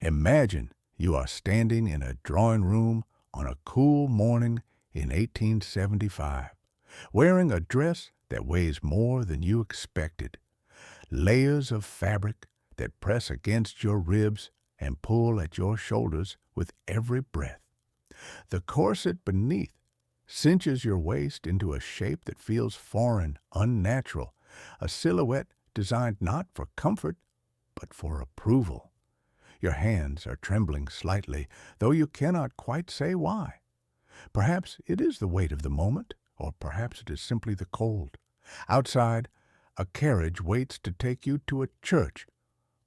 Imagine you are standing in a drawing room on a cool morning in 1875, wearing a dress that weighs more than you expected, layers of fabric that press against your ribs and pull at your shoulders with every breath. The corset beneath cinches your waist into a shape that feels foreign, unnatural, a silhouette designed not for comfort, but for approval. Your hands are trembling slightly, though you cannot quite say why. Perhaps it is the weight of the moment, or perhaps it is simply the cold. Outside, a carriage waits to take you to a church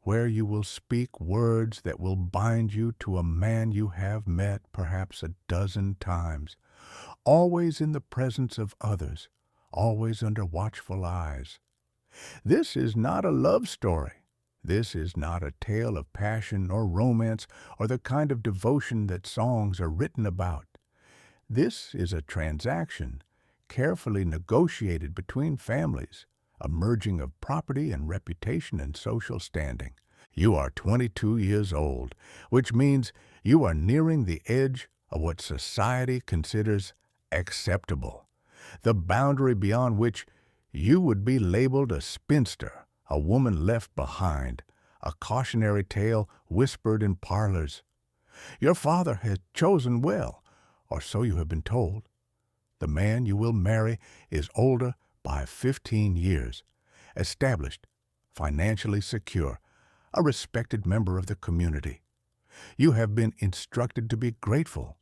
where you will speak words that will bind you to a man you have met perhaps a dozen times, always in the presence of others, always under watchful eyes. This is not a love story. This is not a tale of passion or romance or the kind of devotion that songs are written about. This is a transaction carefully negotiated between families, a merging of property and reputation and social standing. You are 22 years old, which means you are nearing the edge of what society considers acceptable, the boundary beyond which you would be labeled a spinster, a woman left behind, a cautionary tale whispered in parlors. Your father has chosen well, or so you have been told. The man you will marry is older by 15 years, established, financially secure, a respected member of the community. You have been instructed to be grateful.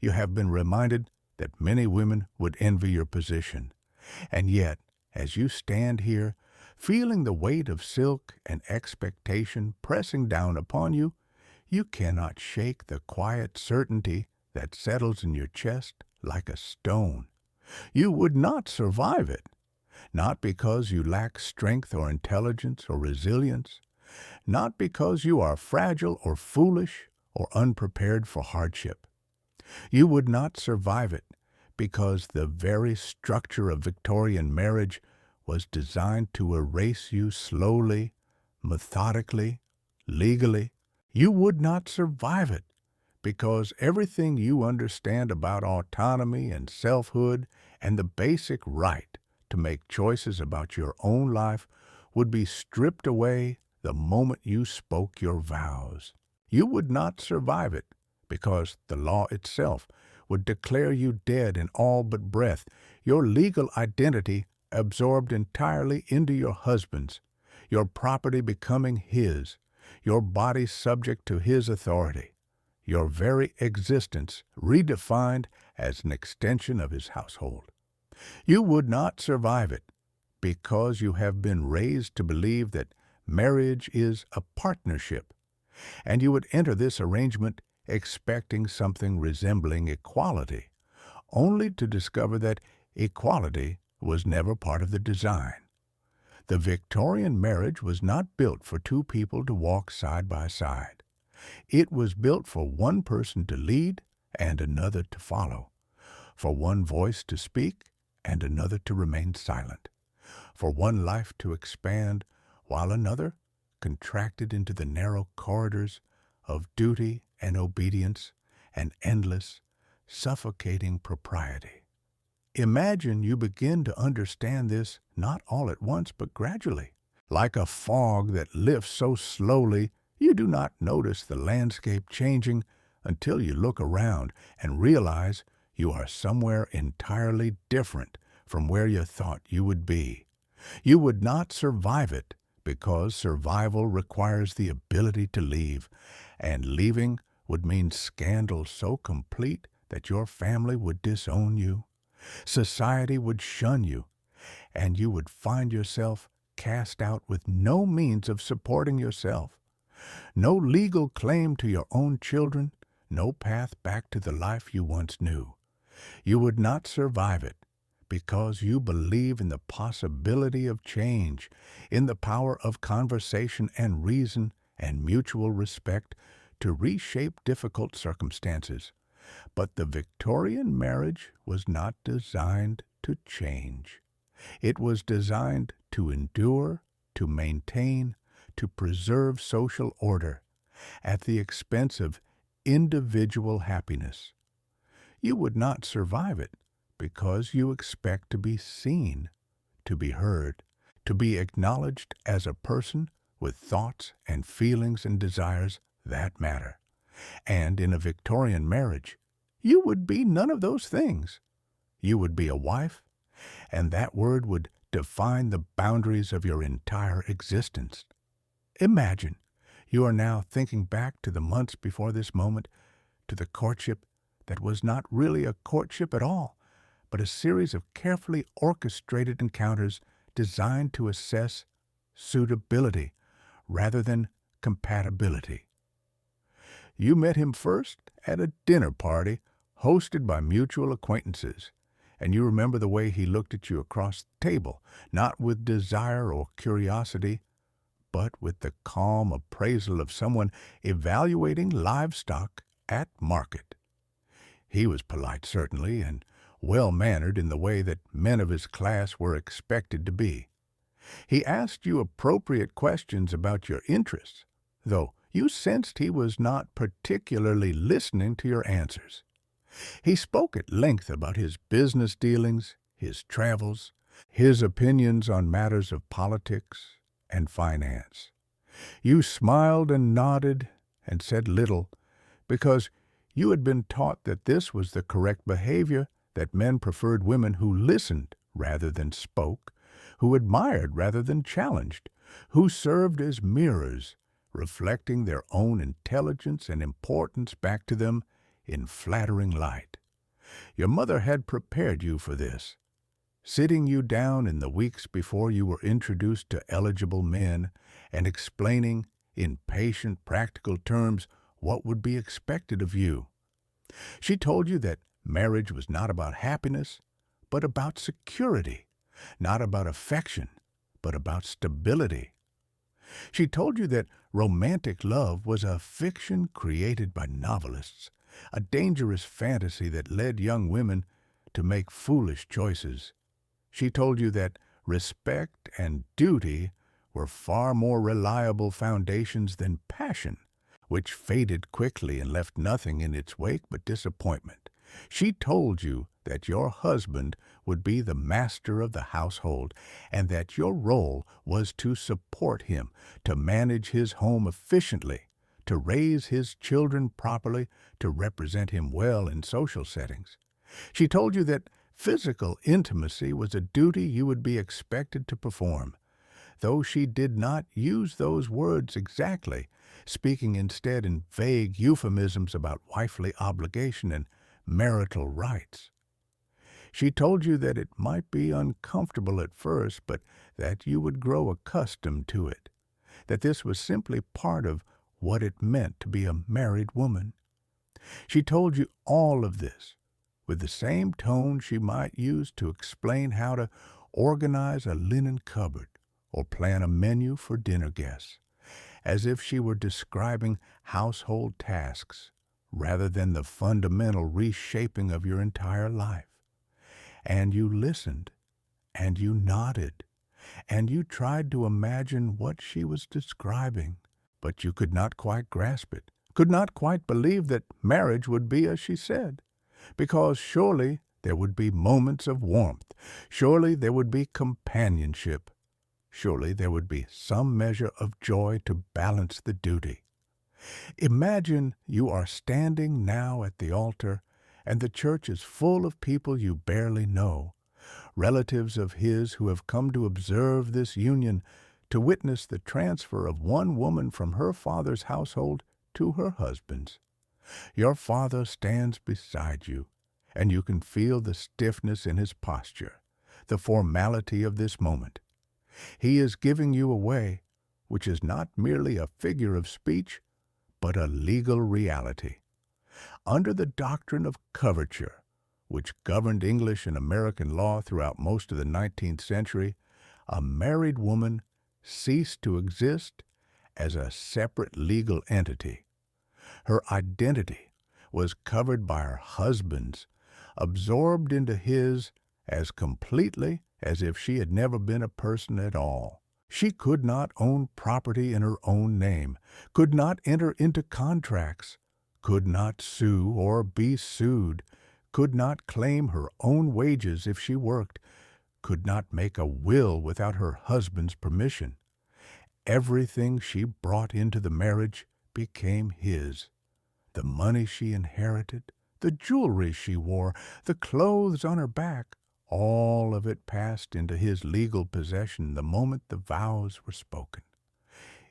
You have been reminded that many women would envy your position. And yet, as you stand here, feeling the weight of silk and expectation pressing down upon you, you cannot shake the quiet certainty that settles in your chest like a stone. You would not survive it, not because you lack strength or intelligence or resilience, not because you are fragile or foolish or unprepared for hardship. You would not survive it because the very structure of Victorian marriage was designed to erase you slowly, methodically, legally. You would not survive it because everything you understand about autonomy and selfhood and the basic right to make choices about your own life would be stripped away the moment you spoke your vows. You would not survive it because the law itself would declare you dead in all but breath, your legal identity absorbed entirely into your husband's, your property becoming his, your body subject to his authority, your very existence redefined as an extension of his household. You would not survive it because you have been raised to believe that marriage is a partnership, and you would enter this arrangement expecting something resembling equality, only to discover that equality was never part of the design. The Victorian marriage was not built for two people to walk side by side. It was built for one person to lead and another to follow, for one voice to speak and another to remain silent, for one life to expand while another contracted into the narrow corridors of duty and obedience and endless, suffocating propriety. Imagine you begin to understand this not all at once but gradually, like a fog that lifts so slowly you do not notice the landscape changing until you look around and realize you are somewhere entirely different from where you thought you would be. You would not survive it because survival requires the ability to leave, and leaving would mean scandal so complete that your family would disown you. Society would shun you, and you would find yourself cast out with no means of supporting yourself, no legal claim to your own children, no path back to the life you once knew. You would not survive it because you believe in the possibility of change, in the power of conversation and reason and mutual respect to reshape difficult circumstances. But the Victorian marriage was not designed to change. It was designed to endure, to maintain, to preserve social order. at the expense of individual happiness. You would not survive it because you expect to be seen, to be heard, to be acknowledged as a person with thoughts and feelings and desires that matter. And in a Victorian marriage, you would be none of those things. You would be a wife, and that word would define the boundaries of your entire existence. Imagine you are now thinking back to the months before this moment, to the courtship that was not really a courtship at all, but a series of carefully orchestrated encounters designed to assess suitability rather than compatibility. You met him first at a dinner party hosted by mutual acquaintances, and you remember the way he looked at you across the table, not with desire or curiosity, but with the calm appraisal of someone evaluating livestock at market. He was polite, certainly, and well-mannered in the way that men of his class were expected to be. He asked you appropriate questions about your interests, though you sensed he was not particularly listening to your answers. He spoke at length about his business dealings, his travels, his opinions on matters of politics and finance. You smiled and nodded and said little because you had been taught that this was the correct behavior, that men preferred women who listened rather than spoke, who admired rather than challenged, who served as mirrors, reflecting their own intelligence and importance back to them in flattering light. Your mother had prepared you for this, sitting you down in the weeks before you were introduced to eligible men and explaining in patient, practical terms what would be expected of you. She told you that marriage was not about happiness, but about security, not about affection, but about stability. She told you that romantic love was a fiction created by novelists, a dangerous fantasy that led young women to make foolish choices. She told you that respect and duty were far more reliable foundations than passion, which faded quickly and left nothing in its wake but disappointment. She told you that your husband would be the master of the household and that your role was to support him, to manage his home efficiently, to raise his children properly, to represent him well in social settings. She told you that physical intimacy was a duty you would be expected to perform, though she did not use those words exactly, speaking instead in vague euphemisms about wifely obligation and marital rights. She told you that it might be uncomfortable at first, but that you would grow accustomed to it, that this was simply part of what it meant to be a married woman. She told you all of this with the same tone she might use to explain how to organize a linen cupboard or plan a menu for dinner guests, as if she were describing household tasks rather than the fundamental reshaping of your entire life. And you listened, and you nodded, and you tried to imagine what she was describing, but you could not quite grasp it, could not quite believe that marriage would be as she said, because surely there would be moments of warmth, surely there would be companionship, surely there would be some measure of joy to balance the duty. Imagine you are standing now at the altar, and the church is full of people you barely know, relatives of his who have come to observe this union, to witness the transfer of one woman from her father's household to her husband's. Your father stands beside you, and you can feel the stiffness in his posture, the formality of this moment. He is giving you away, which is not merely a figure of speech, but a legal reality. Under the doctrine of coverture, which governed English and American law throughout most of the 19th century, a married woman ceased to exist as a separate legal entity. Her identity was covered by her husband's, absorbed into his as completely as if she had never been a person at all. She could not own property in her own name, could not enter into contracts, could not sue or be sued, could not claim her own wages if she worked, could not make a will without her husband's permission. Everything she brought into the marriage became his. The money she inherited, the jewelry she wore, the clothes on her back, all of it passed into his legal possession the moment the vows were spoken.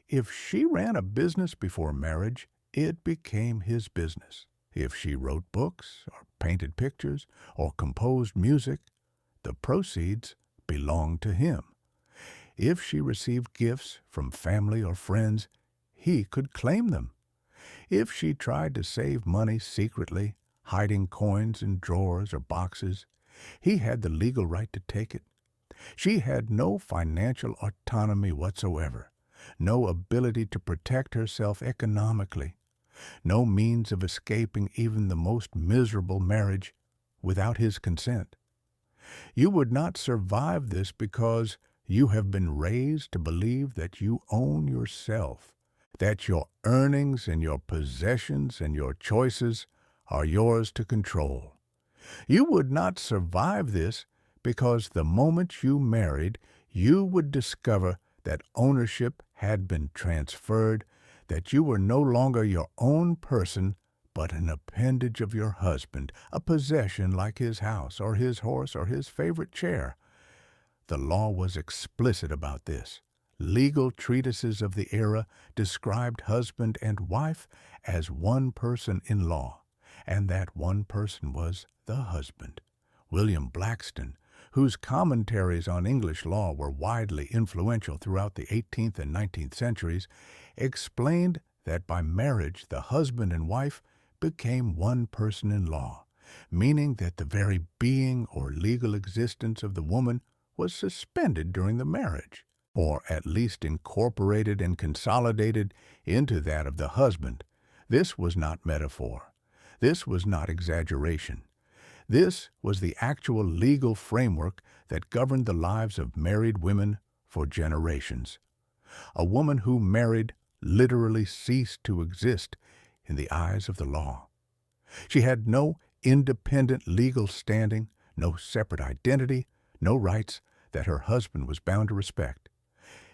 If she ran a business before marriage, it became his business. If she wrote books, or painted pictures, or composed music, the proceeds belonged to him. If she received gifts from family or friends, he could claim them. If she tried to save money secretly, hiding coins in drawers or boxes, he had the legal right to take it. She had no financial autonomy whatsoever, no ability to protect herself economically, no means of escaping even the most miserable marriage without his consent. You would not survive this because you have been raised to believe that you own yourself, that your earnings and your possessions and your choices are yours to control. You would not survive this because the moment you married, you would discover that ownership had been transferred, that you were no longer your own person, but an appendage of your husband, a possession like his house or his horse or his favorite chair. The law was explicit about this. Legal treatises of the era described husband and wife as one person in law, and that one person was the husband. William Blackstone, whose commentaries on English law were widely influential throughout the 18th and 19th centuries, explained that by marriage the husband and wife became one person in law, meaning that the very being or legal existence of the woman was suspended during the marriage, or at least incorporated and consolidated into that of the husband. This was not metaphor. This was not exaggeration. This was the actual legal framework that governed the lives of married women for generations. A woman who married literally ceased to exist in the eyes of the law. She had no independent legal standing, no separate identity, no rights that her husband was bound to respect.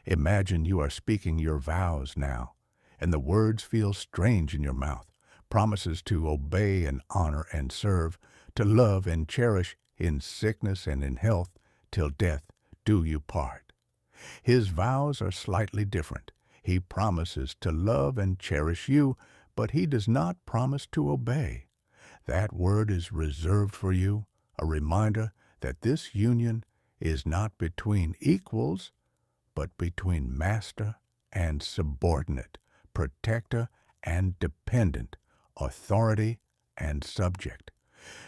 Imagine you are speaking your vows now, and the words feel strange in your mouth, promises to obey and honor and serve, to love and cherish in sickness and in health, till death do you part. His vows are slightly different. He promises to love and cherish you, but he does not promise to obey. That word is reserved for you, a reminder that this union is not between equals, but between master and subordinate, protector and dependent, authority and subject.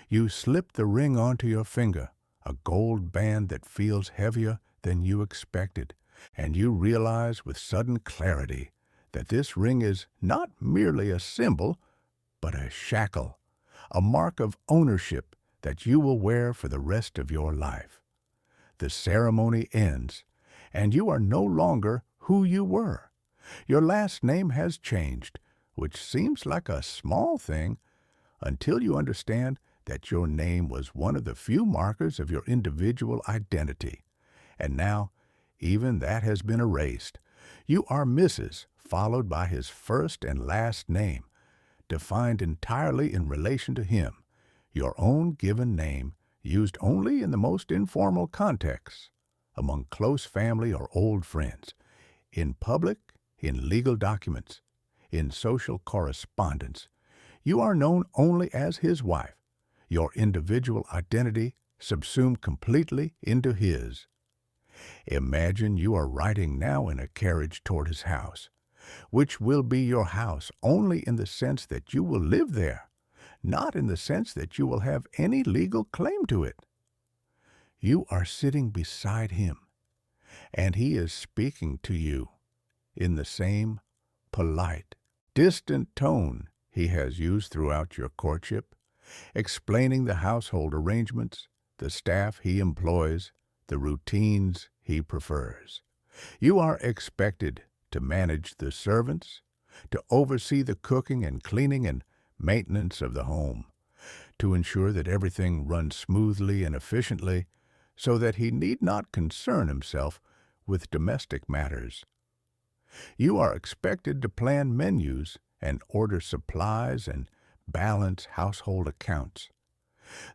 You slip the ring onto your finger, a gold band that feels heavier than you expected, and you realize with sudden clarity that this ring is not merely a symbol, but a shackle, a mark of ownership that you will wear for the rest of your life. The ceremony ends, and you are no longer who you were. Your last name has changed, which seems like a small thing, until you understand that your name was one of the few markers of your individual identity. And now, even that has been erased. You are Mrs., followed by his first and last name, defined entirely in relation to him, your own given name, used only in the most informal contexts, among close family or old friends, in public, in legal documents, in social correspondence. You are known only as his wife, your individual identity subsumed completely into his. Imagine you are riding now in a carriage toward his house, which will be your house only in the sense that you will live there, not in the sense that you will have any legal claim to it. You are sitting beside him, and he is speaking to you in the same polite, distant tone he has used throughout your courtship, explaining the household arrangements, the staff he employs, the routines he prefers. You are expected to manage the servants, to oversee the cooking and cleaning and maintenance of the home, to ensure that everything runs smoothly and efficiently so that he need not concern himself with domestic matters. You are expected to plan menus and order supplies and balance household accounts.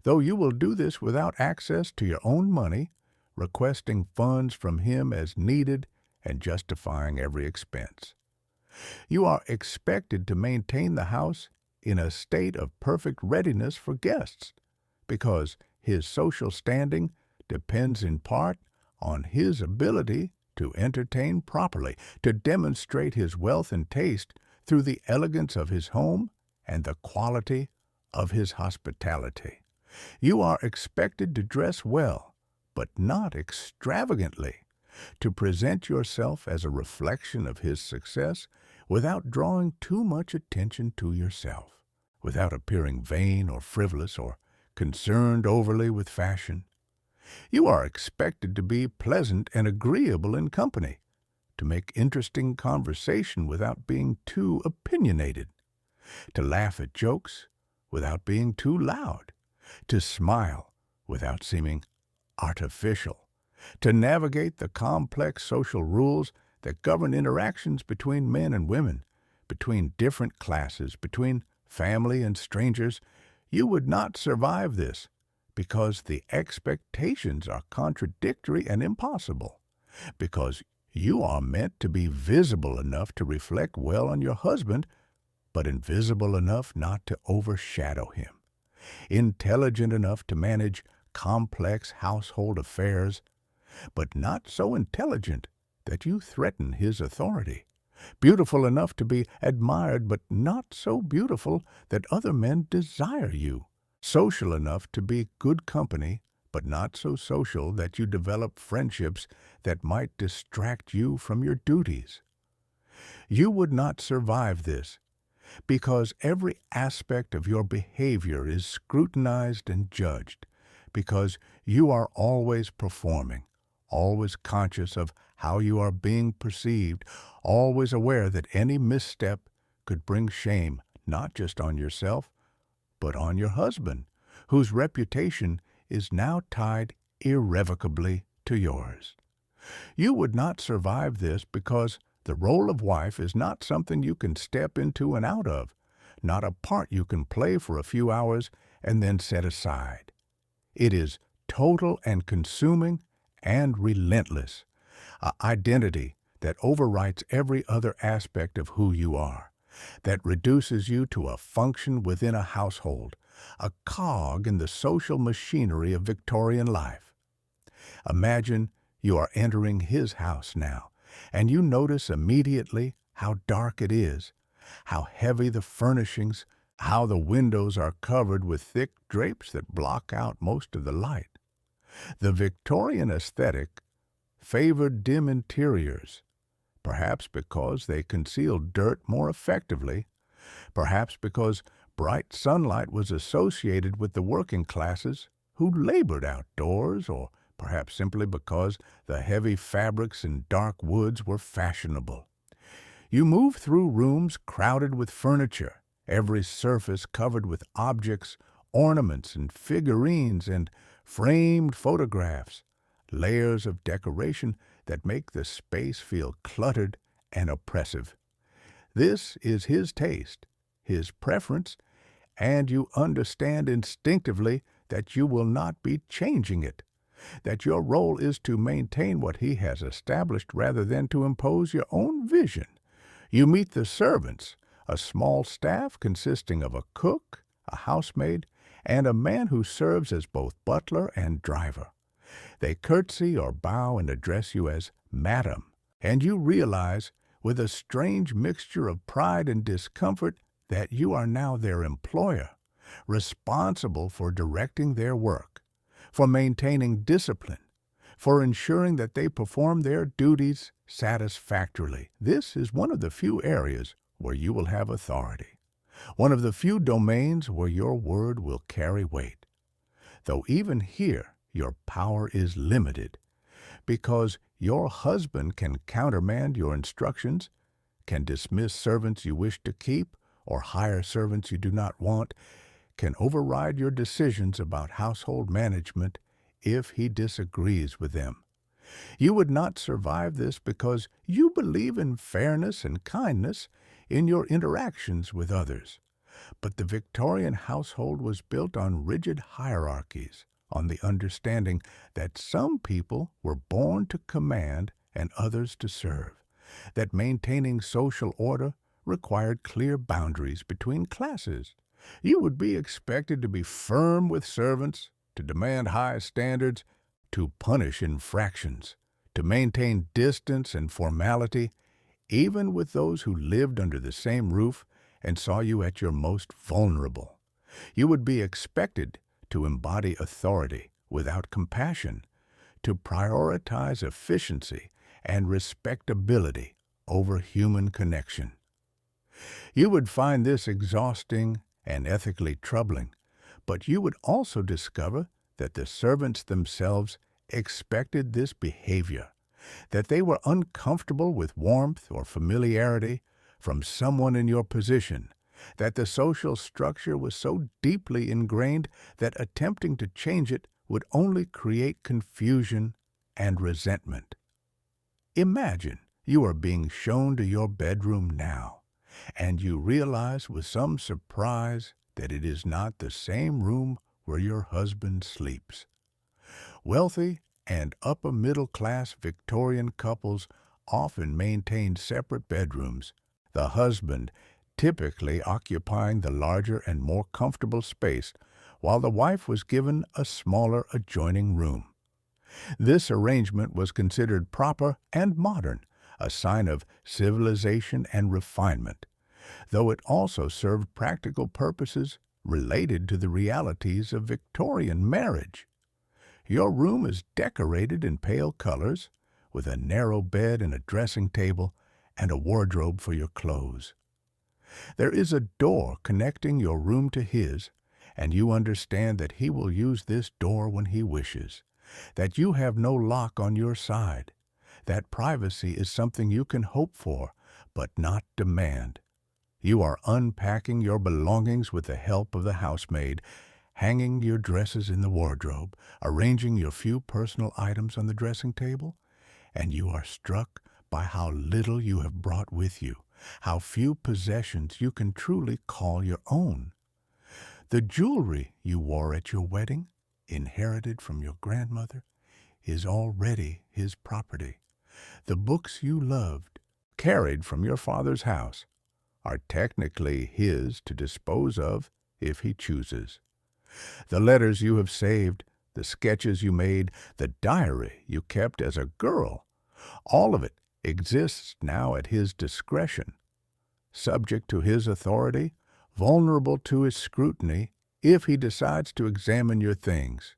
Though you will do this without access to your own money, requesting funds from him as needed and justifying every expense. You are expected to maintain the house in a state of perfect readiness for guests, because his social standing depends in part on his ability to entertain properly, to demonstrate his wealth and taste through the elegance of his home and the quality of his hospitality. You are expected to dress well, but not extravagantly, to present yourself as a reflection of his success without drawing too much attention to yourself, without appearing vain or frivolous or concerned overly with fashion. You are expected to be pleasant and agreeable in company, to make interesting conversation without being too opinionated, to laugh at jokes without being too loud, to smile without seeming artificial, to navigate the complex social rules that govern interactions between men and women, between different classes, between family and strangers. You would not survive this because the expectations are contradictory and impossible, because you are meant to be visible enough to reflect well on your husband, but invisible enough not to overshadow him, intelligent enough to manage complex household affairs, but not so intelligent that you threaten his authority, beautiful enough to be admired, but not so beautiful that other men desire you, social enough to be good company, but not so social that you develop friendships that might distract you from your duties. You would not survive this because every aspect of your behavior is scrutinized and judged, because you are always performing, always conscious of how you are being perceived, always aware that any misstep could bring shame not just on yourself, but on your husband, whose reputation is now tied irrevocably to yours. You would not survive this because the role of wife is not something you can step into and out of, not a part you can play for a few hours and then set aside. It is total and consuming and relentless, an identity that overwrites every other aspect of who you are, that reduces you to a function within a household, a cog in the social machinery of Victorian life. Imagine you are entering his house now, and you notice immediately how dark it is, how heavy the furnishings, how the windows are covered with thick drapes that block out most of the light. The Victorian aesthetic favored dim interiors, perhaps because they concealed dirt more effectively, perhaps because bright sunlight was associated with the working classes who labored outdoors, or perhaps simply because the heavy fabrics and dark woods were fashionable. You move through rooms crowded with furniture, every surface covered with objects, ornaments and figurines and framed photographs, layers of decoration that make the space feel cluttered and oppressive. This is his taste, his preference, and you understand instinctively that you will not be changing it, that your role is to maintain what he has established rather than to impose your own vision. You meet the servants, a small staff consisting of a cook, a housemaid, and a man who serves as both butler and driver. They curtsy or bow and address you as Madam, and you realize, with a strange mixture of pride and discomfort, that you are now their employer, responsible for directing their work, for maintaining discipline, for ensuring that they perform their duties satisfactorily. This is one of the few areas where you will have authority, one of the few domains where your word will carry weight. Though even here your power is limited, because Your husband can countermand your instructions, can dismiss servants you wish to keep, or hire servants you do not want, can override your decisions about household management if he disagrees with them. You would not survive this because you believe in fairness and kindness in your interactions with others. But the Victorian household was built on rigid hierarchies, on the understanding that some people were born to command and others to serve, that maintaining social order required clear boundaries between classes. You would be expected to be firm with servants, to demand high standards, to punish infractions, to maintain distance and formality, even with those who lived under the same roof and saw you at your most vulnerable. You would be expected to embody authority without compassion, to prioritize efficiency and respectability over human connection. You would find this exhausting and ethically troubling, but you would also discover that the servants themselves expected this behavior, that they were uncomfortable with warmth or familiarity from someone in your position, that the social structure was so deeply ingrained that attempting to change it would only create confusion and resentment. Imagine you are being shown to your bedroom now, and you realize with some surprise that it is not the same room where your husband sleeps. Wealthy and upper-middle-class Victorian couples often maintained separate bedrooms, the husband typically occupying the larger and more comfortable space, while the wife was given a smaller adjoining room. This arrangement was considered proper and modern, a sign of civilization and refinement, though it also served practical purposes related to the realities of Victorian marriage. Your room is decorated in pale colors, with a narrow bed and a dressing table and a wardrobe for your clothes. There is a door connecting your room to his, and you understand that he will use this door when he wishes, that you have no lock on your side, that privacy is something you can hope for, but not demand. You are unpacking your belongings with the help of the housemaid, hanging your dresses in the wardrobe, arranging your few personal items on the dressing table, and you are struck by how little you have brought with you, how few possessions you can truly call your own. The jewelry you wore at your wedding, inherited from your grandmother, is already his property. The books you loved, carried from your father's house, are technically his to dispose of if he chooses. The letters you have saved, the sketches you made, the diary you kept as a girl, all of it exists now at his discretion, subject to his authority, vulnerable to his scrutiny if he decides to examine your things.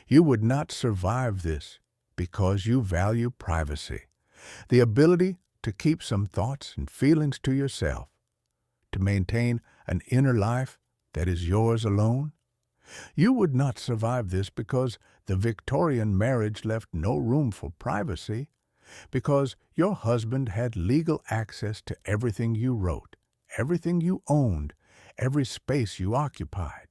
You would not survive this because you value privacy, the ability to keep some thoughts and feelings to yourself, to maintain an inner life that is yours alone. You would not survive this because the Victorian marriage left no room for privacy, because your husband had legal access to everything you wrote, everything you owned, every space you occupied.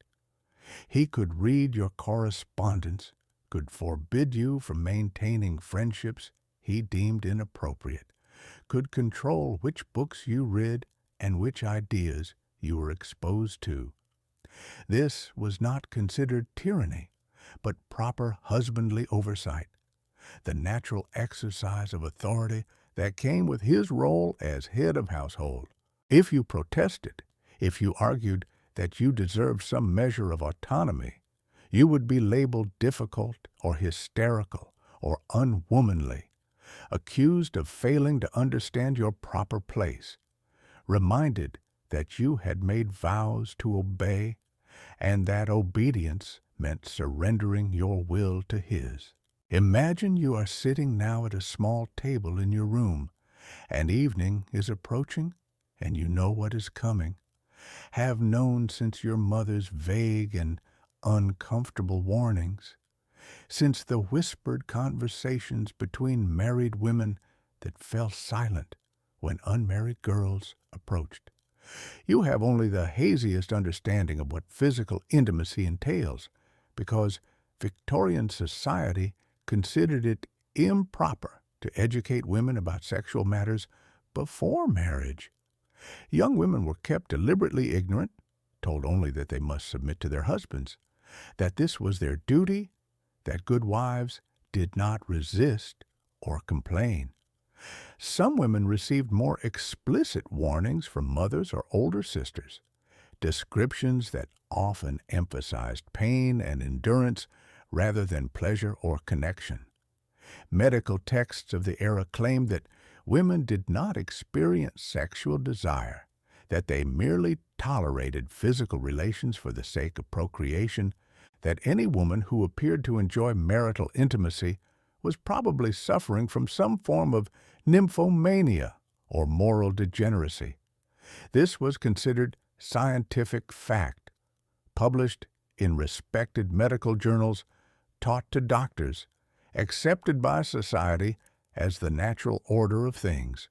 He could read your correspondence, could forbid you from maintaining friendships he deemed inappropriate, could control which books you read and which ideas you were exposed to. This was not considered tyranny, but proper husbandly oversight, the natural exercise of authority that came with his role as head of household. If you protested, if you argued that you deserved some measure of autonomy, you would be labeled difficult or hysterical or unwomanly, accused of failing to understand your proper place, reminded that you had made vows to obey and that obedience meant surrendering your will to his. Imagine you are sitting now at a small table in your room, and evening is approaching, and you know what is coming, have known since your mother's vague and uncomfortable warnings. since the whispered conversations between married women that fell silent when unmarried girls approached. You have only the haziest understanding of what physical intimacy entails, because Victorian society considered it improper to educate women about sexual matters before marriage. Young women were kept deliberately ignorant, told only that they must submit to their husbands, that this was their duty, that good wives did not resist or complain. Some women received more explicit warnings from mothers or older sisters, descriptions that often emphasized pain and endurance rather than pleasure or connection. Medical texts of the era claimed that women did not experience sexual desire, that they merely tolerated physical relations for the sake of procreation, that any woman who appeared to enjoy marital intimacy was probably suffering from some form of nymphomania or moral degeneracy. This was considered scientific fact, published in respected medical journals, taught to doctors, accepted by society as the natural order of things.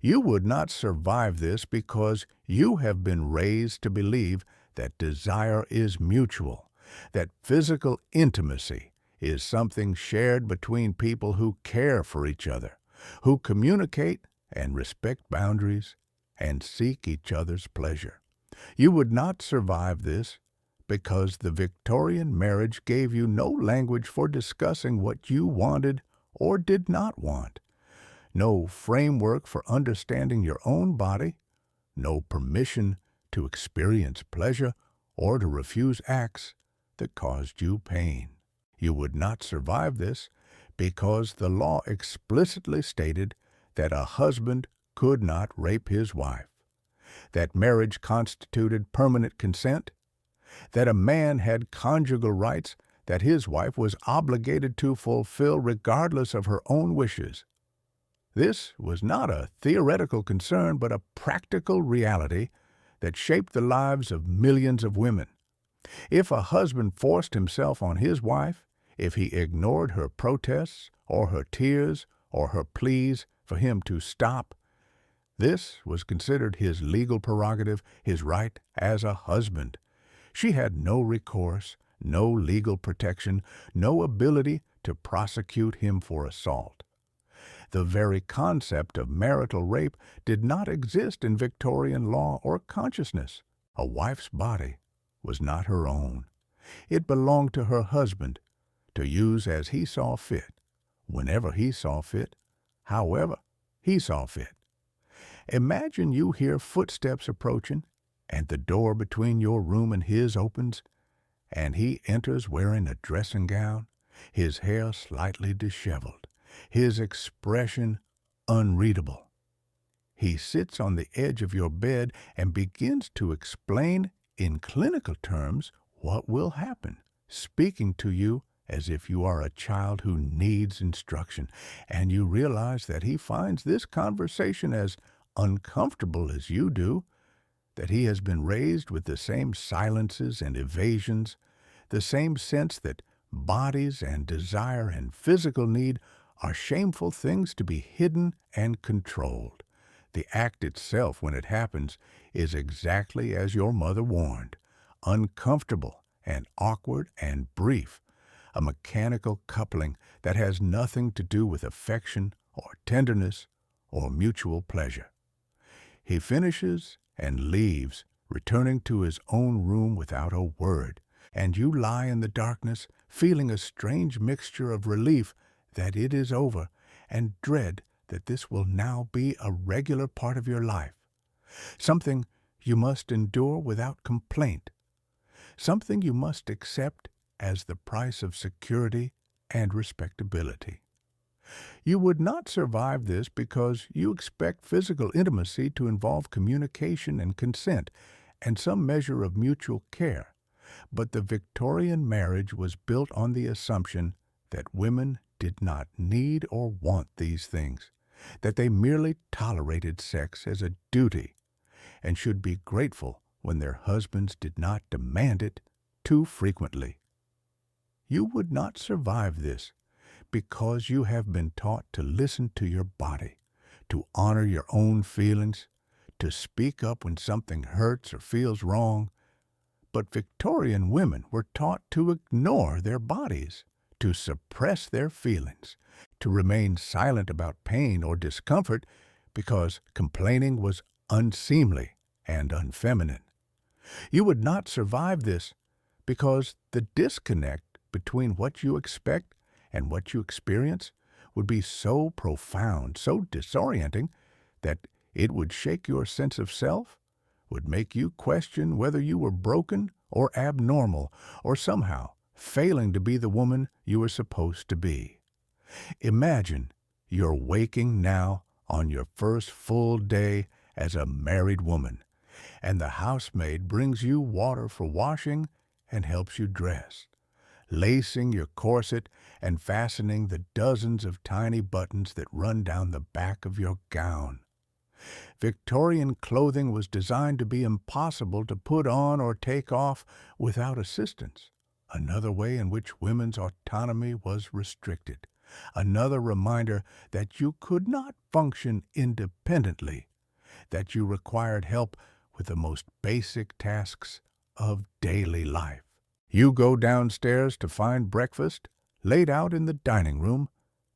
You would not survive this because you have been raised to believe that desire is mutual, that physical intimacy is something shared between people who care for each other, who communicate and respect boundaries and seek each other's pleasure. You would not survive this because the Victorian marriage gave you no language for discussing what you wanted or did not want, no framework for understanding your own body, no permission to experience pleasure or to refuse acts that caused you pain. You would not survive this because the law explicitly stated that a husband could not rape his wife, that marriage constituted permanent consent, that a man had conjugal rights that his wife was obligated to fulfill regardless of her own wishes. This was not a theoretical concern, but a practical reality that shaped the lives of millions of women. If a husband forced himself on his wife, if he ignored her protests or her tears or her pleas for him to stop, this was considered his legal prerogative, his right as a husband. She had no recourse, no legal protection, no ability to prosecute him for assault. The very concept of marital rape did not exist in Victorian law or consciousness. A wife's body was not her own. It belonged to her husband to use as he saw fit, whenever he saw fit, however he saw fit. Imagine you hear footsteps approaching, and the door between your room and his opens, and he enters wearing a dressing gown, his hair slightly disheveled, his expression unreadable. He sits on the edge of your bed and begins to explain in clinical terms what will happen, speaking to you as if you are a child who needs instruction, and you realize that he finds this conversation as uncomfortable as you do, that he has been raised with the same silences and evasions, the same sense that bodies and desire and physical need are shameful things to be hidden and controlled. The act itself, when it happens, is exactly as your mother warned, uncomfortable and awkward and brief, a mechanical coupling that has nothing to do with affection or tenderness or mutual pleasure. He finishes and leaves, returning to his own room without a word, and you lie in the darkness, feeling a strange mixture of relief that it is over and dread that this will now be a regular part of your life, something you must endure without complaint, something you must accept as the price of security and respectability. You would not survive this because you expect physical intimacy to involve communication and consent and some measure of mutual care, but the Victorian marriage was built on the assumption that women did not need or want these things, that they merely tolerated sex as a duty and should be grateful when their husbands did not demand it too frequently. You would not survive this because you have been taught to listen to your body, to honor your own feelings, to speak up when something hurts or feels wrong. But Victorian women were taught to ignore their bodies, to suppress their feelings, to remain silent about pain or discomfort because complaining was unseemly and unfeminine. You would not survive this because the disconnect between what you expect and what you experience would be so profound, so disorienting, that it would shake your sense of self, would make you question whether you were broken or abnormal, or somehow failing to be the woman you were supposed to be. Imagine you're waking now on your first full day as a married woman, and the housemaid brings you water for washing and helps you dress, lacing your corset and fastening the dozens of tiny buttons that run down the back of your gown. Victorian clothing was designed to be impossible to put on or take off without assistance, another way in which women's autonomy was restricted, another reminder that you could not function independently, that you required help with the most basic tasks of daily life. You go downstairs to find breakfast laid out in the dining room,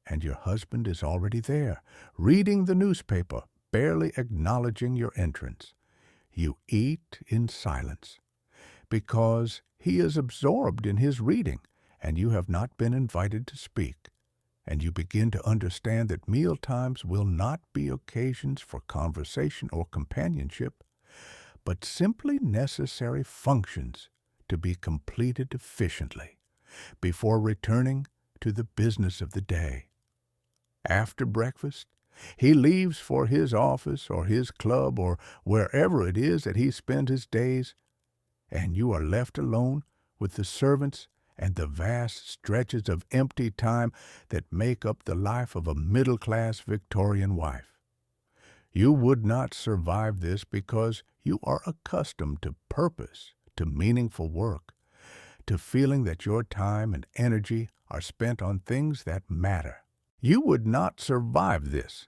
and your husband is already there, reading the newspaper, barely acknowledging your entrance. You eat in silence, because he is absorbed in his reading, and you have not been invited to speak. And you begin to understand that meal times will not be occasions for conversation or companionship, but simply necessary functions to be completed efficiently before returning to the business of the day. After breakfast, he leaves for his office or his club or wherever it is that he spends his days, and you are left alone with the servants and the vast stretches of empty time that make up the life of a middle-class Victorian wife. You would not survive this because you are accustomed to purpose, to meaningful work, to feeling that your time and energy are spent on things that matter. You would not survive this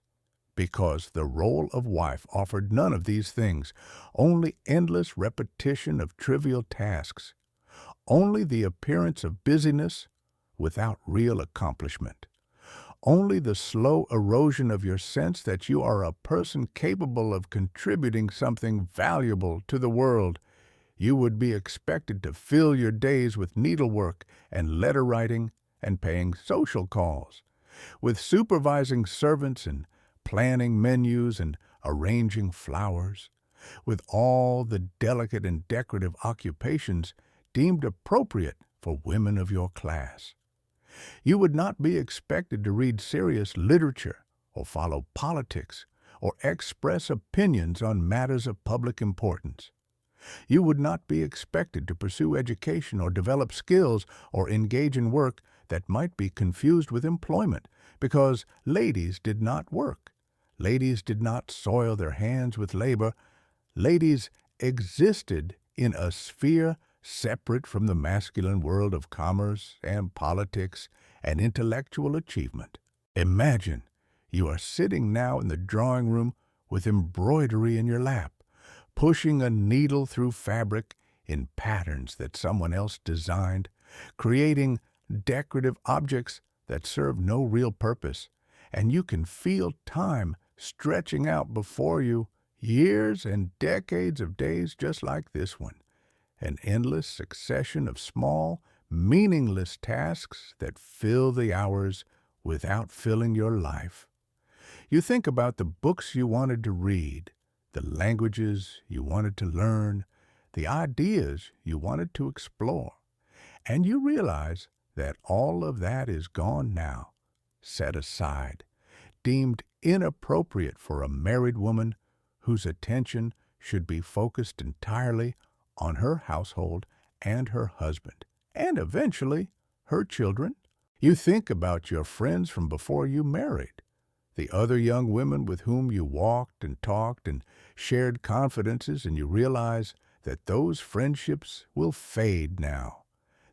because the role of wife offered none of these things, only endless repetition of trivial tasks, only the appearance of busyness without real accomplishment, only the slow erosion of your sense that you are a person capable of contributing something valuable to the world. You would be expected to fill your days with needlework and letter writing and paying social calls, with supervising servants and planning menus and arranging flowers, with all the delicate and decorative occupations deemed appropriate for women of your class. You would not be expected to read serious literature or follow politics or express opinions on matters of public importance. You would not be expected to pursue education or develop skills or engage in work that might be confused with employment, because ladies did not work. Ladies did not soil their hands with labor. Ladies existed in a sphere separate from the masculine world of commerce and politics and intellectual achievement. Imagine you are sitting now in the drawing room with embroidery in your lap, pushing a needle through fabric in patterns that someone else designed, creating decorative objects that serve no real purpose, and you can feel time stretching out before you, years and decades of days just like this one, an endless succession of small, meaningless tasks that fill the hours without filling your life. You think about the books you wanted to read, the languages you wanted to learn, the ideas you wanted to explore, and you realize that all of that is gone now, set aside, deemed inappropriate for a married woman whose attention should be focused entirely on her household and her husband, and eventually her children. You think about your friends from before you married, the other young women with whom you walked and talked and shared confidences, and you realize that those friendships will fade now,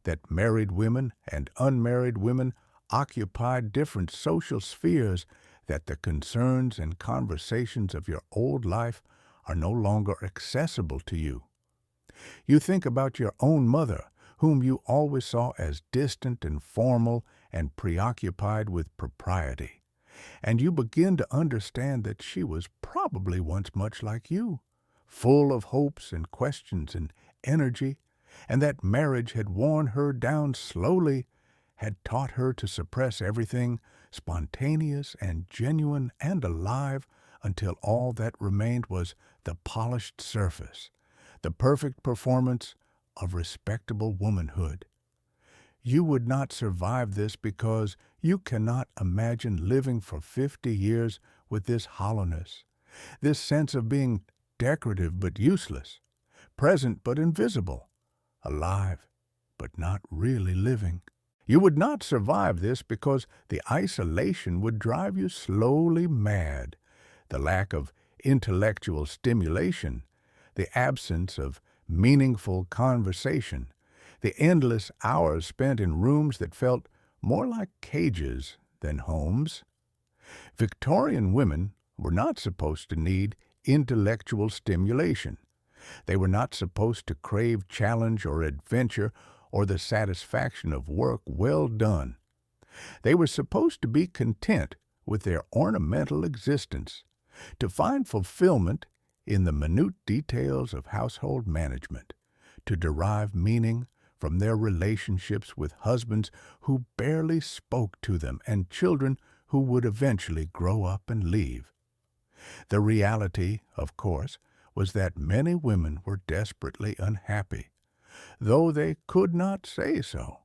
that married women and unmarried women occupied different social spheres, that the concerns and conversations of your old life are no longer accessible to you. You think about your own mother, whom you always saw as distant and formal and preoccupied with propriety, and you begin to understand that she was probably once much like you, full of hopes and questions and energy, and that marriage had worn her down slowly, had taught her to suppress everything spontaneous and genuine and alive until all that remained was the polished surface, the perfect performance of respectable womanhood. You would not survive this because you cannot imagine living for 50 years with this hollowness, this sense of being decorative but useless, present but invisible, alive but not really living. You would not survive this because the isolation would drive you slowly mad. The lack of intellectual stimulation, the absence of meaningful conversation, the endless hours spent in rooms that felt more like cages than homes. Victorian women were not supposed to need intellectual stimulation. They were not supposed to crave challenge or adventure or the satisfaction of work well done. They were supposed to be content with their ornamental existence, to find fulfillment in the minute details of household management, to derive meaning from their relationships with husbands who barely spoke to them and children who would eventually grow up and leave. The reality, of course, was that many women were desperately unhappy, though they could not say so,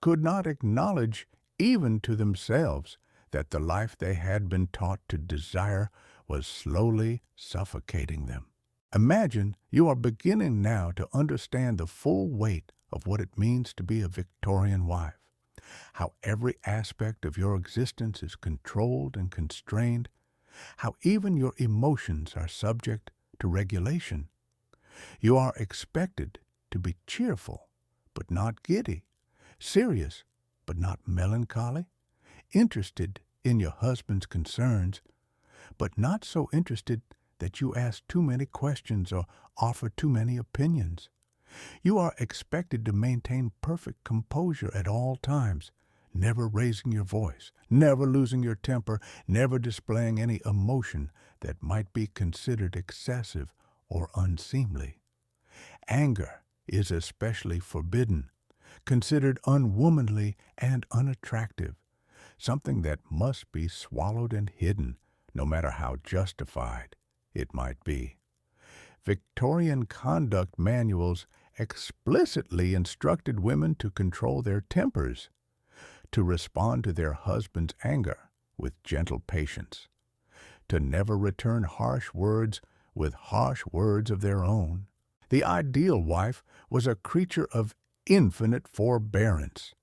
could not acknowledge even to themselves that the life they had been taught to desire was slowly suffocating them. Imagine you are beginning now to understand the full weight of what it means to be a Victorian wife, how every aspect of your existence is controlled and constrained, how even your emotions are subject to regulation. You are expected to be cheerful, but not giddy, serious, but not melancholy, interested in your husband's concerns, but not so interested that you ask too many questions or offer too many opinions. You are expected to maintain perfect composure at all times, never raising your voice, never losing your temper, never displaying any emotion that might be considered excessive or unseemly. Anger is especially forbidden, considered unwomanly and unattractive, something that must be swallowed and hidden, no matter how justified it might be. Victorian conduct manuals explicitly instructed women to control their tempers, to respond to their husband's anger with gentle patience, to never return harsh words with harsh words of their own. The ideal wife was a creature of infinite forbearance,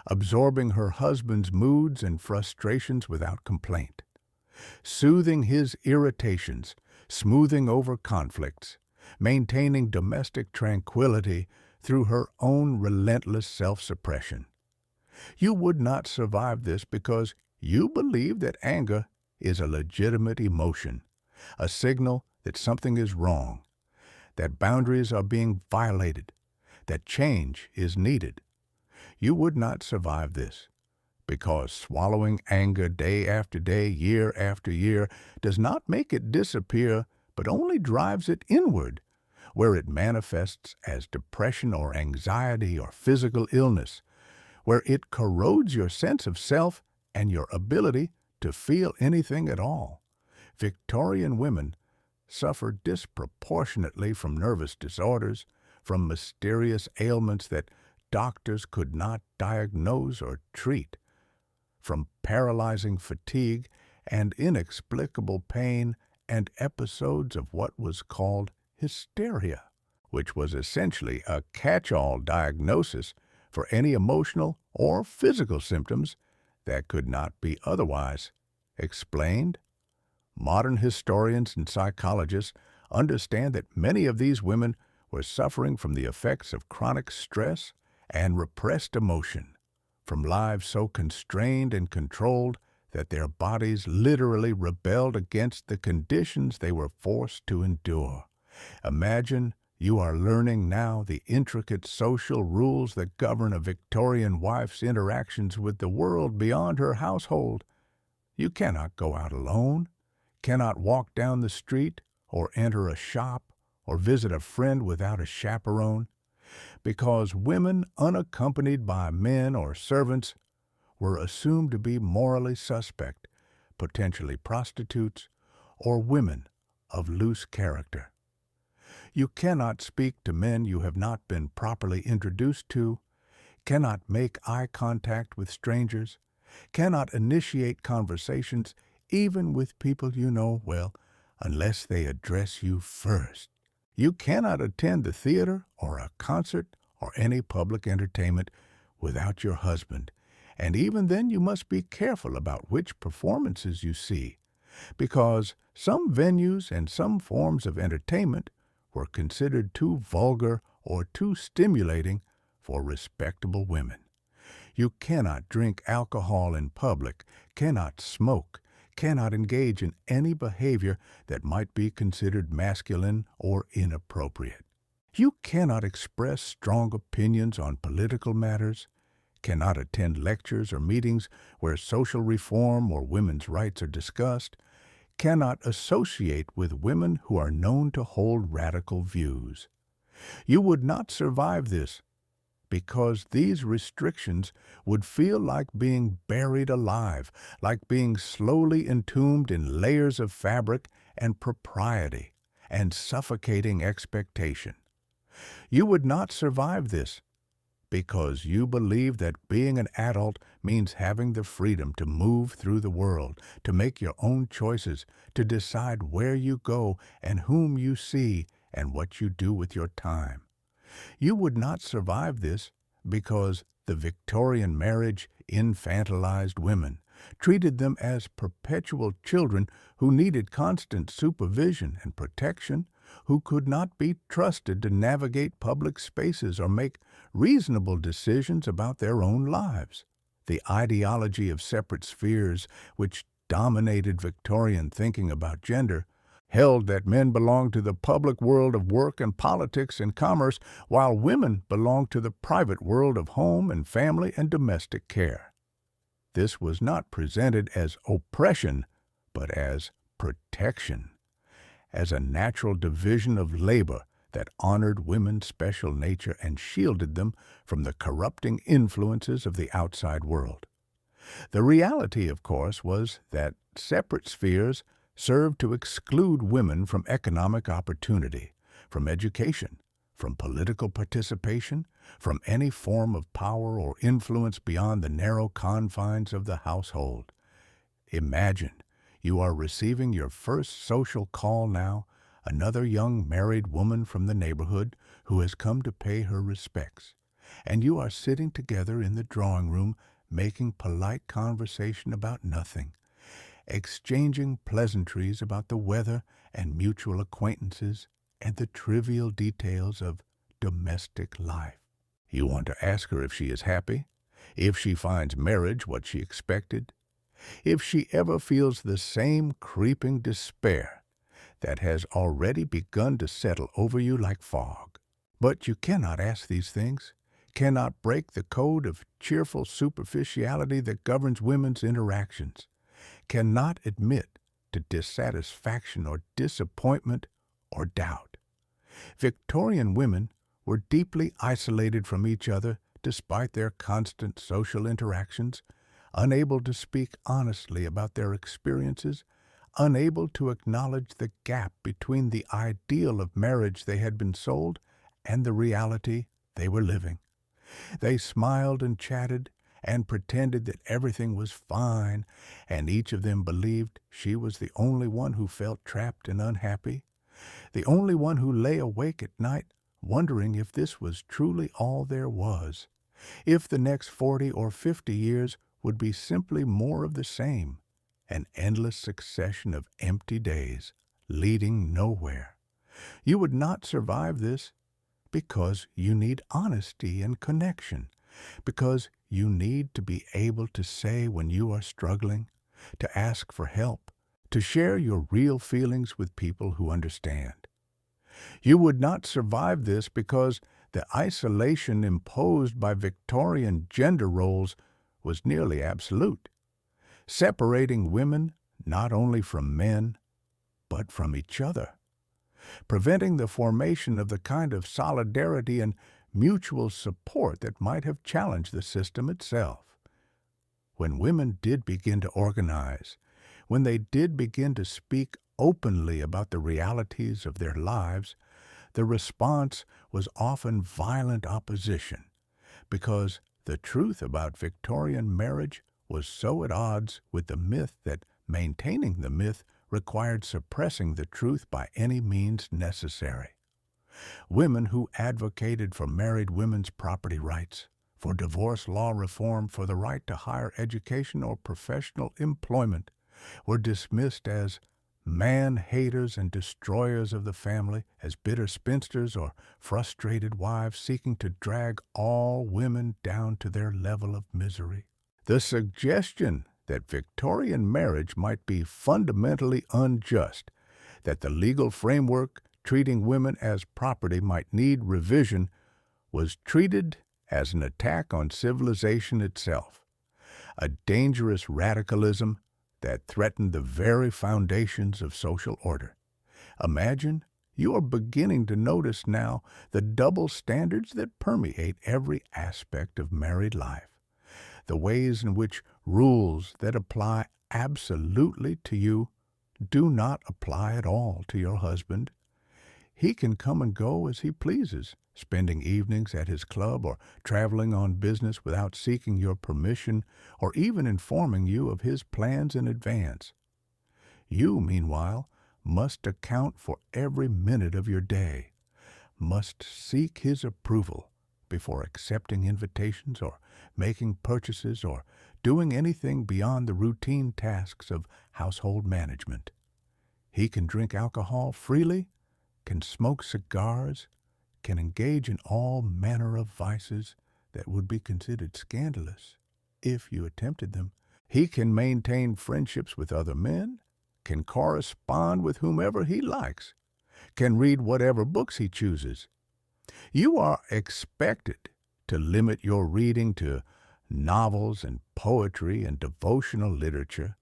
absorbing her husband's moods and frustrations without complaint, soothing his irritations, smoothing over conflicts, maintaining domestic tranquility through her own relentless self-suppression. You would not survive this because you believe that anger is a legitimate emotion, a signal that something is wrong, that boundaries are being violated, that change is needed. You would not survive this because swallowing anger day after day, year after year, does not make it disappear, but only drives it inward, where it manifests as depression or anxiety or physical illness, where it corrodes your sense of self and your ability to feel anything at all. Victorian women suffer disproportionately from nervous disorders, from mysterious ailments that doctors could not diagnose or treat, from paralyzing fatigue and inexplicable pain and episodes of what was called hysteria, which was essentially a catch-all diagnosis for any emotional or physical symptoms that could not be otherwise explained. Modern historians and psychologists understand that many of these women were suffering from the effects of chronic stress and repressed emotion, from lives so constrained and controlled that their bodies literally rebelled against the conditions they were forced to endure. Imagine you are learning now the intricate social rules that govern a Victorian wife's interactions with the world beyond her household. You cannot go out alone, cannot walk down the street or enter a shop or visit a friend without a chaperone, because women unaccompanied by men or servants were assumed to be morally suspect, potentially prostitutes, or women of loose character. You cannot speak to men you have not been properly introduced to, cannot make eye contact with strangers, cannot initiate conversations even with people you know well unless they address you first. You cannot attend the theater or a concert or any public entertainment without your husband, and even then you must be careful about which performances you see, because some venues and some forms of entertainment were considered too vulgar or too stimulating for respectable women. You cannot drink alcohol in public, cannot smoke, cannot engage in any behavior that might be considered masculine or inappropriate. You cannot express strong opinions on political matters, cannot attend lectures or meetings where social reform or women's rights are discussed, cannot associate with women who are known to hold radical views. You would not survive this because these restrictions would feel like being buried alive, like being slowly entombed in layers of fabric and propriety and suffocating expectation. You would not survive this because you believe that being an adult means having the freedom to move through the world, to make your own choices, to decide where you go and whom you see and what you do with your time. You would not survive this because the Victorian marriage infantilized women, treated them as perpetual children who needed constant supervision and protection, who could not be trusted to navigate public spaces or make reasonable decisions about their own lives. The ideology of separate spheres, which dominated Victorian thinking about gender, held that men belonged to the public world of work and politics and commerce, while women belonged to the private world of home and family and domestic care. This was not presented as oppression, but as protection, as a natural division of labor that honored women's special nature and shielded them from the corrupting influences of the outside world. The reality, of course, was that separate spheres served to exclude women from economic opportunity, from education, from political participation, from any form of power or influence beyond the narrow confines of the household. Imagine you are receiving your first social call now, another young married woman from the neighborhood who has come to pay her respects, and you are sitting together in the drawing room making polite conversation about nothing, exchanging pleasantries about the weather and mutual acquaintances and the trivial details of domestic life. You want to ask her if she is happy, if she finds marriage what she expected, if she ever feels the same creeping despair that has already begun to settle over you like fog. But you cannot ask these things, cannot break the code of cheerful superficiality that governs women's interactions, cannot admit to dissatisfaction or disappointment or doubt. Victorian women were deeply isolated from each other despite their constant social interactions, unable to speak honestly about their experiences, unable to acknowledge the gap between the ideal of marriage they had been sold and the reality they were living. They smiled and chatted and pretended that everything was fine, and each of them believed she was the only one who felt trapped and unhappy, the only one who lay awake at night wondering if this was truly all there was, if the next 40 or 50 years would be simply more of the same, an endless succession of empty days leading nowhere. You would not survive this because you need honesty and connection, because you need to be able to say when you are struggling, to ask for help, to share your real feelings with people who understand. You would not survive this because the isolation imposed by Victorian gender roles was nearly absolute, separating women not only from men, but from each other, preventing the formation of the kind of solidarity and mutual support that might have challenged the system itself. When women did begin to organize, when they did begin to speak openly about the realities of their lives, the response was often violent opposition, because the truth about Victorian marriage was so at odds with the myth that maintaining the myth required suppressing the truth by any means necessary. Women who advocated for married women's property rights, for divorce law reform, for the right to higher education or professional employment, were dismissed as man-haters and destroyers of the family, as bitter spinsters or frustrated wives seeking to drag all women down to their level of misery. The suggestion that Victorian marriage might be fundamentally unjust, that the legal framework treating women as property might need revision, was treated as an attack on civilization itself, a dangerous radicalism that threatened the very foundations of social order. Imagine you are beginning to notice now the double standards that permeate every aspect of married life, the ways in which rules that apply absolutely to you do not apply at all to your husband. He can come and go as he pleases, spending evenings at his club or traveling on business without seeking your permission or even informing you of his plans in advance. You, meanwhile, must account for every minute of your day, must seek his approval before accepting invitations or making purchases or doing anything beyond the routine tasks of household management. He can drink alcohol freely, can smoke cigars, can engage in all manner of vices that would be considered scandalous if you attempted them. He can maintain friendships with other men, can correspond with whomever he likes, can read whatever books he chooses. You are expected to limit your reading to novels and poetry and devotional literature,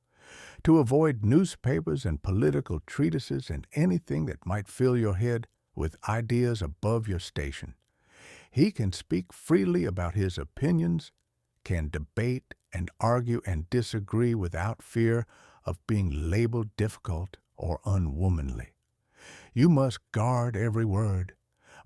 to avoid newspapers and political treatises and anything that might fill your head with ideas above your station. He can speak freely about his opinions, can debate and argue and disagree without fear of being labeled difficult or unwomanly. You must guard every word,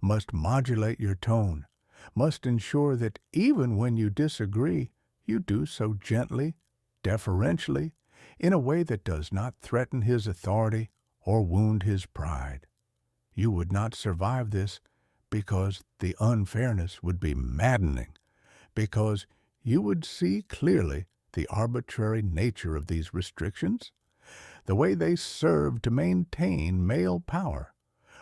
must modulate your tone, must ensure that even when you disagree, you do so gently, deferentially, in a way that does not threaten his authority or wound his pride. You would not survive this because the unfairness would be maddening, because you would see clearly the arbitrary nature of these restrictions, the way they serve to maintain male power,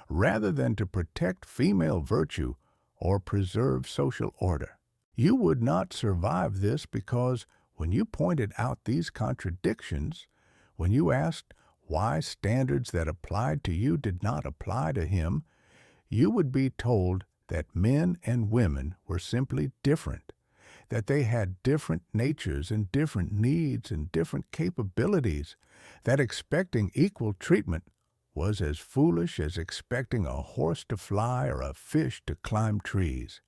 rather than to protect female virtue or preserve social order. You would not survive this because when you pointed out these contradictions, when you asked why standards that applied to you did not apply to him, you would be told that men and women were simply different, that they had different natures and different needs and different capabilities, that expecting equal treatment was as foolish as expecting a horse to fly or a fish to climb trees.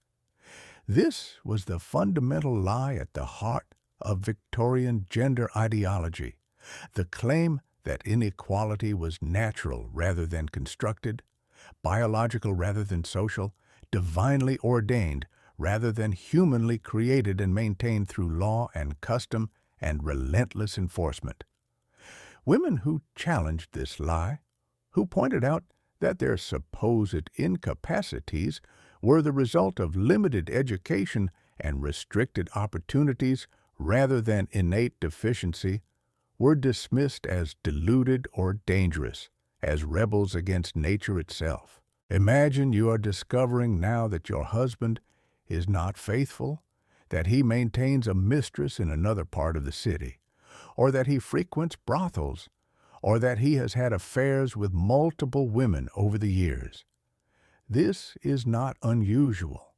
This was the fundamental lie at the heart of Victorian gender ideology, the claim that inequality was natural rather than constructed, biological rather than social, divinely ordained rather than humanly created and maintained through law and custom and relentless enforcement. Women who challenged this lie, who pointed out that their supposed incapacities were the result of limited education and restricted opportunities rather than innate deficiency, were dismissed as deluded or dangerous, as rebels against nature itself. Imagine you are discovering now that your husband is not faithful, that he maintains a mistress in another part of the city, or that he frequents brothels, or that he has had affairs with multiple women over the years. This is not unusual.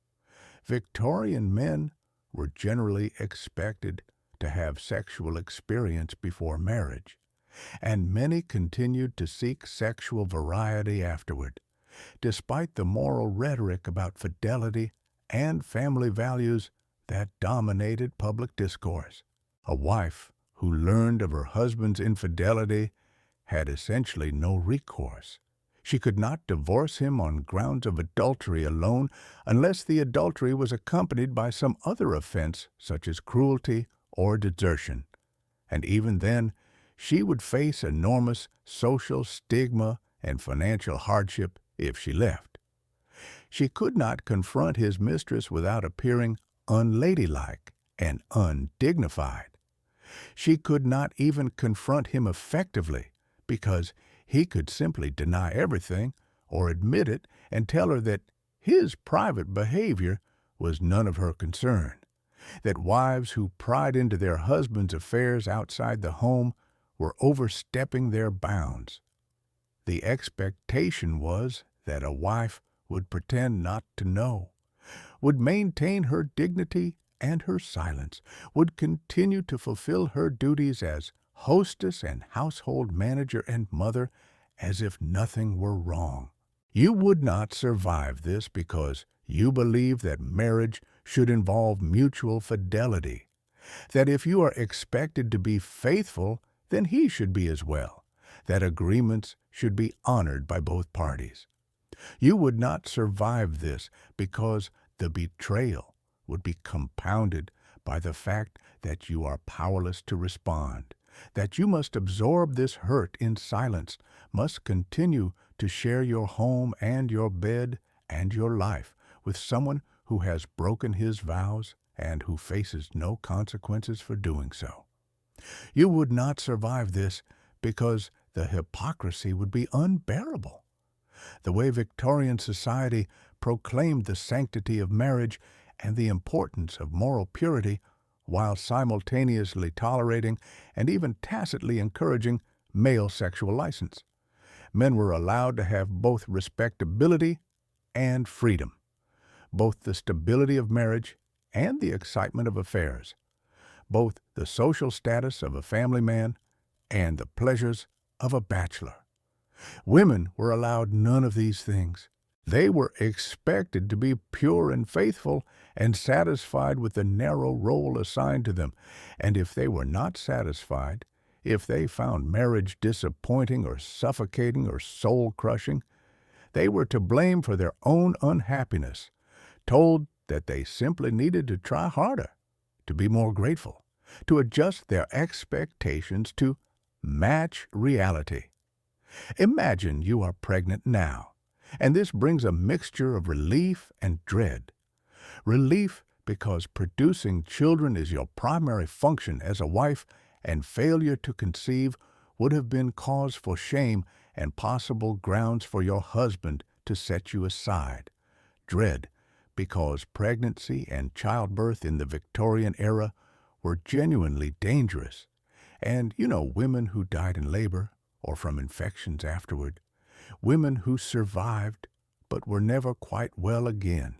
Victorian men were generally expected to have sexual experience before marriage, and many continued to seek sexual variety afterward, despite the moral rhetoric about fidelity and family values that dominated public discourse. A wife who learned of her husband's infidelity had essentially no recourse. She could not divorce him on grounds of adultery alone unless the adultery was accompanied by some other offense such as cruelty or desertion. And even then, she would face enormous social stigma and financial hardship if she left. She could not confront his mistress without appearing unladylike and undignified. She could not even confront him effectively because he could simply deny everything or admit it and tell her that his private behavior was none of her concern, that wives who pried into their husbands' affairs outside the home were overstepping their bounds. The expectation was that a wife would pretend not to know, would maintain her dignity and her silence, would continue to fulfill her duties as hostess and household manager and mother as if nothing were wrong. You would not survive this because you believe that marriage should involve mutual fidelity, that if you are expected to be faithful, then he should be as well, that agreements should be honored by both parties. You would not survive this because the betrayal would be compounded by the fact that you are powerless to respond, that you must absorb this hurt in silence, must continue to share your home and your bed and your life with someone who has broken his vows and who faces no consequences for doing so. You would not survive this because the hypocrisy would be unbearable. The way Victorian society proclaimed the sanctity of marriage and the importance of moral purity while simultaneously tolerating and even tacitly encouraging male sexual license. Men were allowed to have both respectability and freedom, both the stability of marriage and the excitement of affairs, both the social status of a family man and the pleasures of a bachelor. Women were allowed none of these things. They were expected to be pure and faithful and satisfied with the narrow role assigned to them. And if they were not satisfied, if they found marriage disappointing or suffocating or soul-crushing, they were to blame for their own unhappiness, told that they simply needed to try harder, to be more grateful, to adjust their expectations to match reality. Imagine you are pregnant now, and this brings a mixture of relief and dread. Relief because producing children is your primary function as a wife, and failure to conceive would have been cause for shame and possible grounds for your husband to set you aside. Dread because pregnancy and childbirth in the Victorian era were genuinely dangerous. And women who died in labor or from infections afterward, women who survived but were never quite well again,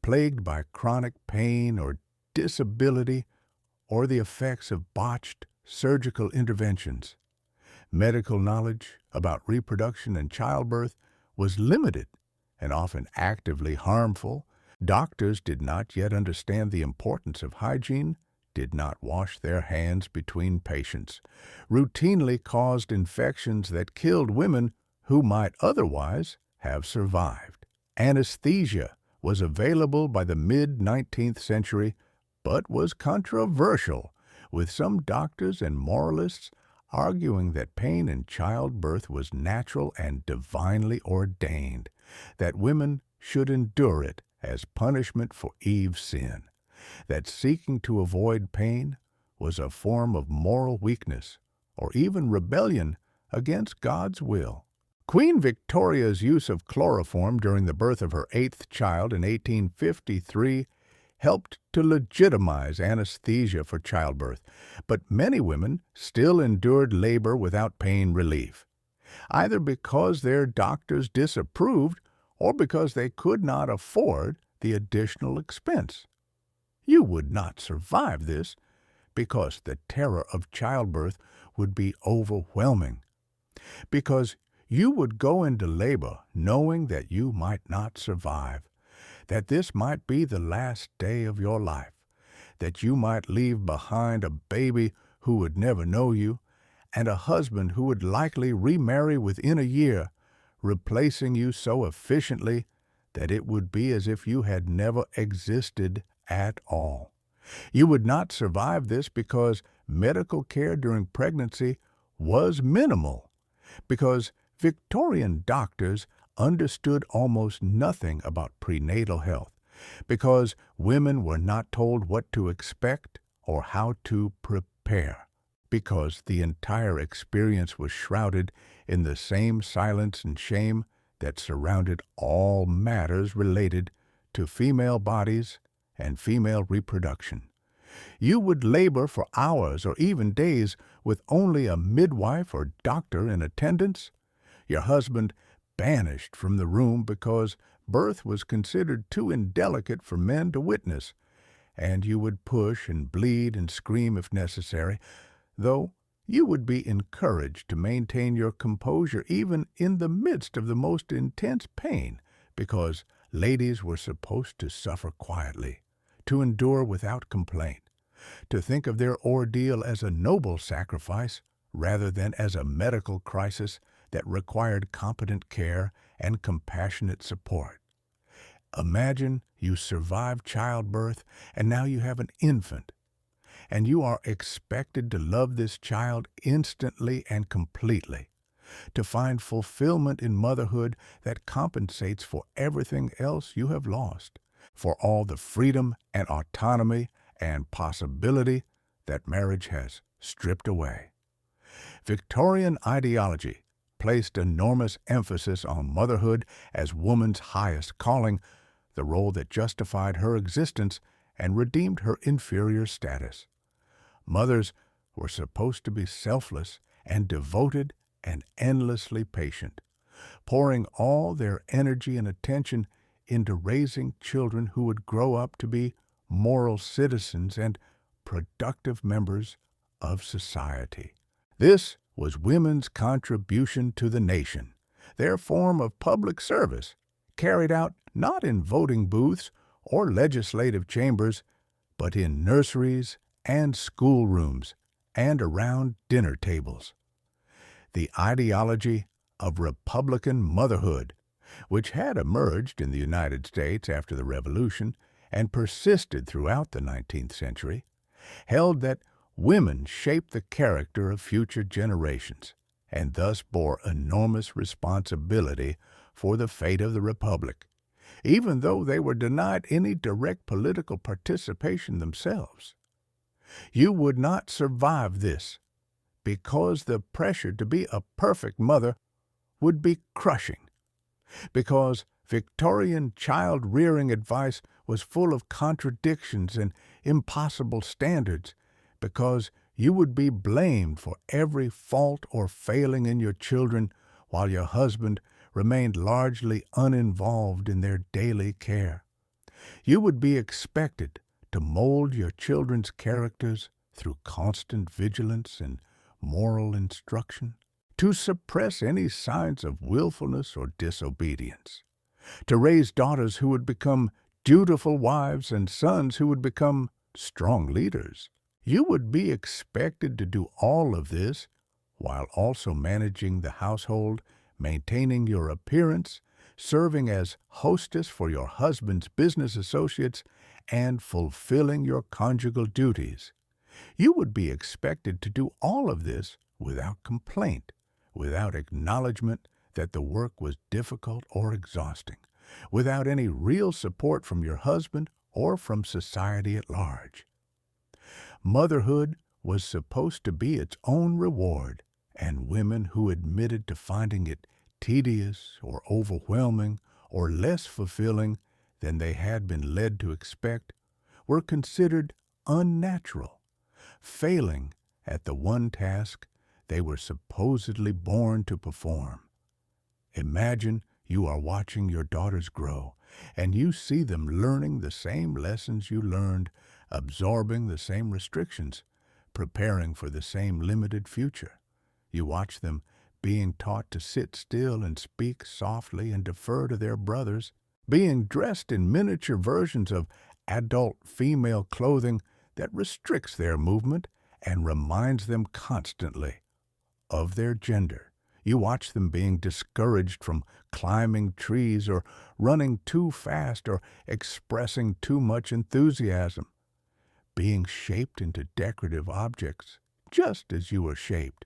plagued by chronic pain or disability or the effects of botched surgical interventions. Medical knowledge about reproduction and childbirth was limited and often actively harmful. Doctors did not yet understand the importance of hygiene, did not wash their hands between patients, routinely caused infections that killed women who might otherwise have survived. Anesthesia was available by the mid-19th century, but was controversial, with some doctors and moralists arguing that pain in childbirth was natural and divinely ordained, that women should endure it as punishment for Eve's sin, that seeking to avoid pain was a form of moral weakness or even rebellion against God's will. Queen Victoria's use of chloroform during the birth of her eighth child in 1853 helped to legitimize anesthesia for childbirth, but many women still endured labor without pain relief, either because their doctors disapproved or because they could not afford the additional expense. You would not survive this because the terror of childbirth would be overwhelming, because you would go into labor knowing that you might not survive, that this might be the last day of your life, that you might leave behind a baby who would never know you, and a husband who would likely remarry within a year, replacing you so efficiently that it would be as if you had never existed at all. You would not survive this because medical care during pregnancy was minimal, because Victorian doctors understood almost nothing about prenatal health, because women were not told what to expect or how to prepare, because the entire experience was shrouded in the same silence and shame that surrounded all matters related to female bodies and female reproduction. You would labor for hours or even days with only a midwife or doctor in attendance, your husband banished from the room because birth was considered too indelicate for men to witness, and you would push and bleed and scream if necessary, though you would be encouraged to maintain your composure even in the midst of the most intense pain, because ladies were supposed to suffer quietly, to endure without complaint, to think of their ordeal as a noble sacrifice rather than as a medical crisis that required competent care and compassionate support. Imagine you survive childbirth and now you have an infant, and you are expected to love this child instantly and completely, to find fulfillment in motherhood that compensates for everything else you have lost, for all the freedom and autonomy and possibility that marriage has stripped away. Victorian ideology placed enormous emphasis on motherhood as woman's highest calling, the role that justified her existence and redeemed her inferior status. Mothers were supposed to be selfless and devoted and endlessly patient, pouring all their energy and attention into raising children who would grow up to be moral citizens and productive members of society. This was women's contribution to the nation, their form of public service, carried out not in voting booths or legislative chambers, but in nurseries and schoolrooms and around dinner tables. The ideology of Republican motherhood, which had emerged in the United States after the Revolution and persisted throughout the 19th century, held that women shaped the character of future generations and thus bore enormous responsibility for the fate of the Republic, even though they were denied any direct political participation themselves. You would not survive this because the pressure to be a perfect mother would be crushing, because Victorian child-rearing advice was full of contradictions and impossible standards, because you would be blamed for every fault or failing in your children while your husband remained largely uninvolved in their daily care. You would be expected to mold your children's characters through constant vigilance and moral instruction, to suppress any signs of willfulness or disobedience, to raise daughters who would become dutiful wives and sons who would become strong leaders. You would be expected to do all of this while also managing the household, maintaining your appearance, serving as hostess for your husband's business associates, and fulfilling your conjugal duties. You would be expected to do all of this without complaint, without acknowledgement that the work was difficult or exhausting, without any real support from your husband or from society at large. Motherhood was supposed to be its own reward, and women who admitted to finding it tedious or overwhelming or less fulfilling than they had been led to expect, were considered unnatural, failing at the one task they were supposedly born to perform. Imagine you are watching your daughters grow, and you see them learning the same lessons you learned, absorbing the same restrictions, preparing for the same limited future. You watch them being taught to sit still and speak softly and defer to their brothers, being dressed in miniature versions of adult female clothing that restricts their movement and reminds them constantly of their gender. You watch them being discouraged from climbing trees or running too fast or expressing too much enthusiasm, being shaped into decorative objects, just as you were shaped.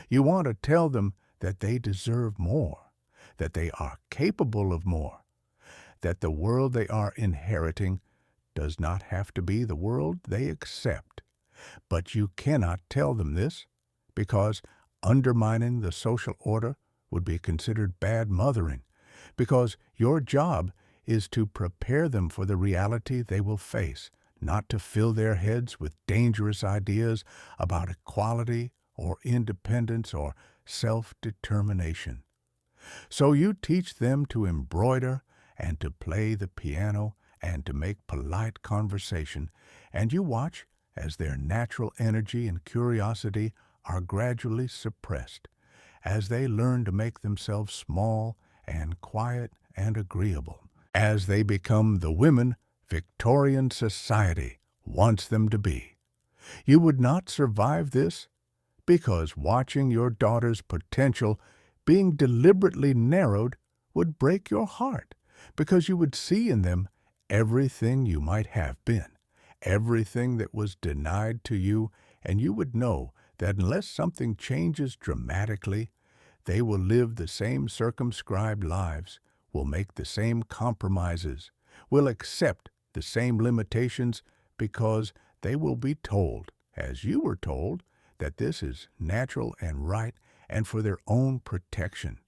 You want to tell them that they deserve more, that they are capable of more, that the world they are inheriting does not have to be the world they accept. But you cannot tell them this because undermining the social order would be considered bad mothering, because your job is to prepare them for the reality they will face, not to fill their heads with dangerous ideas about equality or independence or self-determination. So you teach them to embroider and to play the piano and to make polite conversation, and you watch as their natural energy and curiosity are gradually suppressed, as they learn to make themselves small and quiet and agreeable, as they become the women Victorian society wants them to be. You would not survive this because watching your daughter's potential being deliberately narrowed would break your heart, because you would see in them everything you might have been, everything that was denied to you, and you would know that unless something changes dramatically, they will live the same circumscribed lives, will make the same compromises, will accept the same limitations, because they will be told, as you were told, that this is natural and right and for their own protection.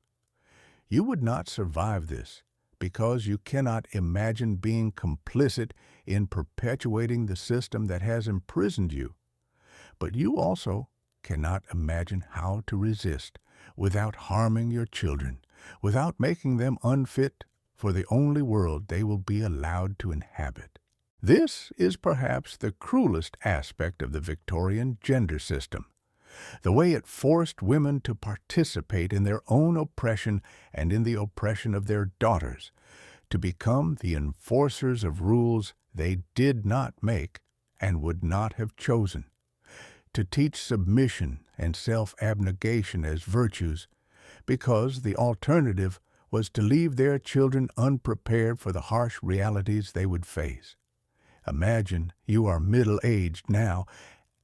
You would not survive this because you cannot imagine being complicit in perpetuating the system that has imprisoned you. But you also cannot imagine how to resist without harming your children, without making them unfit for the only world they will be allowed to inhabit. This is perhaps the cruelest aspect of the Victorian gender system, the way it forced women to participate in their own oppression and in the oppression of their daughters, to become the enforcers of rules they did not make and would not have chosen, to teach submission and self-abnegation as virtues, because the alternative was to leave their children unprepared for the harsh realities they would face. Imagine you are middle-aged now,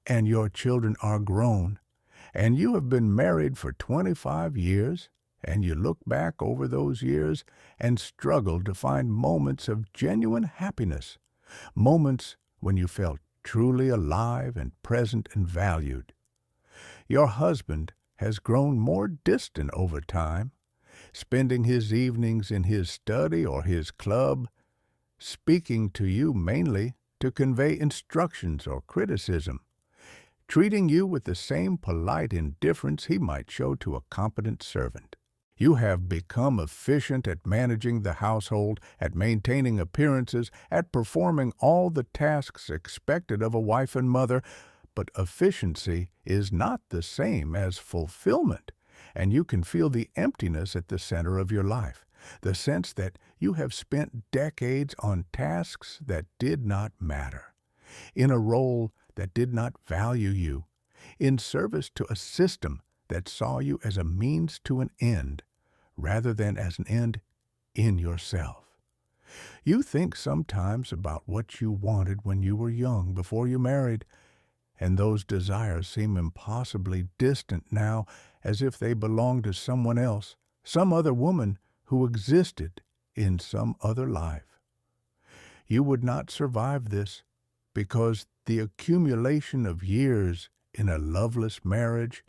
and your children are grown, and you have been married for 25 years, and you look back over those years and struggle to find moments of genuine happiness, moments when you felt truly alive and present and valued. Your husband has grown more distant over time, spending his evenings in his study or his club, speaking to you mainly to convey instructions or criticism, treating you with the same polite indifference he might show to a competent servant. You have become efficient at managing the household, at maintaining appearances, at performing all the tasks expected of a wife and mother, but efficiency is not the same as fulfillment, and you can feel the emptiness at the center of your life, the sense that you have spent decades on tasks that did not matter, in a role that did not value you, in service to a system that saw you as a means to an end, rather than as an end in yourself. You think sometimes about what you wanted when you were young, before you married, and those desires seem impossibly distant now, as if they belonged to someone else, some other woman who existed in some other life. You would not survive this because the accumulation of years in a loveless marriage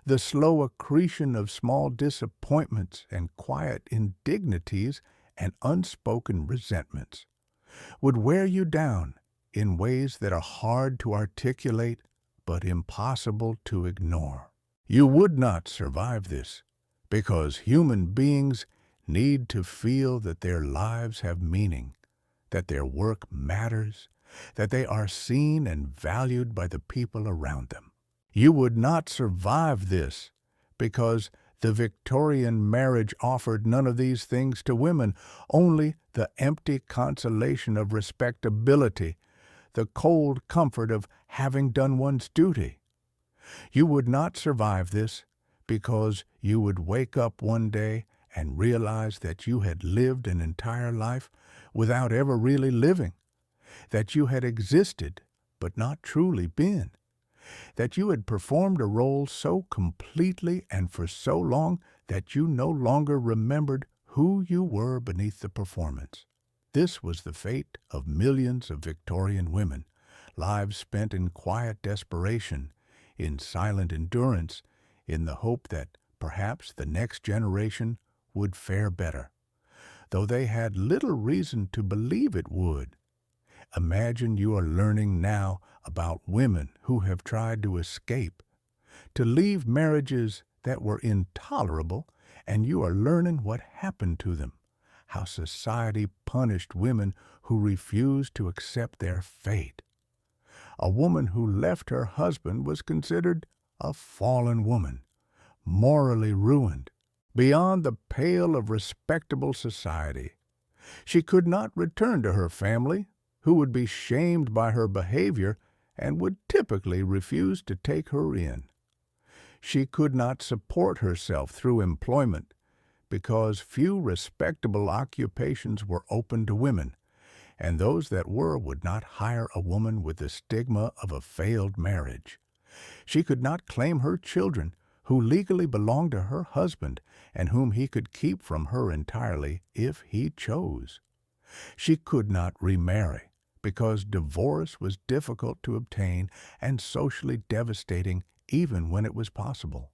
The slow accretion of small disappointments and quiet indignities and unspoken resentments would wear you down in ways that are hard to articulate but impossible to ignore. You would not survive this because human beings need to feel that their lives have meaning, that their work matters, that they are seen and valued by the people around them. You would not survive this because the Victorian marriage offered none of these things to women, only the empty consolation of respectability, the cold comfort of having done one's duty. You would not survive this because you would wake up one day and realize that you had lived an entire life without ever really living, that you had existed but not truly been, that you had performed a role so completely and for so long that you no longer remembered who you were beneath the performance. This was the fate of millions of Victorian women, lives spent in quiet desperation, in silent endurance, in the hope that perhaps the next generation would fare better, though they had little reason to believe it would. Imagine you are learning now about women who have tried to escape, to leave marriages that were intolerable, and you are learning what happened to them, how society punished women who refused to accept their fate. A woman who left her husband was considered a fallen woman, morally ruined, beyond the pale of respectable society. She could not return to her family, who would be shamed by her behavior and would typically refuse to take her in. She could not support herself through employment because few respectable occupations were open to women, and those that were would not hire a woman with the stigma of a failed marriage. She could not claim her children, who legally belonged to her husband and whom he could keep from her entirely if he chose. She could not remarry because divorce was difficult to obtain and socially devastating even when it was possible.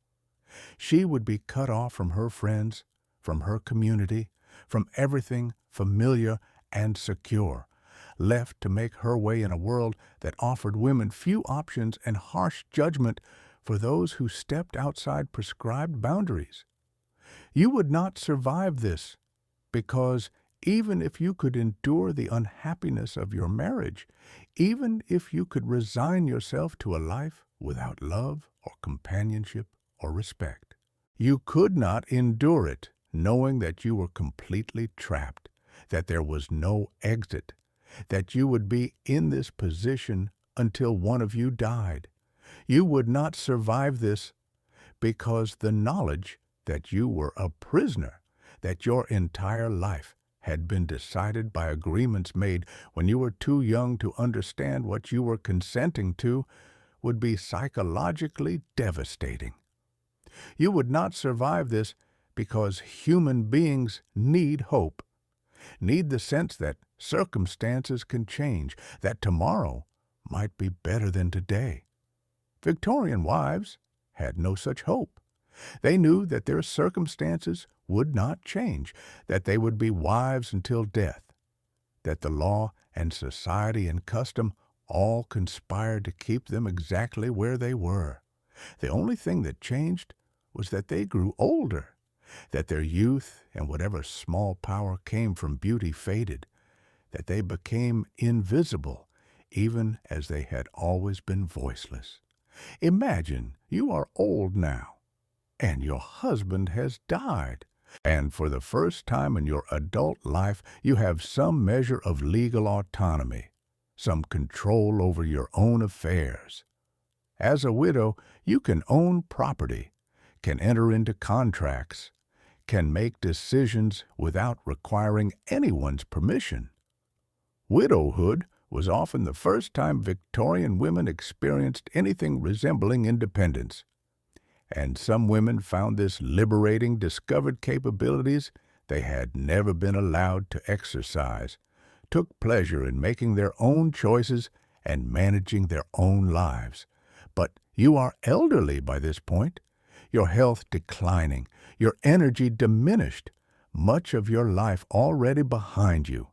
She would be cut off from her friends, from her community, from everything familiar and secure, left to make her way in a world that offered women few options and harsh judgment for those who stepped outside prescribed boundaries. You would not survive this because even if you could endure the unhappiness of your marriage, even if you could resign yourself to a life without love or companionship or respect, you could not endure it knowing that you were completely trapped, that there was no exit, that you would be in this position until one of you died. You would not survive this because the knowledge that you were a prisoner, that your entire life had been decided by agreements made when you were too young to understand what you were consenting to, would be psychologically devastating. You would not survive this because human beings need hope, need the sense that circumstances can change, that tomorrow might be better than today. Victorian wives had no such hope. They knew that their circumstances would not change, that they would be wives until death, that the law and society and custom all conspired to keep them exactly where they were. The only thing that changed was that they grew older, that their youth and whatever small power came from beauty faded, that they became invisible, even as they had always been voiceless. Imagine you are old now, and your husband has died, and for the first time in your adult life you have some measure of legal autonomy, some control over your own affairs. As a widow, you can own property, can enter into contracts, can make decisions without requiring anyone's permission. Widowhood was often the first time Victorian women experienced anything resembling independence, and some women found this liberating, discovered capabilities they had never been allowed to exercise, took pleasure in making their own choices and managing their own lives. But you are elderly by this point. your health declining, your energy diminished, much of your life already behind you.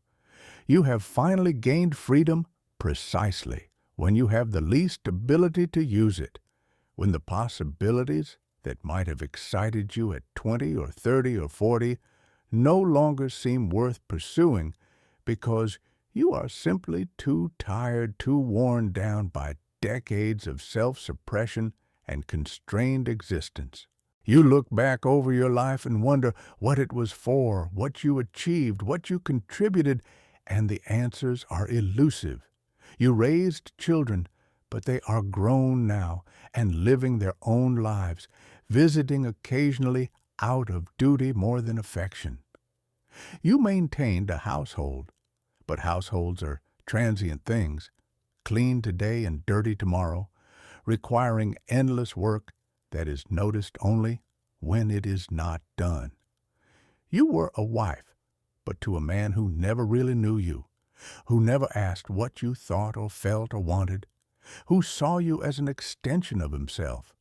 You have finally gained freedom precisely when you have the least ability to use it, when the possibilities that might have excited you at 20 or 30 or 40 no longer seem worth pursuing because you are simply too tired, too worn down by decades of self-suppression and constrained existence. You look back over your life and wonder what it was for, what you achieved, what you contributed, and the answers are elusive. You raised children, but they are grown now and living their own lives, visiting occasionally out of duty more than affection. You maintained a household, but households are transient things, clean today and dirty tomorrow, requiring endless work that is noticed only when it is not done. You were a wife, but to a man who never really knew you, who never asked what you thought or felt or wanted, who saw you as an extension of himself,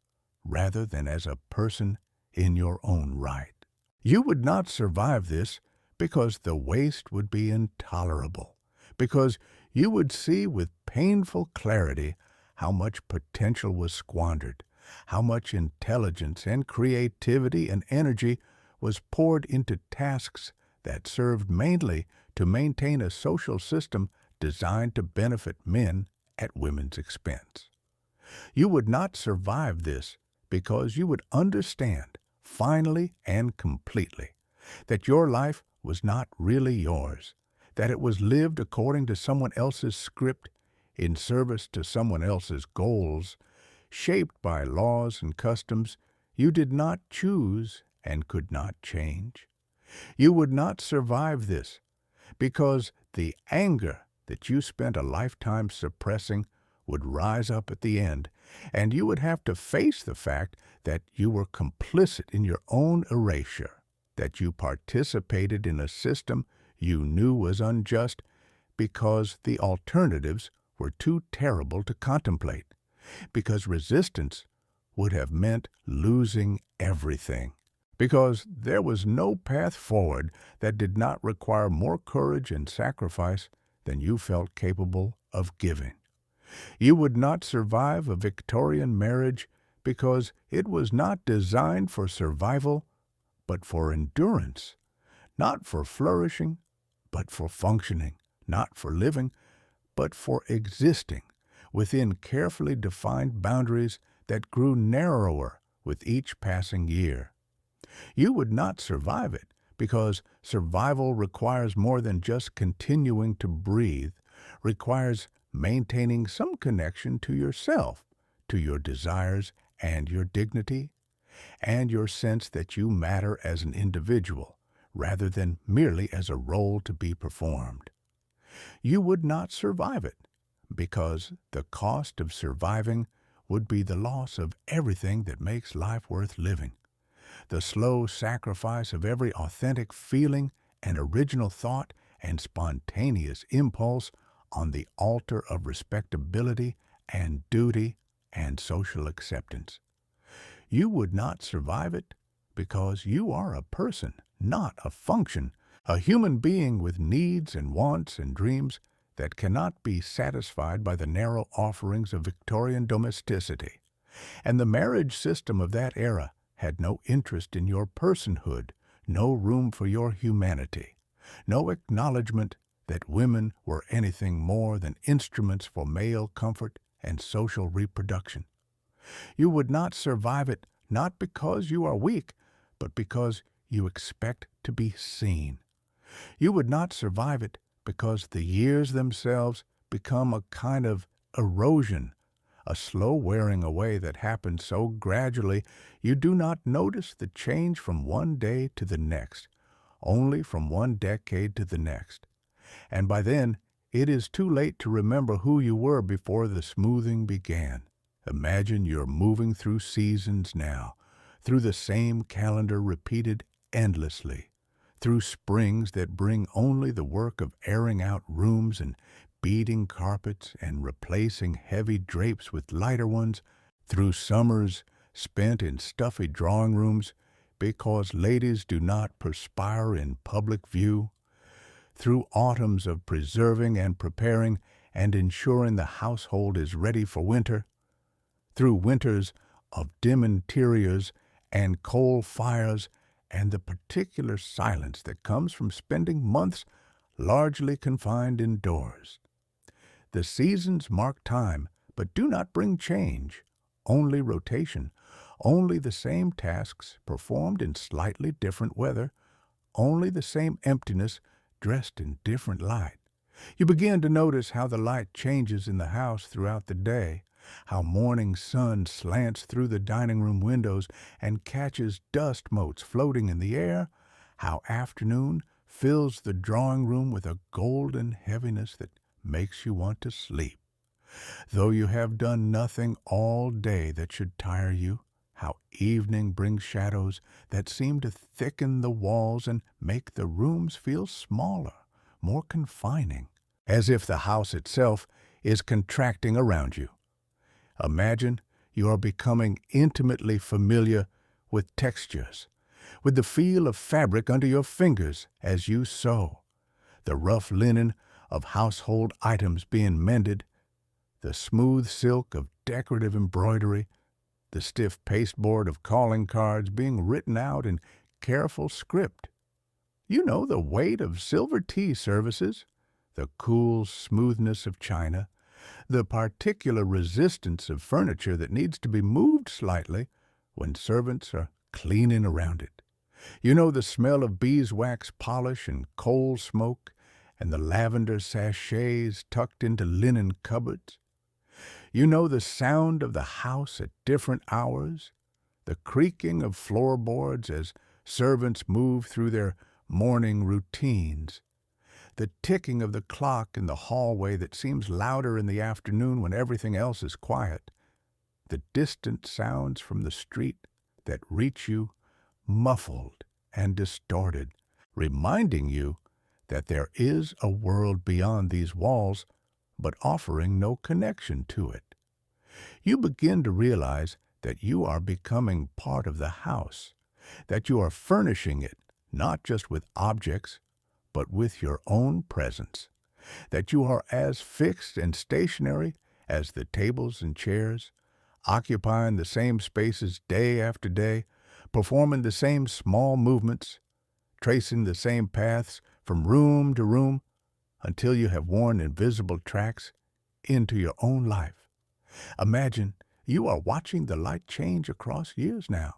rather than as a person in your own right. You would not survive this because the waste would be intolerable, because you would see with painful clarity how much potential was squandered, how much intelligence and creativity and energy was poured into tasks that served mainly to maintain a social system designed to benefit men at women's expense. You would not survive this because you would understand, finally and completely, that your life was not really yours, that it was lived according to someone else's script, in service to someone else's goals, shaped by laws and customs you did not choose and could not change. You would not survive this because the anger that you spent a lifetime suppressing would rise up at the end, and you would have to face the fact that you were complicit in your own erasure, that you participated in a system you knew was unjust because the alternatives were too terrible to contemplate, because resistance would have meant losing everything, because there was no path forward that did not require more courage and sacrifice than you felt capable of giving. You would not survive a Victorian marriage because it was not designed for survival, but for endurance, not for flourishing, but for functioning, not for living, but for existing within carefully defined boundaries that grew narrower with each passing year. You would not survive it because survival requires more than just continuing to breathe, requires maintaining some connection to yourself, to your desires and your dignity, and your sense that you matter as an individual rather than merely as a role to be performed. You would not survive it because the cost of surviving would be the loss of everything that makes life worth living, the slow sacrifice of every authentic feeling and original thought and spontaneous impulse on the altar of respectability and duty and social acceptance. You would not survive it because you are a person, not a function, a human being with needs and wants and dreams that cannot be satisfied by the narrow offerings of Victorian domesticity. And the marriage system of that era had no interest in your personhood, no room for your humanity, no acknowledgement that women were anything more than instruments for male comfort and social reproduction. You would not survive it not because you are weak, but because you expect to be seen. You would not survive it because the years themselves become a kind of erosion, a slow wearing away that happens so gradually you do not notice the change from one day to the next, only from one decade to the next. And by then, it is too late to remember who you were before the smoothing began. Imagine you're moving through seasons now, through the same calendar repeated endlessly, through springs that bring only the work of airing out rooms and beating carpets and replacing heavy drapes with lighter ones, through summers spent in stuffy drawing rooms because ladies do not perspire in public view, through autumns of preserving and preparing and ensuring the household is ready for winter, through winters of dim interiors and coal fires and the particular silence that comes from spending months largely confined indoors. The seasons mark time, but do not bring change, only rotation, only the same tasks performed in slightly different weather, only the same emptiness dressed in different light. You begin to notice how the light changes in the house throughout the day, how morning sun slants through the dining room windows and catches dust motes floating in the air, how afternoon fills the drawing room with a golden heaviness that makes you want to sleep. Though you have done nothing all day that should tire you, how evening brings shadows that seem to thicken the walls and make the rooms feel smaller, more confining, as if the house itself is contracting around you. Imagine you are becoming intimately familiar with textures, with the feel of fabric under your fingers as you sew, the rough linen of household items being mended, the smooth silk of decorative embroidery, the stiff pasteboard of calling cards being written out in careful script. You know the weight of silver tea services, the cool smoothness of china, the particular resistance of furniture that needs to be moved slightly when servants are cleaning around it. You know the smell of beeswax polish and coal smoke, and the lavender sachets tucked into linen cupboards. You know the sound of the house at different hours, the creaking of floorboards as servants move through their morning routines, the ticking of the clock in the hallway that seems louder in the afternoon when everything else is quiet, the distant sounds from the street that reach you muffled and distorted, reminding you that there is a world beyond these walls, but offering no connection to it. You begin to realize that you are becoming part of the house, that you are furnishing it not just with objects, but with your own presence, that you are as fixed and stationary as the tables and chairs, occupying the same spaces day after day, performing the same small movements, tracing the same paths from room to room until you have worn invisible tracks into your own life. Imagine you are watching the light change across years now,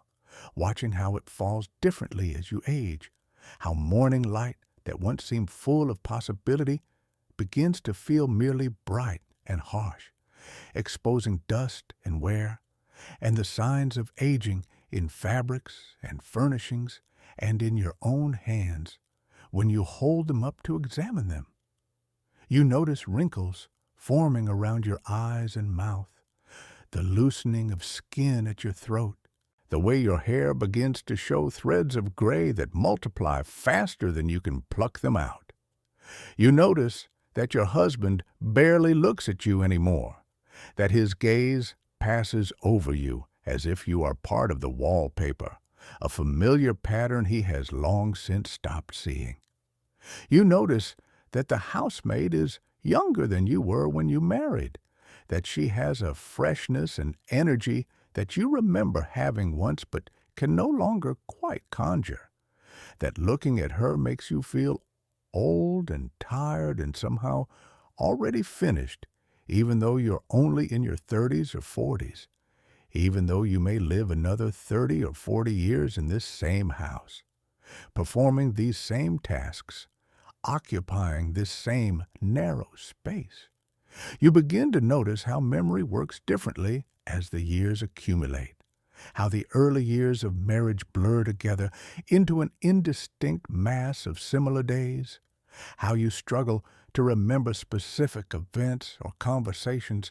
watching how it falls differently as you age, how morning light that once seemed full of possibility begins to feel merely bright and harsh, exposing dust and wear, and the signs of aging in fabrics and furnishings and in your own hands when you hold them up to examine them. You notice wrinkles forming around your eyes and mouth, the loosening of skin at your throat, the way your hair begins to show threads of gray that multiply faster than you can pluck them out. You notice that your husband barely looks at you anymore, that his gaze passes over you as if you are part of the wallpaper, a familiar pattern he has long since stopped seeing. You notice that the housemaid is younger than you were when you married, that she has a freshness and energy that you remember having once but can no longer quite conjure, that looking at her makes you feel old and tired and somehow already finished, even though you're only in your 30s or 40s, even though you may live another 30 or 40 years in this same house, performing these same tasks, occupying this same narrow space. You begin to notice how memory works differently as the years accumulate, how the early years of marriage blur together into an indistinct mass of similar days, how you struggle to remember specific events or conversations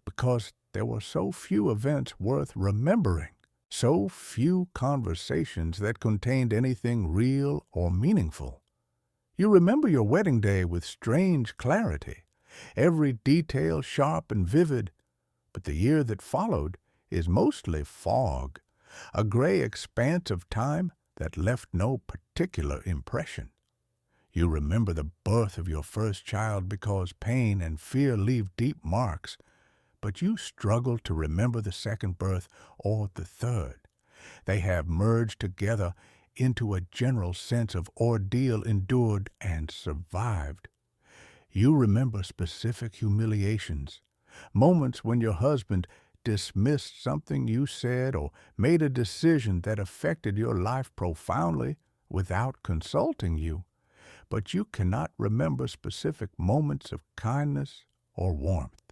because there were so few events worth remembering, so few conversations that contained anything real or meaningful. You remember your wedding day with strange clarity, every detail sharp and vivid, but the year that followed is mostly fog, a gray expanse of time that left no particular impression. You remember the birth of your first child because pain and fear leave deep marks, but you struggle to remember the second birth or the third. They have merged together into a general sense of ordeal endured and survived. You remember specific humiliations, moments when your husband dismissed something you said or made a decision that affected your life profoundly without consulting you, but you cannot remember specific moments of kindness or warmth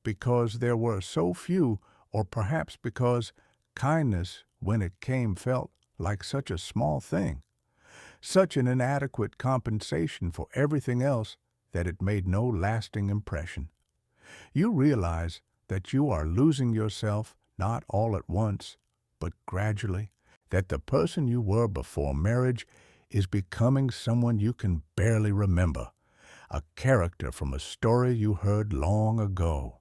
because there were so few, or perhaps because kindness, when it came, felt like such a small thing, such an inadequate compensation for everything else that it made no lasting impression. You realize that you are losing yourself not all at once, but gradually, that the person you were before marriage is becoming someone you can barely remember, a character from a story you heard long ago,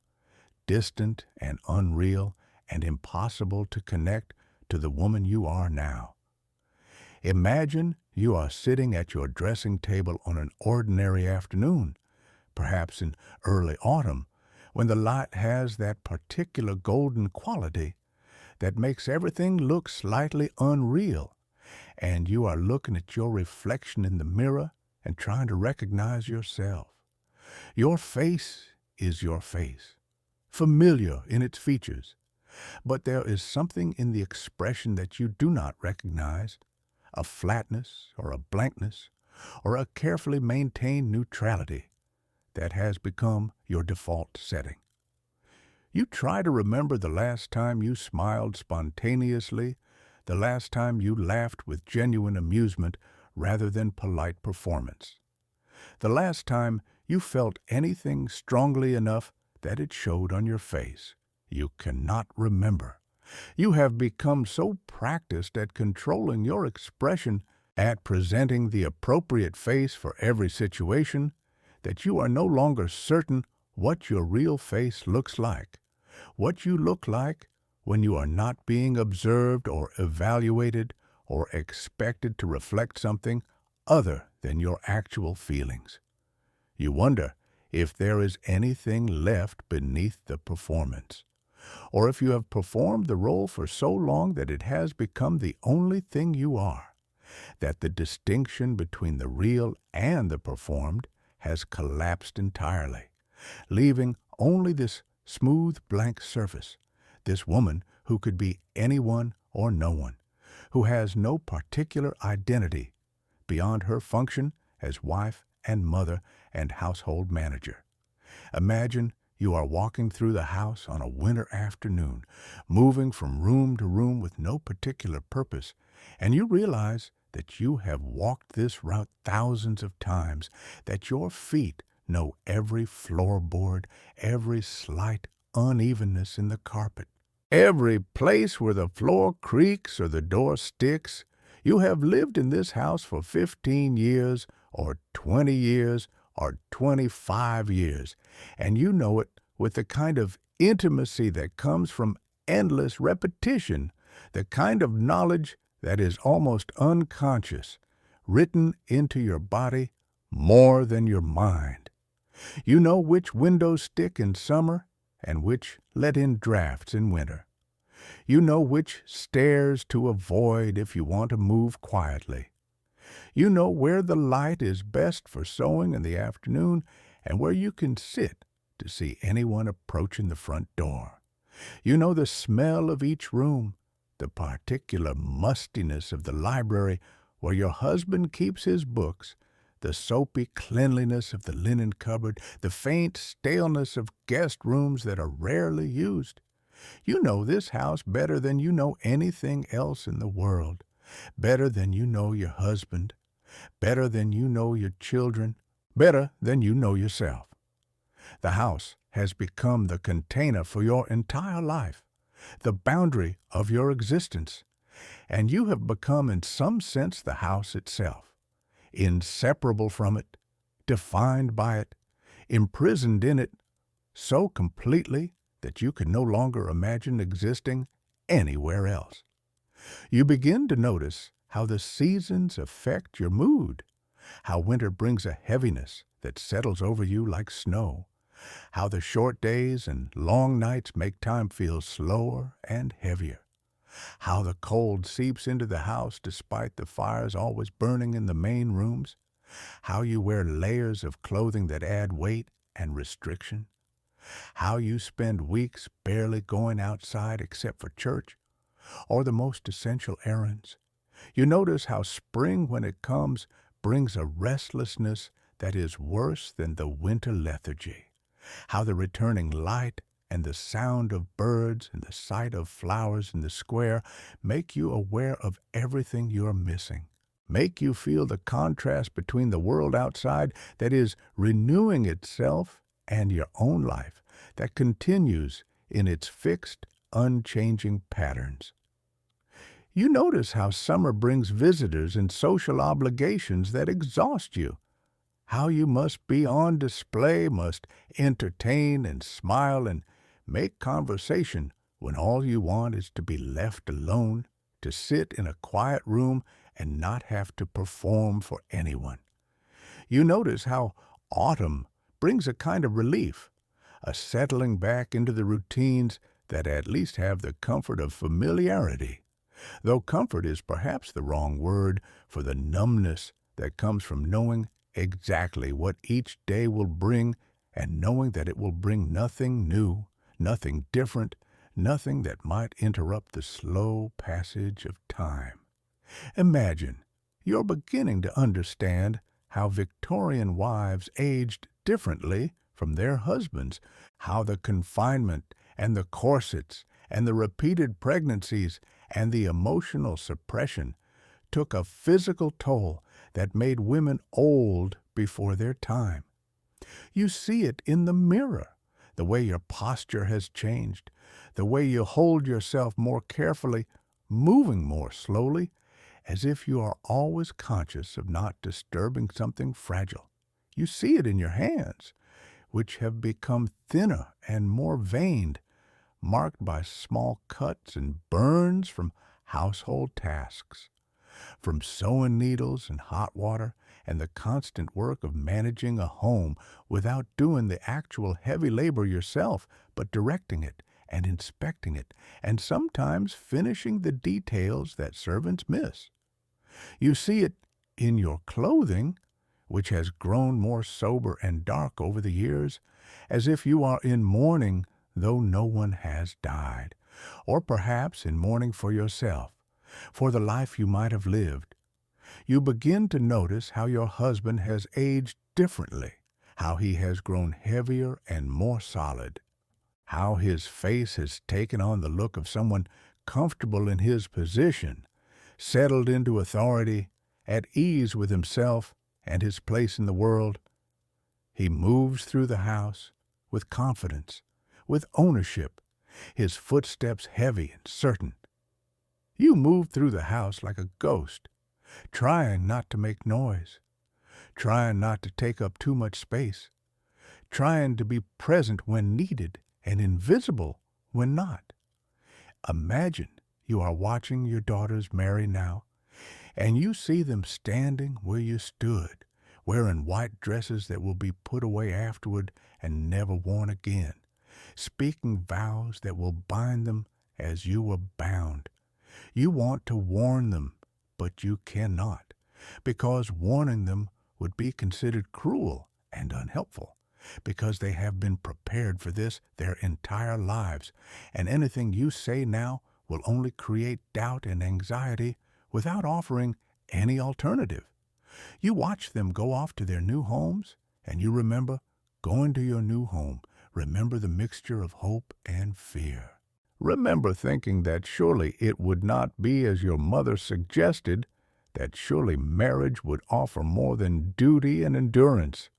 distant and unreal and impossible to connect to the woman you are now. Imagine you are sitting at your dressing table on an ordinary afternoon, perhaps in early autumn, when the light has that particular golden quality that makes everything look slightly unreal, and you are looking at your reflection in the mirror and trying to recognize yourself. Your face is your face, familiar in its features, but there is something in the expression that you do not recognize, a flatness or a blankness or a carefully maintained neutrality that has become your default setting. You try to remember the last time you smiled spontaneously, the last time you laughed with genuine amusement rather than polite performance, the last time you felt anything strongly enough that it showed on your face. You cannot remember. You have become so practiced at controlling your expression, at presenting the appropriate face for every situation, that you are no longer certain what your real face looks like, what you look like when you are not being observed or evaluated or expected to reflect something other than your actual feelings. You wonder if there is anything left beneath the performance, or if you have performed the role for so long that it has become the only thing you are, that the distinction between the real and the performed has collapsed entirely, leaving only this smooth blank surface, this woman who could be anyone or no one, who has no particular identity beyond her function as wife and mother and household manager. Imagine you are walking through the house on a winter afternoon, moving from room to room with no particular purpose, and you realize that you have walked this route thousands of times, that your feet know every floorboard, every slight unevenness in the carpet, every place where the floor creaks or the door sticks. You have lived in this house for 15 years or 20 years or 25 years, and you know it with the kind of intimacy that comes from endless repetition, the kind of knowledge that is almost unconscious, written into your body more than your mind. You know which windows stick in summer and which let in drafts in winter. You know which stairs to avoid if you want to move quietly. You know where the light is best for sewing in the afternoon and where you can sit to see anyone approaching the front door. You know the smell of each room, the particular mustiness of the library where your husband keeps his books, the soapy cleanliness of the linen cupboard, the faint staleness of guest rooms that are rarely used. You know this house better than you know anything else in the world, better than you know your husband, better than you know your children, better than you know yourself. The house has become the container for your entire life, the boundary of your existence, and you have become in some sense the house itself, inseparable from it, defined by it, imprisoned in it so completely that you can no longer imagine existing anywhere else. You begin to notice how the seasons affect your mood, how winter brings a heaviness that settles over you like snow, how the short days and long nights make time feel slower and heavier, how the cold seeps into the house despite the fires always burning in the main rooms, how you wear layers of clothing that add weight and restriction, how you spend weeks barely going outside except for church or the most essential errands. You notice how spring, when it comes, brings a restlessness that is worse than the winter lethargy, how the returning light and the sound of birds and the sight of flowers in the square make you aware of everything you're missing, make you feel the contrast between the world outside that is renewing itself and your own life that continues in its fixed, unchanging patterns. You notice how summer brings visitors and social obligations that exhaust you, how you must be on display, must entertain and smile and make conversation when all you want is to be left alone, to sit in a quiet room and not have to perform for anyone. You notice how autumn brings a kind of relief, a settling back into the routines that at least have the comfort of familiarity, though comfort is perhaps the wrong word for the numbness that comes from knowing exactly what each day will bring and knowing that it will bring nothing new, nothing different, nothing that might interrupt the slow passage of time. Imagine you're beginning to understand how Victorian wives aged differently from their husbands, how the confinement and the corsets and the repeated pregnancies and the emotional suppression took a physical toll that made women old before their time. You see it in the mirror, the way your posture has changed, the way you hold yourself more carefully, moving more slowly, as if you are always conscious of not disturbing something fragile. You see it in your hands, which have become thinner and more veined, marked by small cuts and burns from household tasks, from sewing needles and hot water and the constant work of managing a home without doing the actual heavy labor yourself, but directing it and inspecting it, and sometimes finishing the details that servants miss. You see it in your clothing, which has grown more sober and dark over the years, as if you are in mourning though no one has died, or perhaps in mourning for yourself, for the life you might have lived. You begin to notice how your husband has aged differently, how he has grown heavier and more solid, how his face has taken on the look of someone comfortable in his position, settled into authority, at ease with himself and his place in the world. He moves through the house with confidence, with ownership, his footsteps heavy and certain. You move through the house like a ghost, trying not to make noise, trying not to take up too much space, trying to be present when needed and invisible when not. Imagine you are watching your daughters marry now, and you see them standing where you stood, wearing white dresses that will be put away afterward and never worn again, speaking vows that will bind them as you were bound. You want to warn them, but you cannot, because warning them would be considered cruel and unhelpful, because they have been prepared for this their entire lives, and anything you say now will only create doubt and anxiety without offering any alternative. You watch them go off to their new homes, and you remember going to your new home. Remember the mixture of hope and fear. Remember thinking that surely it would not be as your mother suggested, that surely marriage would offer more than duty and endurance.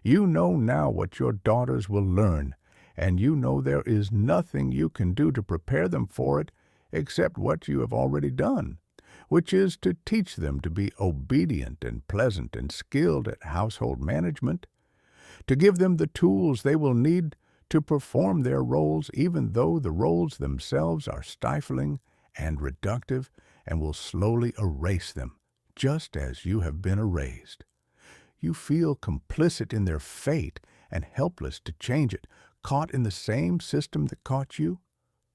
You know now what your daughters will learn, and you know there is nothing you can do to prepare them for it except what you have already done, which is to teach them to be obedient and pleasant and skilled at household management, to give them the tools they will need to perform their roles even though the roles themselves are stifling and reductive and will slowly erase them, just as you have been erased. You feel complicit in their fate and helpless to change it, caught in the same system that caught you,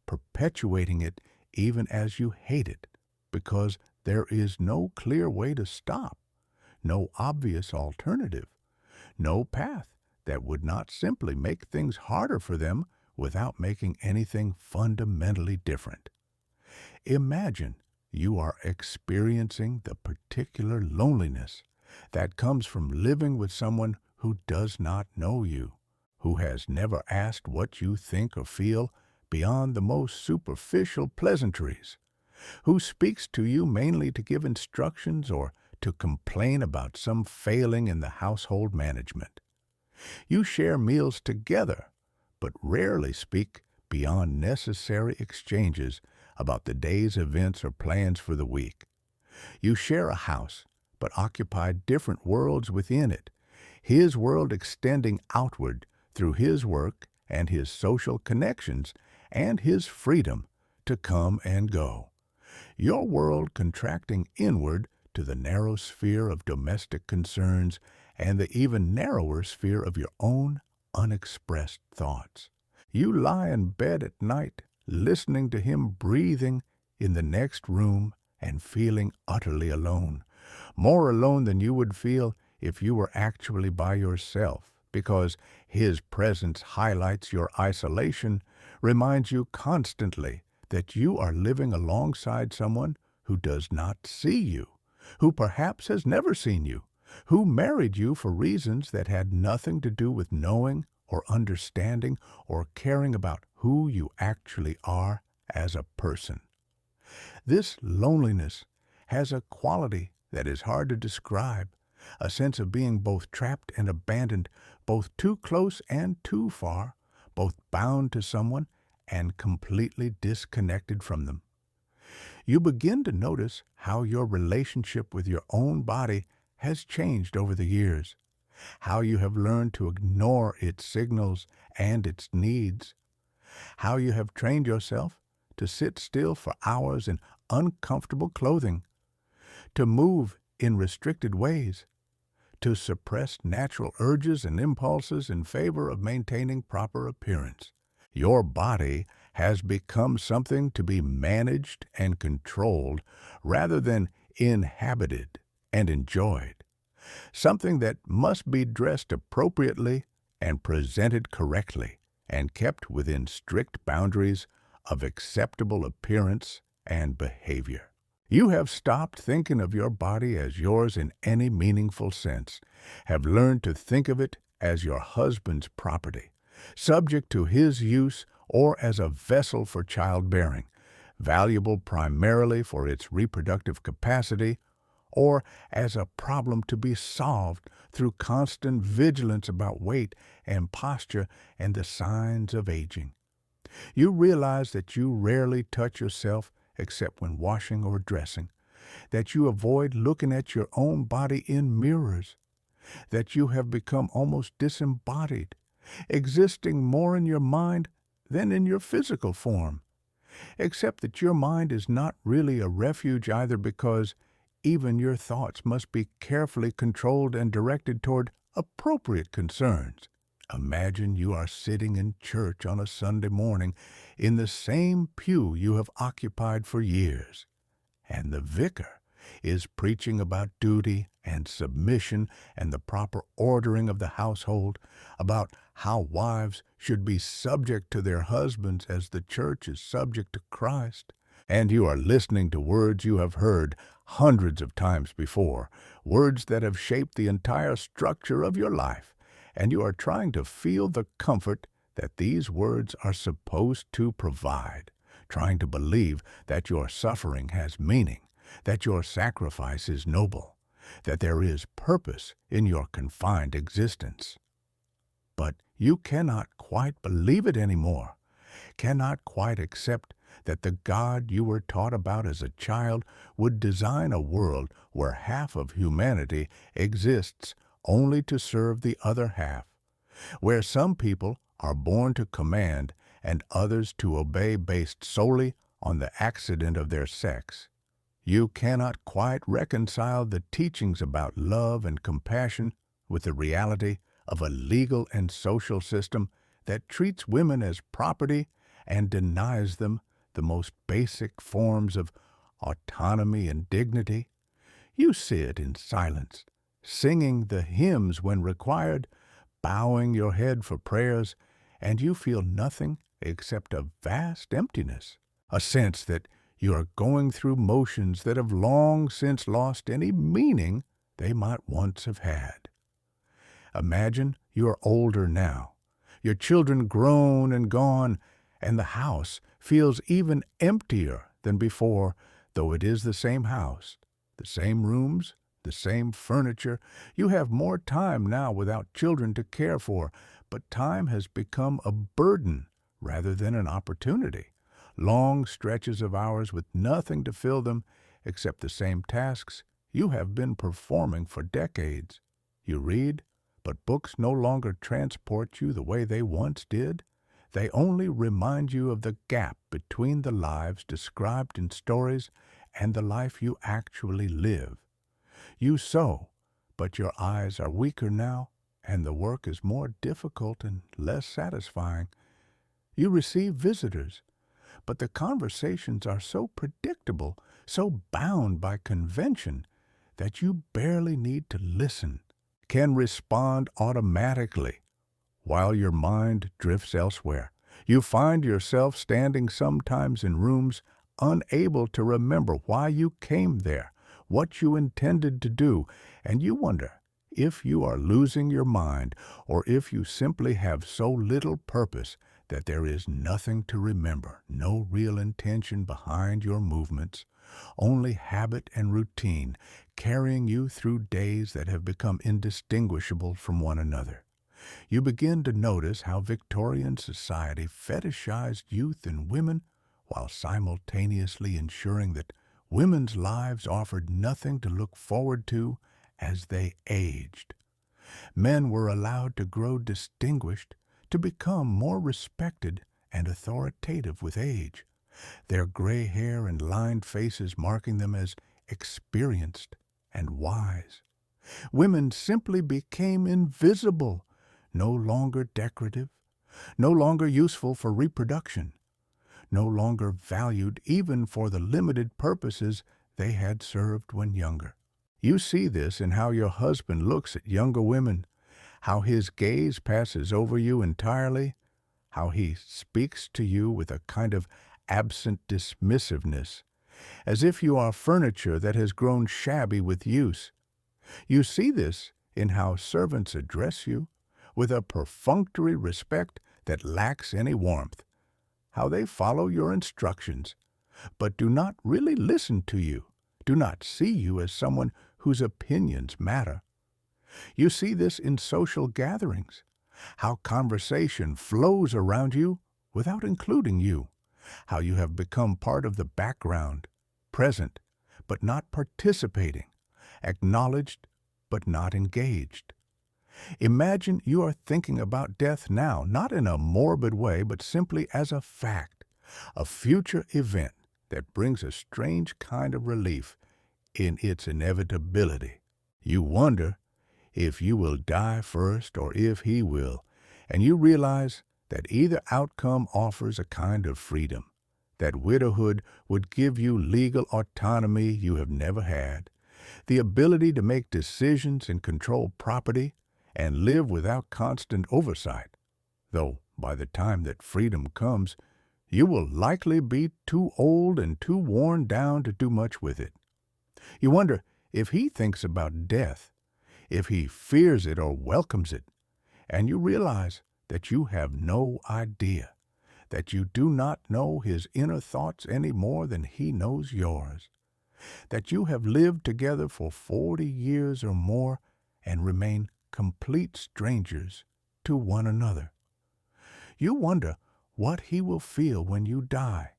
perpetuating it even as you hate it, because there is no clear way to stop, no obvious alternative, no path that would not simply make things harder for them without making anything fundamentally different. Imagine you are experiencing the particular loneliness that comes from living with someone who does not know you, who has never asked what you think or feel beyond the most superficial pleasantries, who speaks to you mainly to give instructions or to complain about some failing in the household management. You share meals together, but rarely speak beyond necessary exchanges about the day's events or plans for the week. You share a house, but occupy different worlds within it, his world extending outward through his work and his social connections and his freedom to come and go. Your world contracting inward to the narrow sphere of domestic concerns and the even narrower sphere of your own unexpressed thoughts. You lie in bed at night, listening to him breathing in the next room and feeling utterly alone, more alone than you would feel if you were actually by yourself, because his presence highlights your isolation, reminds you constantly that you are living alongside someone who does not see you, who perhaps has never seen you, who married you for reasons that had nothing to do with knowing or understanding or caring about who you actually are as a person. This loneliness has a quality that is hard to describe, a sense of being both trapped and abandoned, both too close and too far, both bound to someone and completely disconnected from them. You begin to notice how your relationship with your own body has changed over the years, how you have learned to ignore its signals and its needs, how you have trained yourself to sit still for hours in uncomfortable clothing, to move in restricted ways, to suppress natural urges and impulses in favor of maintaining proper appearance. Your body has become something to be managed and controlled rather than inhabited and enjoyed, something that must be dressed appropriately and presented correctly and kept within strict boundaries of acceptable appearance and behavior. You have stopped thinking of your body as yours in any meaningful sense, have learned to think of it as your husband's property, subject to his use or as a vessel for childbearing, valuable primarily for its reproductive capacity, or as a problem to be solved through constant vigilance about weight and posture and the signs of aging. You realize that you rarely touch yourself except when washing or dressing, that you avoid looking at your own body in mirrors, that you have become almost disembodied, existing more in your mind than in your physical form, except that your mind is not really a refuge either, because even your thoughts must be carefully controlled and directed toward appropriate concerns. Imagine you are sitting in church on a Sunday morning in the same pew you have occupied for years, and the vicar is preaching about duty and submission and the proper ordering of the household, about how wives should be subject to their husbands as the church is subject to Christ, and you are listening to words you have heard hundreds of times before, words that have shaped the entire structure of your life, and you are trying to feel the comfort that these words are supposed to provide, trying to believe that your suffering has meaning, that your sacrifice is noble, that there is purpose in your confined existence. But you cannot quite believe it anymore, cannot quite accept that the God you were taught about as a child would design a world where half of humanity exists only to serve the other half, where some people are born to command and others to obey based solely on the accident of their sex. You cannot quite reconcile the teachings about love and compassion with the reality of a legal and social system that treats women as property and denies them the most basic forms of autonomy and dignity. You sit in silence, singing the hymns when required, bowing your head for prayers, and you feel nothing except a vast emptiness, a sense that you are going through motions that have long since lost any meaning they might once have had. Imagine you are older now, your children grown and gone, and the house feels even emptier than before, though it is the same house, the same rooms, the same furniture. You have more time now without children to care for, but time has become a burden rather than an opportunity. Long stretches of hours with nothing to fill them except the same tasks you have been performing for decades. You read, but books no longer transport you the way they once did. They only remind you of the gap between the lives described in stories and the life you actually live. You sew, but your eyes are weaker now, and the work is more difficult and less satisfying. You receive visitors, but the conversations are so predictable, so bound by convention, that you barely need to listen, can respond automatically. While your mind drifts elsewhere, you find yourself standing sometimes in rooms unable to remember why you came there, what you intended to do, and you wonder if you are losing your mind or if you simply have so little purpose that there is nothing to remember, no real intention behind your movements, only habit and routine carrying you through days that have become indistinguishable from one another. You begin to notice how Victorian society fetishized youth and women while simultaneously ensuring that women's lives offered nothing to look forward to as they aged. Men were allowed to grow distinguished, to become more respected and authoritative with age, their gray hair and lined faces marking them as experienced and wise. Women simply became invisible, no longer decorative, no longer useful for reproduction, no longer valued even for the limited purposes they had served when younger. You see this in how your husband looks at younger women, how his gaze passes over you entirely, how he speaks to you with a kind of absent dismissiveness, as if you are furniture that has grown shabby with use. You see this in how servants address you, with a perfunctory respect that lacks any warmth, how they follow your instructions, but do not really listen to you, do not see you as someone whose opinions matter. You see this in social gatherings, how conversation flows around you without including you, how you have become part of the background, present but not participating, acknowledged but not engaged. Imagine you are thinking about death now, not in a morbid way, but simply as a fact, a future event that brings a strange kind of relief in its inevitability. You wonder if you will die first or if he will, and you realize that either outcome offers a kind of freedom, that widowhood would give you legal autonomy you have never had, the ability to make decisions and control property, and live without constant oversight, though by the time that freedom comes, you will likely be too old and too worn down to do much with it. You wonder if he thinks about death, if he fears it or welcomes it, and you realize that you have no idea, that you do not know his inner thoughts any more than he knows yours, that you have lived together for 40 years or more and remain complete strangers to one another. You wonder what he will feel when you die,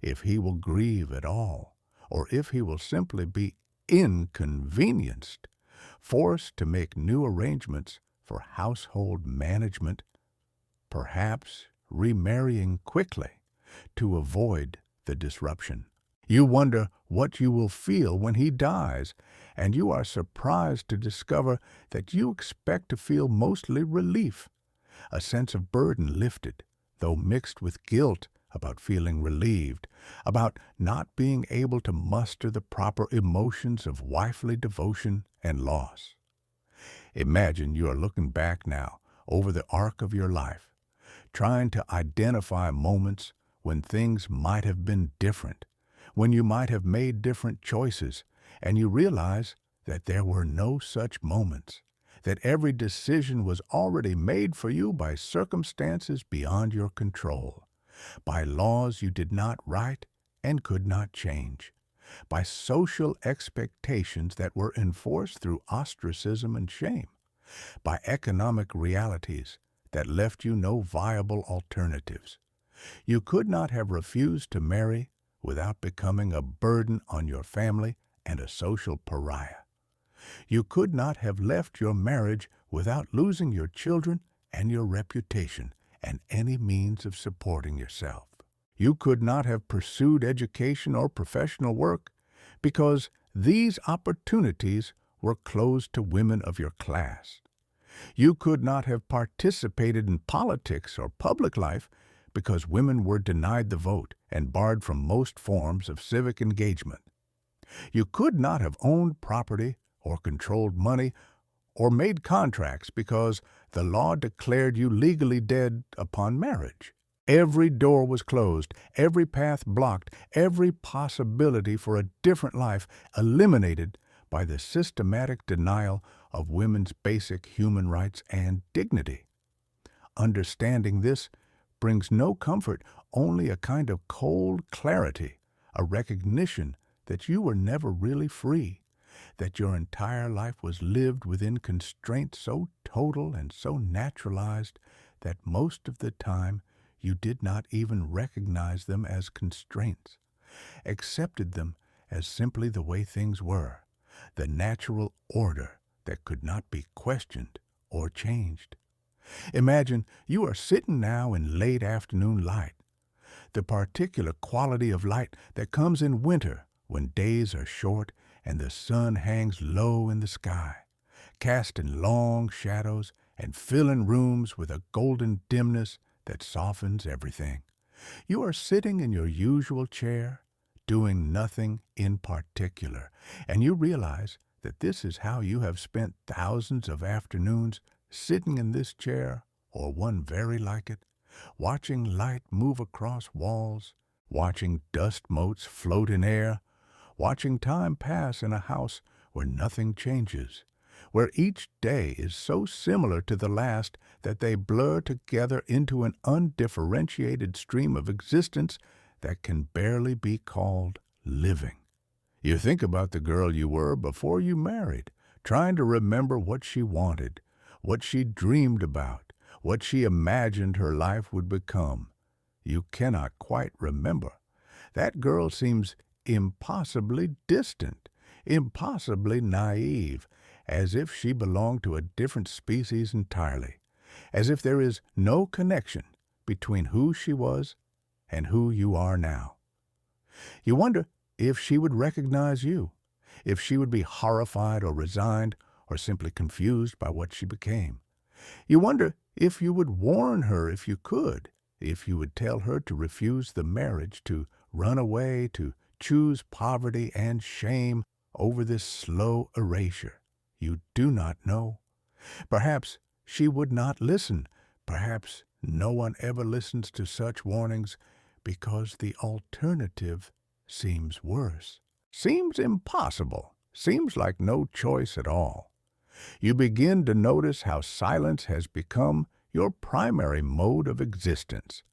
if he will grieve at all, or if he will simply be inconvenienced, forced to make new arrangements for household management. perhaps remarrying quickly to avoid the disruption. You wonder what you will feel when he dies, and you are surprised to discover that you expect to feel mostly relief, a sense of burden lifted, though mixed with guilt about feeling relieved, about not being able to muster the proper emotions of wifely devotion and loss. Imagine you are looking back now over the arc of your life, trying to identify moments when things might have been different, when you might have made different choices, and you realize that there were no such moments, that every decision was already made for you by circumstances beyond your control, by laws you did not write and could not change, by social expectations that were enforced through ostracism and shame, by economic realities that left you no viable alternatives. You could not have refused to marry without becoming a burden on your family and a social pariah. You could not have left your marriage without losing your children and your reputation and any means of supporting yourself. You could not have pursued education or professional work because these opportunities were closed to women of your class. You could not have participated in politics or public life because women were denied the vote and barred from most forms of civic engagement. You could not have owned property or controlled money or made contracts because the law declared you legally dead upon marriage. Every door was closed, every path blocked, every possibility for a different life eliminated by the systematic denial of women's basic human rights and dignity. Understanding this brings no comfort, only a kind of cold clarity, a recognition that you were never really free, that your entire life was lived within constraints so total and so naturalized that most of the time you did not even recognize them as constraints, accepted them as simply the way things were, the natural order that could not be questioned or changed. Imagine you are sitting now in late afternoon light, the particular quality of light that comes in winter when days are short and the sun hangs low in the sky, casting long shadows and filling rooms with a golden dimness that softens everything. You are sitting in your usual chair, doing nothing in particular, and you realize that this is how you have spent thousands of afternoons sitting in this chair or one very like it, watching light move across walls, watching dust motes float in air, watching time pass in a house where nothing changes, where each day is so similar to the last that they blur together into an undifferentiated stream of existence that can barely be called living. You think about the girl you were before you married, trying to remember what she wanted, what she dreamed about, what she imagined her life would become. You cannot quite remember. That girl seems impossibly distant, impossibly naive, as if she belonged to a different species entirely, as if there is no connection between who she was and who you are now. You wonder if she would recognize you, if she would be horrified or resigned or simply confused by what she became. You wonder if you would warn her if you could, if you would tell her to refuse the marriage, to run away, to choose poverty and shame over this slow erasure. You do not know. Perhaps she would not listen. Perhaps no one ever listens to such warnings because the alternative seems worse, seems impossible, seems like no choice at all. You begin to notice how silence has become your primary mode of existence,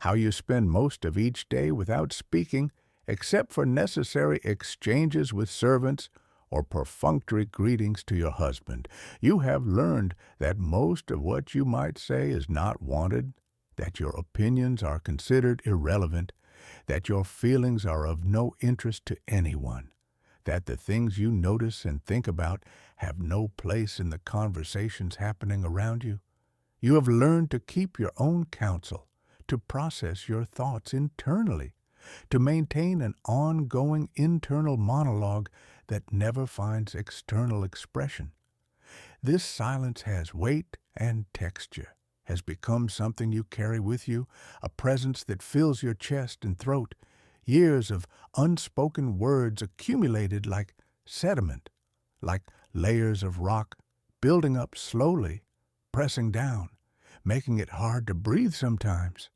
how you spend most of each day without speaking except for necessary exchanges with servants or perfunctory greetings to your husband. You have learned that most of what you might say is not wanted, that your opinions are considered irrelevant, that your feelings are of no interest to anyone, that the things you notice and think about have no place in the conversations happening around you, You have learned to keep your own counsel, to process your thoughts internally, to maintain an ongoing internal monologue that never finds external expression. This silence has weight and texture, has become something you carry with you, a presence that fills your chest and throat, years of unspoken words accumulated like sediment, like layers of rock, building up slowly, pressing down, making it hard to breathe sometimes,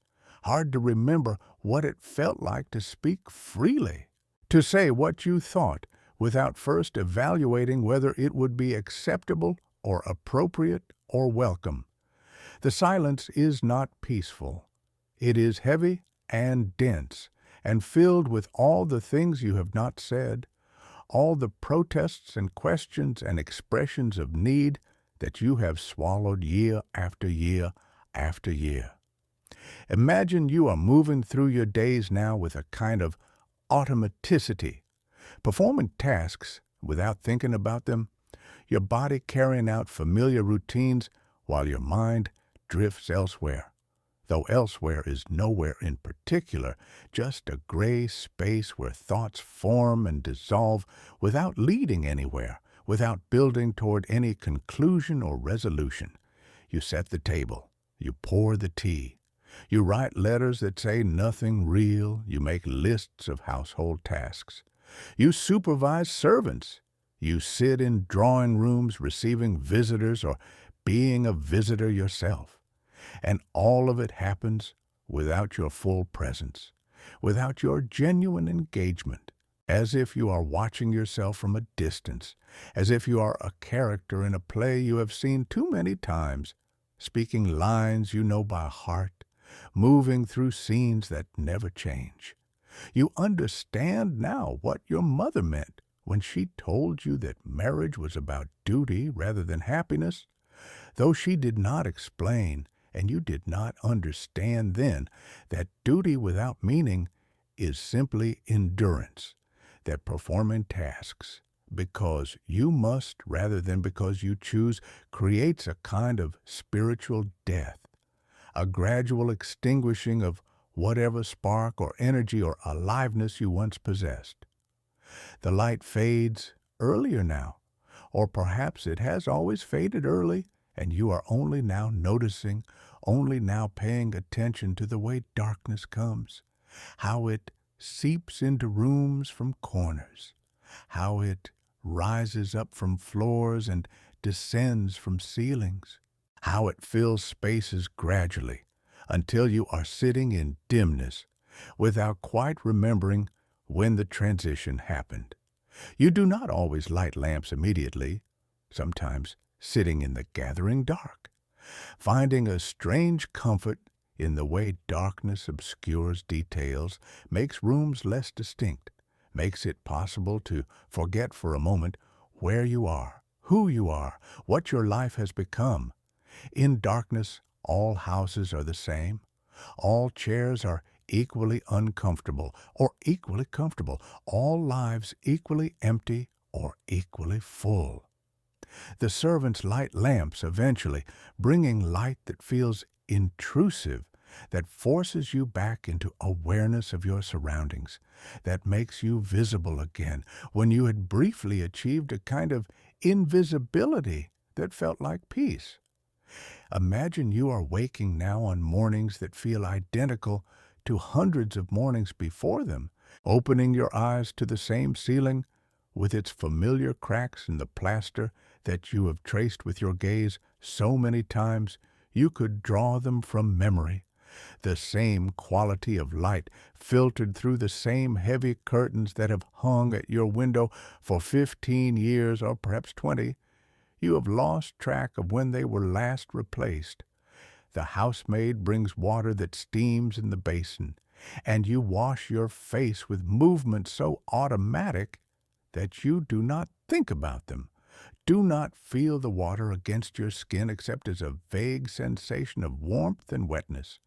hard to remember what it felt like to speak freely, to say what you thought without first evaluating whether it would be acceptable or appropriate or welcome. The silence is not peaceful. It is heavy and dense and filled with all the things you have not said, all the protests and questions and expressions of need that you have swallowed year after year after year. Imagine you are moving through your days now with a kind of automaticity, performing tasks without thinking about them, your body carrying out familiar routines while your mind drifts elsewhere, though elsewhere is nowhere in particular, just a gray space where thoughts form and dissolve without leading anywhere, without building toward any conclusion or resolution. You set the table, you pour the tea, you write letters that say nothing real, you make lists of household tasks. You supervise servants. You sit in drawing rooms receiving visitors or being a visitor yourself. And all of it happens without your full presence, without your genuine engagement, as if you are watching yourself from a distance, as if you are a character in a play you have seen too many times, speaking lines you know by heart, moving through scenes that never change. You understand now what your mother meant when she told you that marriage was about duty rather than happiness, though she did not explain and you did not understand then that duty without meaning is simply endurance, that performing tasks because you must rather than because you choose creates a kind of spiritual death, a gradual extinguishing of whatever spark or energy or aliveness you once possessed. The light fades earlier now, or perhaps it has always faded early, and you are only now noticing, only now paying attention to the way darkness comes, how it seeps into rooms from corners, how it rises up from floors and descends from ceilings, how it fills spaces gradually until you are sitting in dimness without quite remembering when the transition happened. You do not always light lamps immediately, sometimes sitting in the gathering dark, finding a strange comfort in the way darkness obscures details, makes rooms less distinct, makes it possible to forget for a moment where you are, who you are, what your life has become. In darkness, all houses are the same. All chairs are equally uncomfortable or equally comfortable. All lives equally empty or equally full. The servants light lamps eventually, bringing light that feels intrusive, that forces you back into awareness of your surroundings, that makes you visible again when you had briefly achieved a kind of invisibility that felt like peace. Imagine you are waking now on mornings that feel identical to hundreds of mornings before them, opening your eyes to the same ceiling with its familiar cracks in the plaster that you have traced with your gaze so many times you could draw them from memory. The same quality of light filtered through the same heavy curtains that have hung at your window for 15 years or perhaps 20. You have lost track of when they were last replaced. The housemaid brings water that steams in the basin, and you wash your face with movements so automatic that you do not think about them, do not feel the water against your skin except as a vague sensation of warmth and wetness,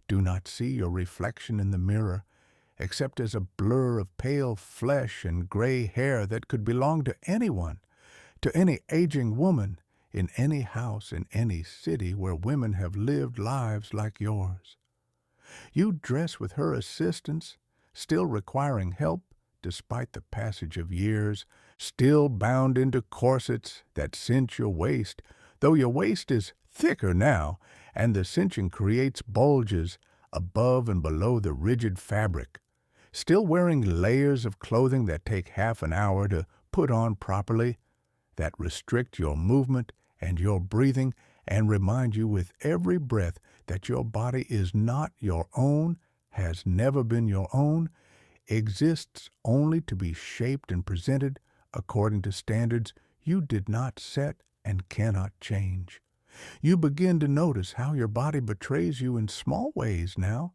do not see your reflection in the mirror except as a blur of pale flesh and gray hair that could belong to anyone, to any aging woman in any house in any city where women have lived lives like yours. You dress with her assistance, still requiring help despite the passage of years, still bound into corsets that cinch your waist, though your waist is thicker now, and the cinching creates bulges above and below the rigid fabric, still wearing layers of clothing that take half an hour to put on properly, that restrict your movement and your breathing and remind you with every breath that your body is not your own, has never been your own, exists only to be shaped and presented according to standards you did not set and cannot change. You begin to notice how your body betrays you in small ways now,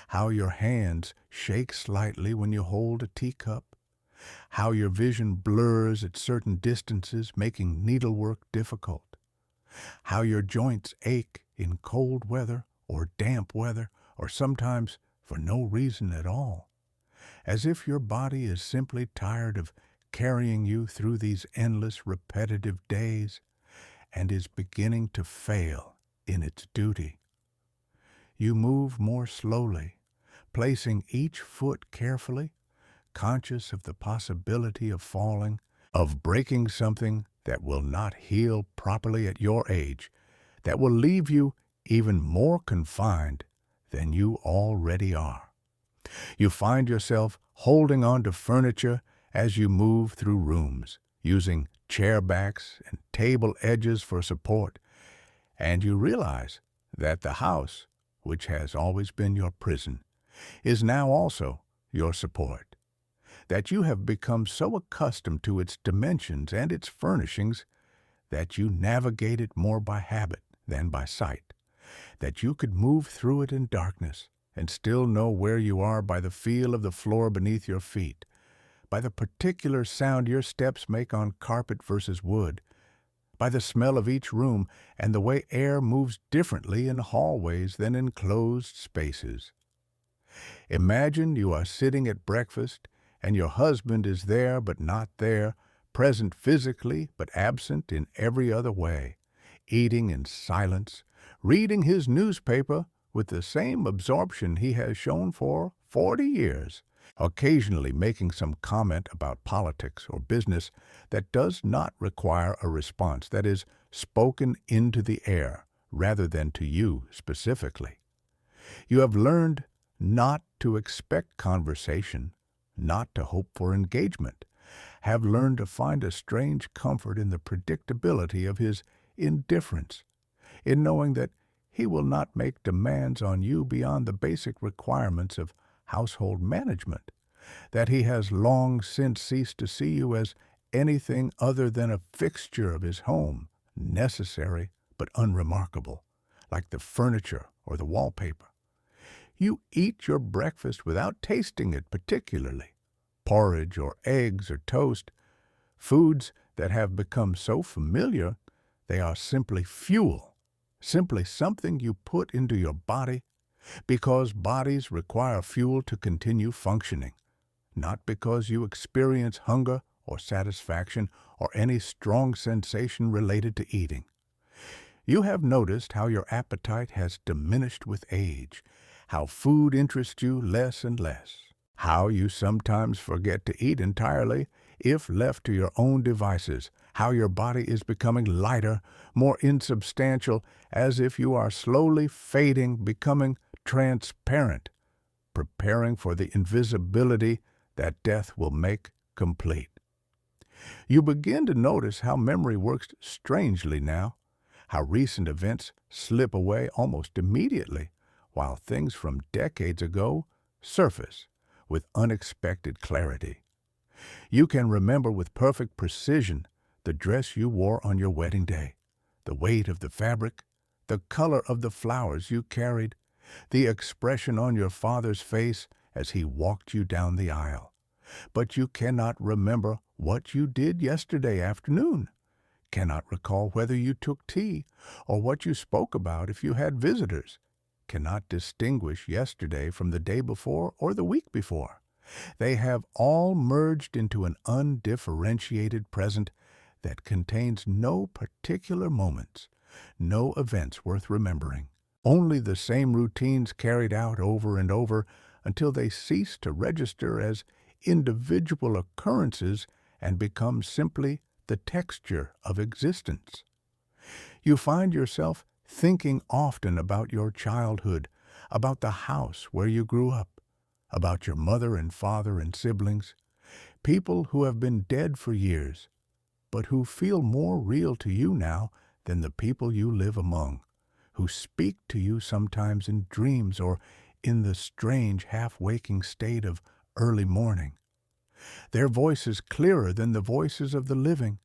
how your hands shake slightly when you hold a teacup, how your vision blurs at certain distances, making needlework difficult, how your joints ache in cold weather or damp weather, or sometimes for no reason at all, as if your body is simply tired of carrying you through these endless repetitive days and is beginning to fail in its duty. You move more slowly, placing each foot carefully, conscious of the possibility of falling, of breaking something that will not heal properly at your age, that will leave you even more confined than you already are. You find yourself holding on to furniture as you move through rooms, using chair backs and table edges for support, and you realize that the house, which has always been your prison, is now also your support, that you have become so accustomed to its dimensions and its furnishings that you navigate it more by habit than by sight, that you could move through it in darkness and still know where you are by the feel of the floor beneath your feet, by the particular sound your steps make on carpet versus wood, by the smell of each room and the way air moves differently in hallways than in closed spaces. Imagine you are sitting at breakfast and your husband is there but not there, present physically but absent in every other way, eating in silence, reading his newspaper with the same absorption he has shown for 40 years, occasionally making some comment about politics or business that does not require a response, that is, spoken into the air rather than to you specifically. You have learned not to expect conversation, not to hope for engagement, have learned to find a strange comfort in the predictability of his indifference, in knowing that he will not make demands on you beyond the basic requirements of household management, that he has long since ceased to see you as anything other than a fixture of his home, necessary but unremarkable, like the furniture or the wallpaper. You eat your breakfast without tasting it particularly, porridge or eggs or toast, foods that have become so familiar they are simply fuel, simply something you put into your body because bodies require fuel to continue functioning, not because you experience hunger or satisfaction or any strong sensation related to eating. You have noticed how your appetite has diminished with age, how food interests you less and less, how you sometimes forget to eat entirely if left to your own devices, how your body is becoming lighter, more insubstantial, as if you are slowly fading, becoming transparent, preparing for the invisibility that death will make complete. You begin to notice how memory works strangely now, how recent events slip away almost immediately, while things from decades ago surface with unexpected clarity. You can remember with perfect precision the dress you wore on your wedding day, the weight of the fabric, the color of the flowers you carried, the expression on your father's face as he walked you down the aisle. But you cannot remember what you did yesterday afternoon, cannot recall whether you took tea or what you spoke about if you had visitors, cannot distinguish yesterday from the day before or the week before. They have all merged into an undifferentiated present that contains no particular moments, no events worth remembering, only the same routines carried out over and over until they cease to register as individual occurrences and become simply the texture of existence. You find yourself thinking often about your childhood, about the house where you grew up, about your mother and father and siblings, people who have been dead for years, but who feel more real to you now than the people you live among, who speak to you sometimes in dreams or in the strange half-waking state of early morning. Their voices clearer than the voices of the living,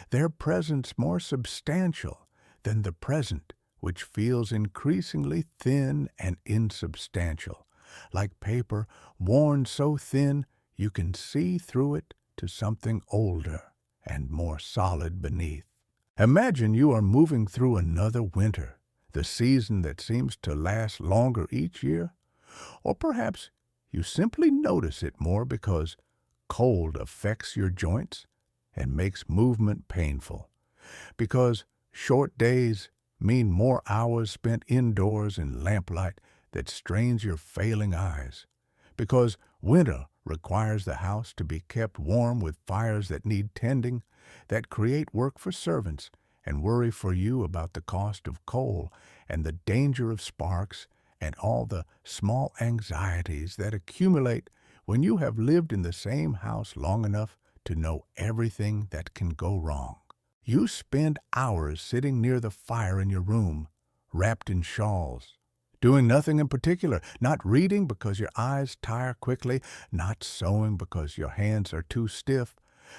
their presence more substantial than the present, which feels increasingly thin and insubstantial, like paper worn so thin you can see through it to something older and more solid beneath. Imagine you are moving through another winter, the season that seems to last longer each year, or perhaps you simply notice it more because cold affects your joints and makes movement painful, because short days mean more hours spent indoors in lamplight that strains your failing eyes, because winter requires the house to be kept warm with fires that need tending, that create work for servants and worry for you about the cost of coal and the danger of sparks and all the small anxieties that accumulate when you have lived in the same house long enough to know everything that can go wrong. You spend hours sitting near the fire in your room, wrapped in shawls, doing nothing in particular, not reading because your eyes tire quickly, not sewing because your hands are too stiff,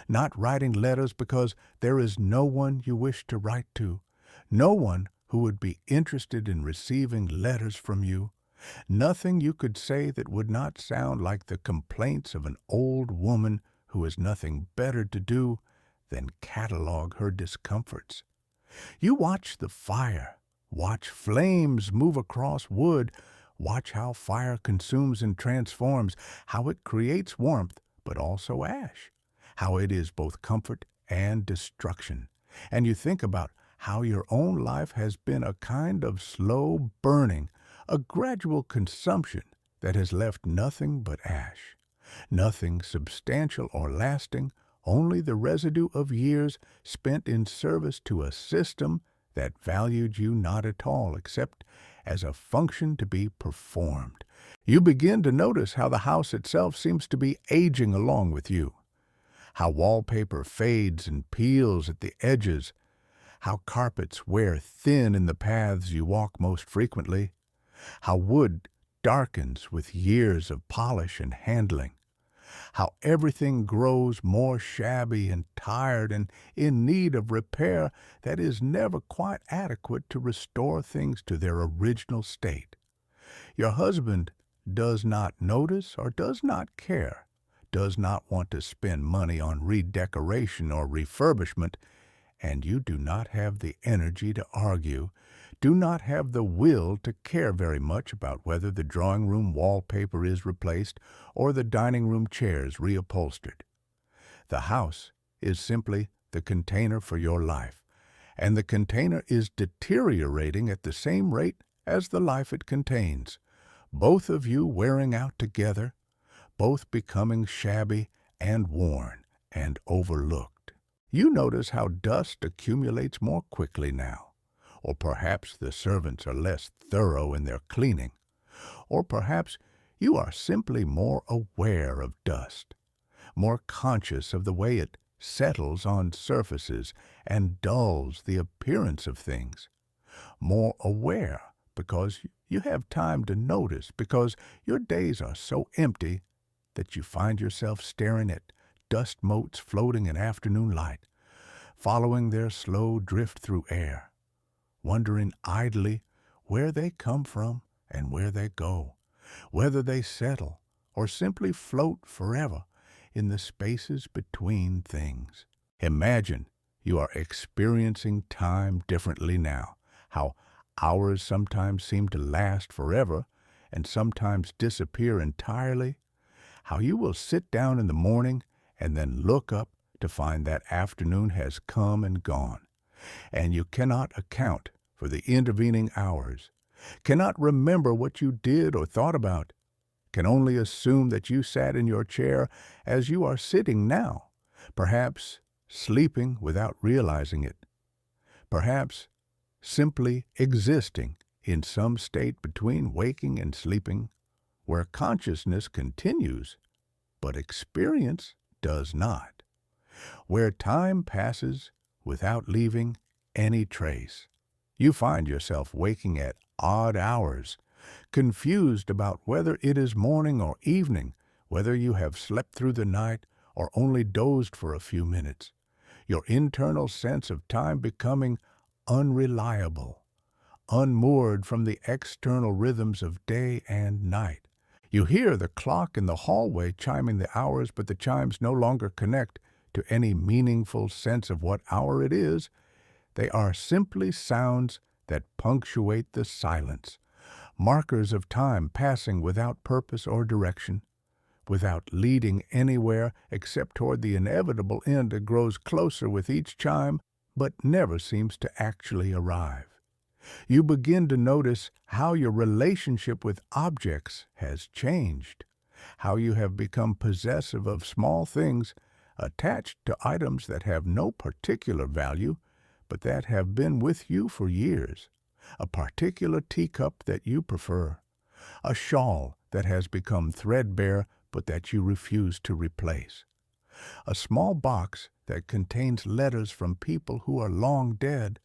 not writing letters because there is no one you wish to write to, no one who would be interested in receiving letters from you, nothing you could say that would not sound like the complaints of an old woman who has nothing better to do than catalog her discomforts. You watch the fire, watch flames move across wood, watch how fire consumes and transforms, how it creates warmth but also ash, how it is both comfort and destruction. And you think about how your own life has been a kind of slow burning, a gradual consumption that has left nothing but ash, nothing substantial or lasting, only the residue of years spent in service to a system that valued you not at all except as a function to be performed. You begin to notice how the house itself seems to be aging along with you, how wallpaper fades and peels at the edges, how carpets wear thin in the paths you walk most frequently, how wood darkens with years of polish and handling, how everything grows more shabby and tired and in need of repair that is never quite adequate to restore things to their original state. Your husband does not notice or does not care, does not want to spend money on redecoration or refurbishment, and you do not have the energy to argue, do not have the will to care very much about whether the drawing room wallpaper is replaced or the dining room chairs reupholstered. The house is simply the container for your life, and the container is deteriorating at the same rate as the life it contains, both of you wearing out together, both becoming shabby and worn and overlooked. You notice how dust accumulates more quickly now. Or perhaps the servants are less thorough in their cleaning. Or perhaps you are simply more aware of dust, more conscious of the way it settles on surfaces and dulls the appearance of things, more aware because you have time to notice, because your days are so empty that you find yourself staring at dust motes floating in afternoon light, following their slow drift through air, wondering idly where they come from and where they go, whether they settle or simply float forever in the spaces between things. Imagine you are experiencing time differently now, how hours sometimes seem to last forever and sometimes disappear entirely, how you will sit down in the morning and then look up to find that afternoon has come and gone, and you cannot account for the intervening hours, cannot remember what you did or thought about, can only assume that you sat in your chair as you are sitting now, perhaps sleeping without realizing it, perhaps simply existing in some state between waking and sleeping, where consciousness continues, but experience does not, where time passes without leaving any trace. You find yourself waking at odd hours, confused about whether it is morning or evening, whether you have slept through the night or only dozed for a few minutes, your internal sense of time becoming unreliable, unmoored from the external rhythms of day and night. You hear the clock in the hallway chiming the hours, but the chimes no longer connect to any meaningful sense of what hour it is. They are simply sounds that punctuate the silence, markers of time passing without purpose or direction, without leading anywhere except toward the inevitable end that grows closer with each chime, but never seems to actually arrive. You begin to notice how your relationship with objects has changed, how you have become possessive of small things attached to items that have no particular value, but that have been with you for years. A particular teacup that you prefer, a shawl that has become threadbare but that you refuse to replace, a small box that contains letters from people who are long dead,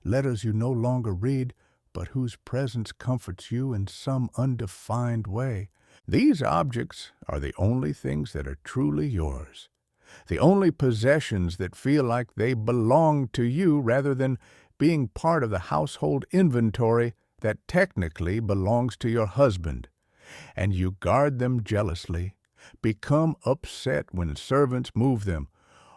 letters you no longer read, but whose presence comforts you in some undefined way. These objects are the only things that are truly yours, the only possessions that feel like they belong to you rather than being part of the household inventory that technically belongs to your husband. And you guard them jealously, become upset when servants move them,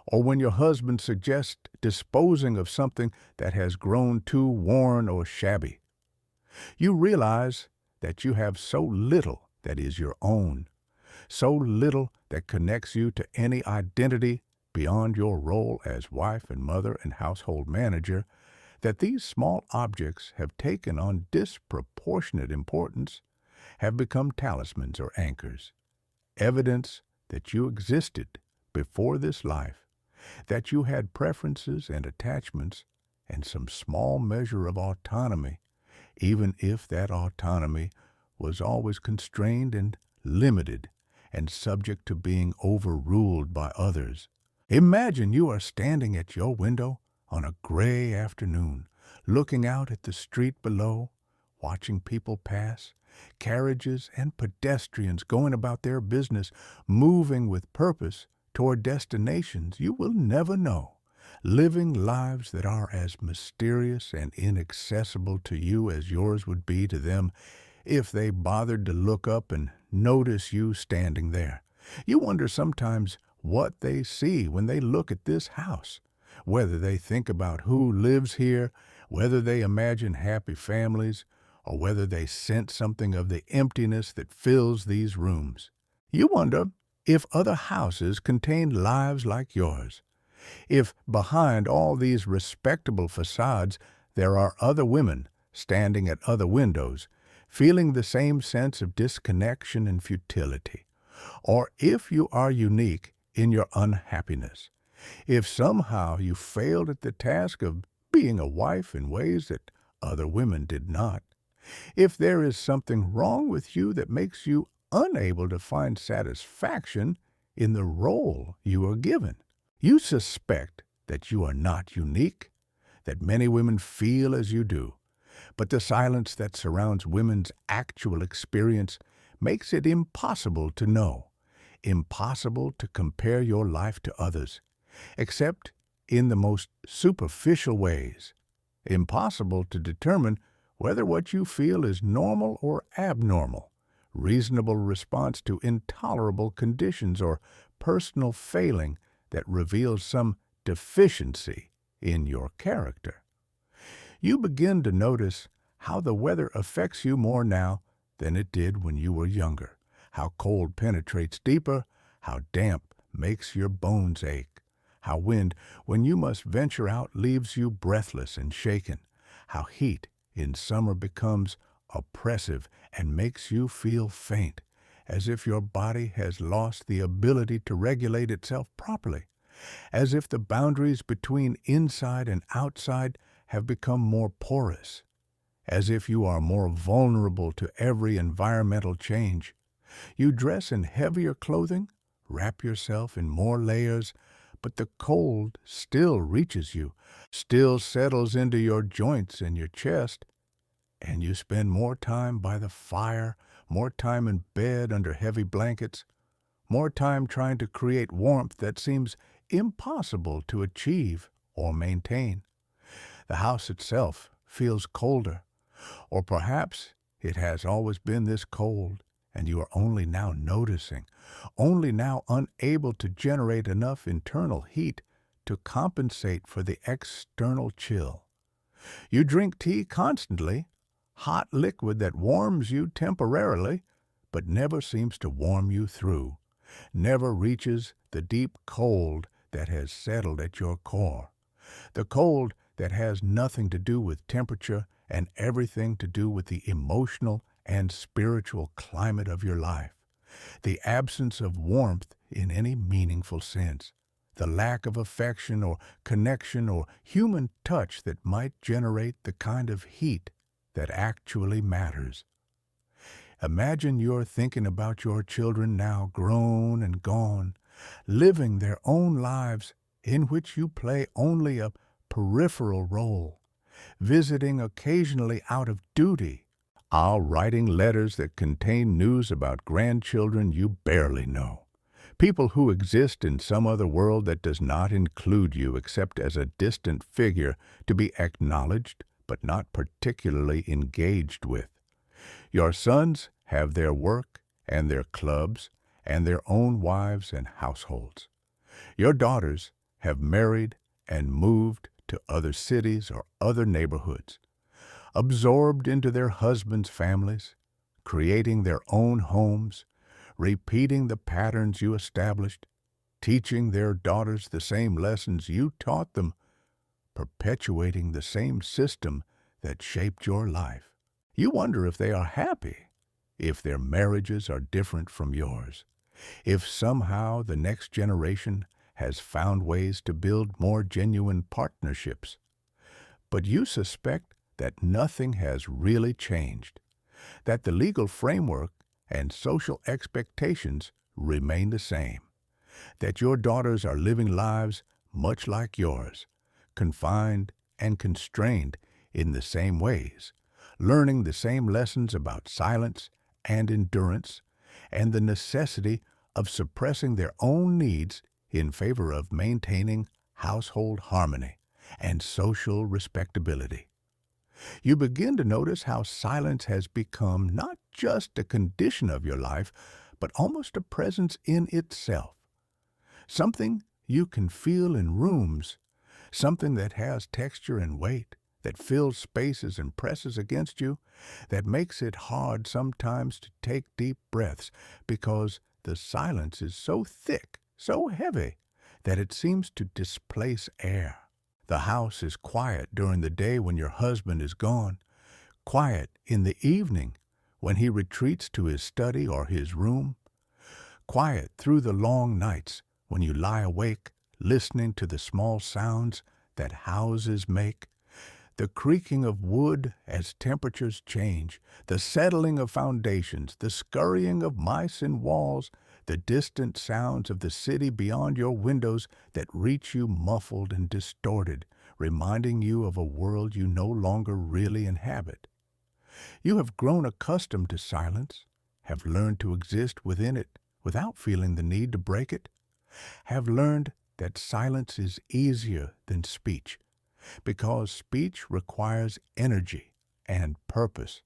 or when your husband suggests disposing of something that has grown too worn or shabby. You realize that you have so little that is your own, so little that connects you to any identity beyond your role as wife and mother and household manager, that these small objects have taken on disproportionate importance, have become talismans or anchors, evidence that you existed before this life, that you had preferences and attachments and some small measure of autonomy, even if that autonomy was always constrained and limited and subject to being overruled by others. Imagine you are standing at your window on a gray afternoon, looking out at the street below, watching people pass, carriages and pedestrians going about their business, moving with purpose toward destinations you will never know, living lives that are as mysterious and inaccessible to you as yours would be to them if they bothered to look up and notice you standing there. You wonder sometimes what they see when they look at this house, whether they think about who lives here, whether they imagine happy families, or whether they sense something of the emptiness that fills these rooms. You wonder if other houses contain lives like yours, if behind all these respectable facades there are other women standing at other windows, feeling the same sense of disconnection and futility, or if you are unique in your unhappiness, if somehow you failed at the task of being a wife in ways that other women did not, if there is something wrong with you that makes you unable to find satisfaction in the role you are given. You suspect that you are not unique, that many women feel as you do, but the silence that surrounds women's actual experience makes it impossible to know, impossible to compare your life to others, except in the most superficial ways, impossible to determine whether what you feel is normal or abnormal, reasonable response to intolerable conditions, or personal failing that reveals some deficiency in your character. You begin to notice how the weather affects you more now than it did when you were younger, how cold penetrates deeper, how damp makes your bones ache, How wind, when you must venture out, leaves you breathless and shaken. How heat in summer becomes oppressive and makes you feel faint, as if your body has lost the ability to regulate itself properly, as if the boundaries between inside and outside have become more porous, as if you are more vulnerable to every environmental change. You dress in heavier clothing, wrap yourself in more layers, but the cold still reaches you, still settles into your joints and your chest, and you spend more time by the fire, more time in bed under heavy blankets, more time trying to create warmth that seems impossible to achieve or maintain. The house itself feels colder, or perhaps it has always been this cold, and you are only now noticing, only now unable to generate enough internal heat to compensate for the external chill. You drink tea constantly, hot liquid that warms you temporarily, but never seems to warm you through, never reaches the deep cold that has settled at your core, the cold that has nothing to do with temperature and everything to do with the emotional and spiritual climate of your life, the absence of warmth in any meaningful sense, the lack of affection or connection or human touch that might generate the kind of heat that actually matters. Imagine you're thinking about your children now grown and gone, living their own lives in which you play only a peripheral role, visiting occasionally out of duty, writing letters that contain news about grandchildren you barely know, people who exist in some other world that does not include you except as a distant figure to be acknowledged but not particularly engaged with. Your sons have their work and their clubs and their own wives and households. Your daughters have married and moved to other cities or other neighborhoods, absorbed into their husbands' families, creating their own homes, repeating the patterns you established, teaching their daughters the same lessons you taught them, perpetuating the same system that shaped your life. You wonder if they are happy, if their marriages are different from yours, if somehow the next generation has found ways to build more genuine partnerships. But you suspect that nothing has really changed, that the legal framework and social expectations remain the same, that your daughters are living lives much like yours, confined and constrained in the same ways, learning the same lessons about silence and endurance and the necessity of suppressing their own needs in favor of maintaining household harmony and social respectability. You begin to notice how silence has become not just a condition of your life, but almost a presence in itself, something you can feel in rooms, something that has texture and weight, that fills spaces and presses against you, that makes it hard sometimes to take deep breaths because the silence is so thick, so heavy, that it seems to displace air. The house is quiet during the day when your husband is gone, quiet in the evening when he retreats to his study or his room, quiet through the long nights when you lie awake listening to the small sounds that houses make, the creaking of wood as temperatures change, the settling of foundations, the scurrying of mice in walls, the distant sounds of the city beyond your windows that reach you muffled and distorted, reminding you of a world you no longer really inhabit. You have grown accustomed to silence, have learned to exist within it without feeling the need to break it, have learned that silence is easier than speech, because speech requires energy and purpose,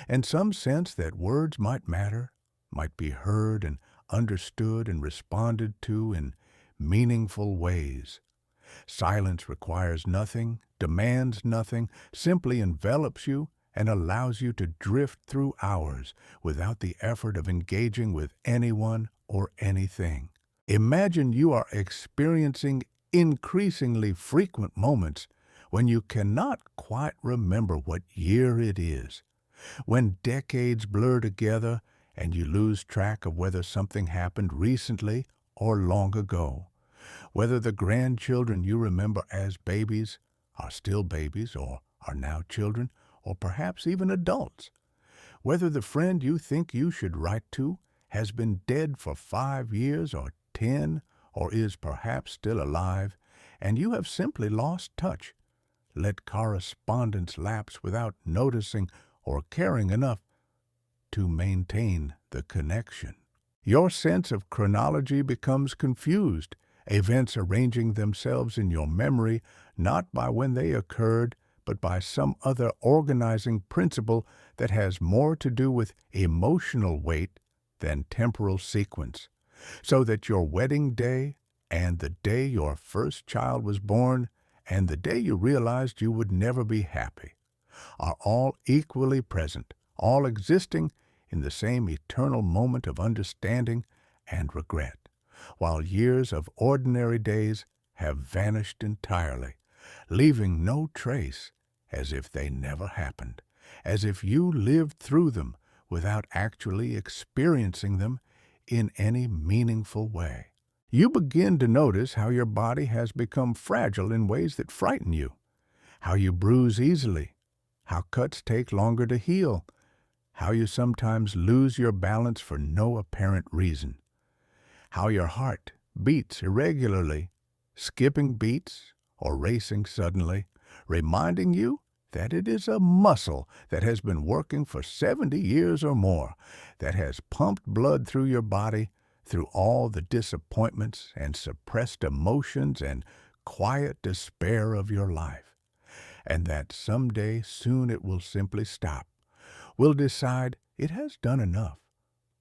and some sense that words might matter, might be heard and understood and responded to in meaningful ways. Silence requires nothing, demands nothing, simply envelops you and allows you to drift through hours without the effort of engaging with anyone or anything. Imagine you are experiencing increasingly frequent moments when you cannot quite remember what year it is, when decades blur together and you lose track of whether something happened recently or long ago, whether the grandchildren you remember as babies are still babies or are now children or perhaps even adults, whether the friend you think you should write to has been dead for 5 years or 10 or is perhaps still alive, and you have simply lost touch, let correspondence lapse without noticing or caring enough to maintain the connection. Your sense of chronology becomes confused, events arranging themselves in your memory not by when they occurred, but by some other organizing principle that has more to do with emotional weight than temporal sequence, so that your wedding day and the day your first child was born and the day you realized you would never be happy are all equally present, all existing in the same eternal moment of understanding and regret, while years of ordinary days have vanished entirely, leaving no trace, as if they never happened, as if you lived through them without actually experiencing them in any meaningful way. You begin to notice how your body has become fragile in ways that frighten you, how you bruise easily, how cuts take longer to heal, how you sometimes lose your balance for no apparent reason, how your heart beats irregularly, skipping beats or racing suddenly, reminding you that it is a muscle that has been working for 70 years or more, that has pumped blood through your body, through all the disappointments and suppressed emotions and quiet despair of your life, and that someday soon it will simply stop, will decide it has done enough,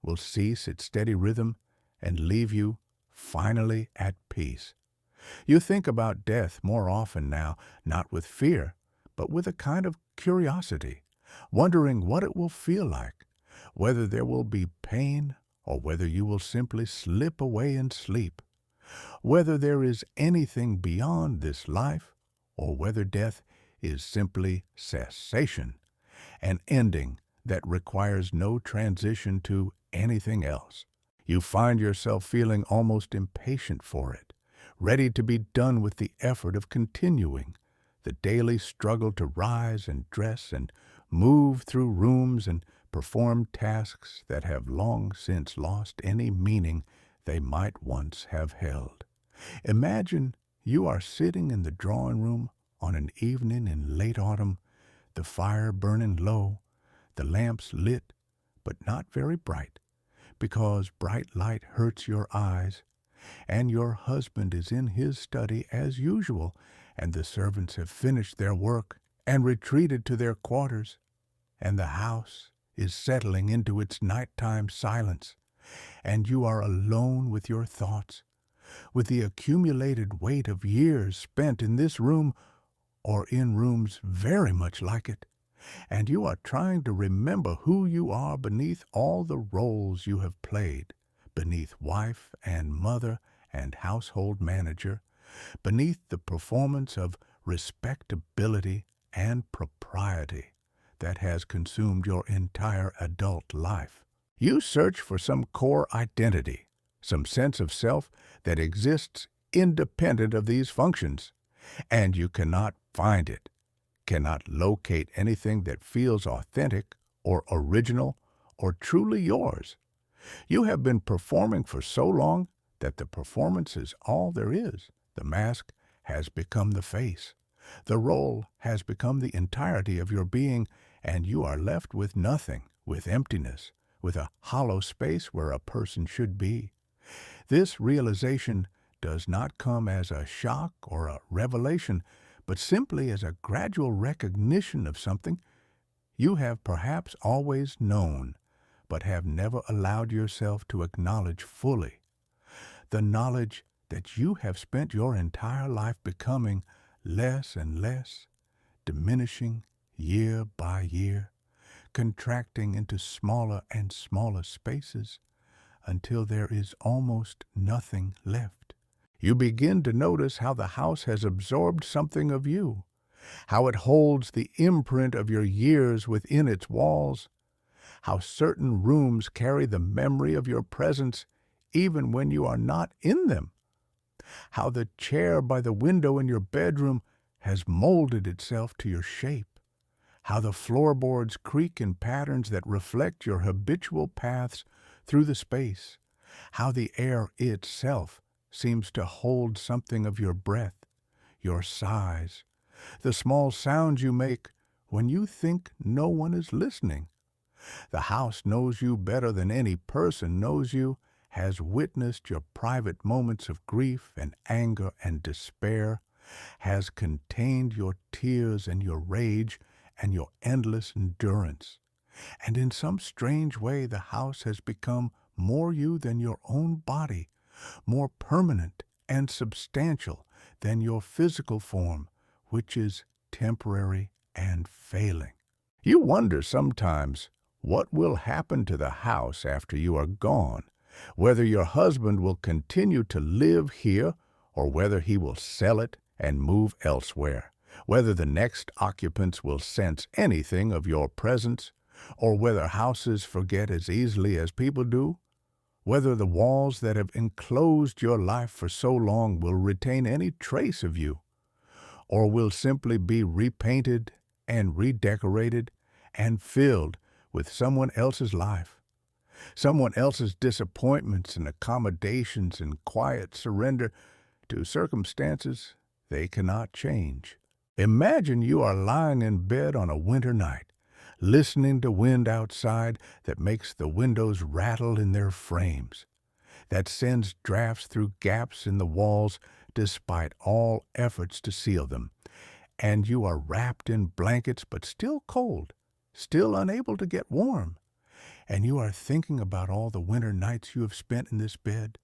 will cease its steady rhythm and leave you finally at peace. You think about death more often now, not with fear, but with a kind of curiosity, wondering what it will feel like, whether there will be pain or whether you will simply slip away in sleep, whether there is anything beyond this life or whether death is simply cessation, an ending that requires no transition to anything else. You find yourself feeling almost impatient for it, ready to be done with the effort of continuing, the daily struggle to rise and dress and move through rooms and perform tasks that have long since lost any meaning they might once have held. Imagine you are sitting in the drawing room on an evening in late autumn, the fire burning low, the lamps lit, but not very bright, because bright light hurts your eyes, and your husband is in his study as usual, and the servants have finished their work and retreated to their quarters, and the house is settling into its nighttime silence, and you are alone with your thoughts, with the accumulated weight of years spent in this room or in rooms very much like it, and you are trying to remember who you are beneath all the roles you have played, beneath wife and mother and household manager, beneath the performance of respectability and propriety that has consumed your entire adult life. You search for some core identity, some sense of self that exists independent of these functions, and you cannot find it, cannot locate anything that feels authentic or original or truly yours. You have been performing for so long that the performance is all there is. The mask has become the face. The role has become the entirety of your being, and you are left with nothing, with emptiness, with a hollow space where a person should be. This realization does not come as a shock or a revelation, but simply as a gradual recognition of something you have perhaps always known, but have never allowed yourself to acknowledge fully. The knowledge that you have spent your entire life becoming less and less, diminishing year by year, contracting into smaller and smaller spaces until there is almost nothing left. You begin to notice how the house has absorbed something of you, how it holds the imprint of your years within its walls, how certain rooms carry the memory of your presence even when you are not in them, how the chair by the window in your bedroom has molded itself to your shape, how the floorboards creak in patterns that reflect your habitual paths through the space, how the air itself seems to hold something of your breath, your sighs, the small sounds you make when you think no one is listening. The house knows you better than any person knows you, has witnessed your private moments of grief and anger and despair, has contained your tears and your rage and your endless endurance. And in some strange way, the house has become more you than your own body, more permanent and substantial than your physical form, which is temporary and failing. You wonder sometimes what will happen to the house after you are gone, whether your husband will continue to live here or whether he will sell it and move elsewhere, whether the next occupants will sense anything of your presence, or whether houses forget as easily as people do, whether the walls that have enclosed your life for so long will retain any trace of you, or will simply be repainted and redecorated and filled with someone else's life, someone else's disappointments and accommodations and quiet surrender to circumstances they cannot change. Imagine you are lying in bed on a winter night, listening to wind outside that makes the windows rattle in their frames, that sends drafts through gaps in the walls despite all efforts to seal them, and you are wrapped in blankets but still cold, still unable to get warm, and you are thinking about all the winter nights you have spent in this bed,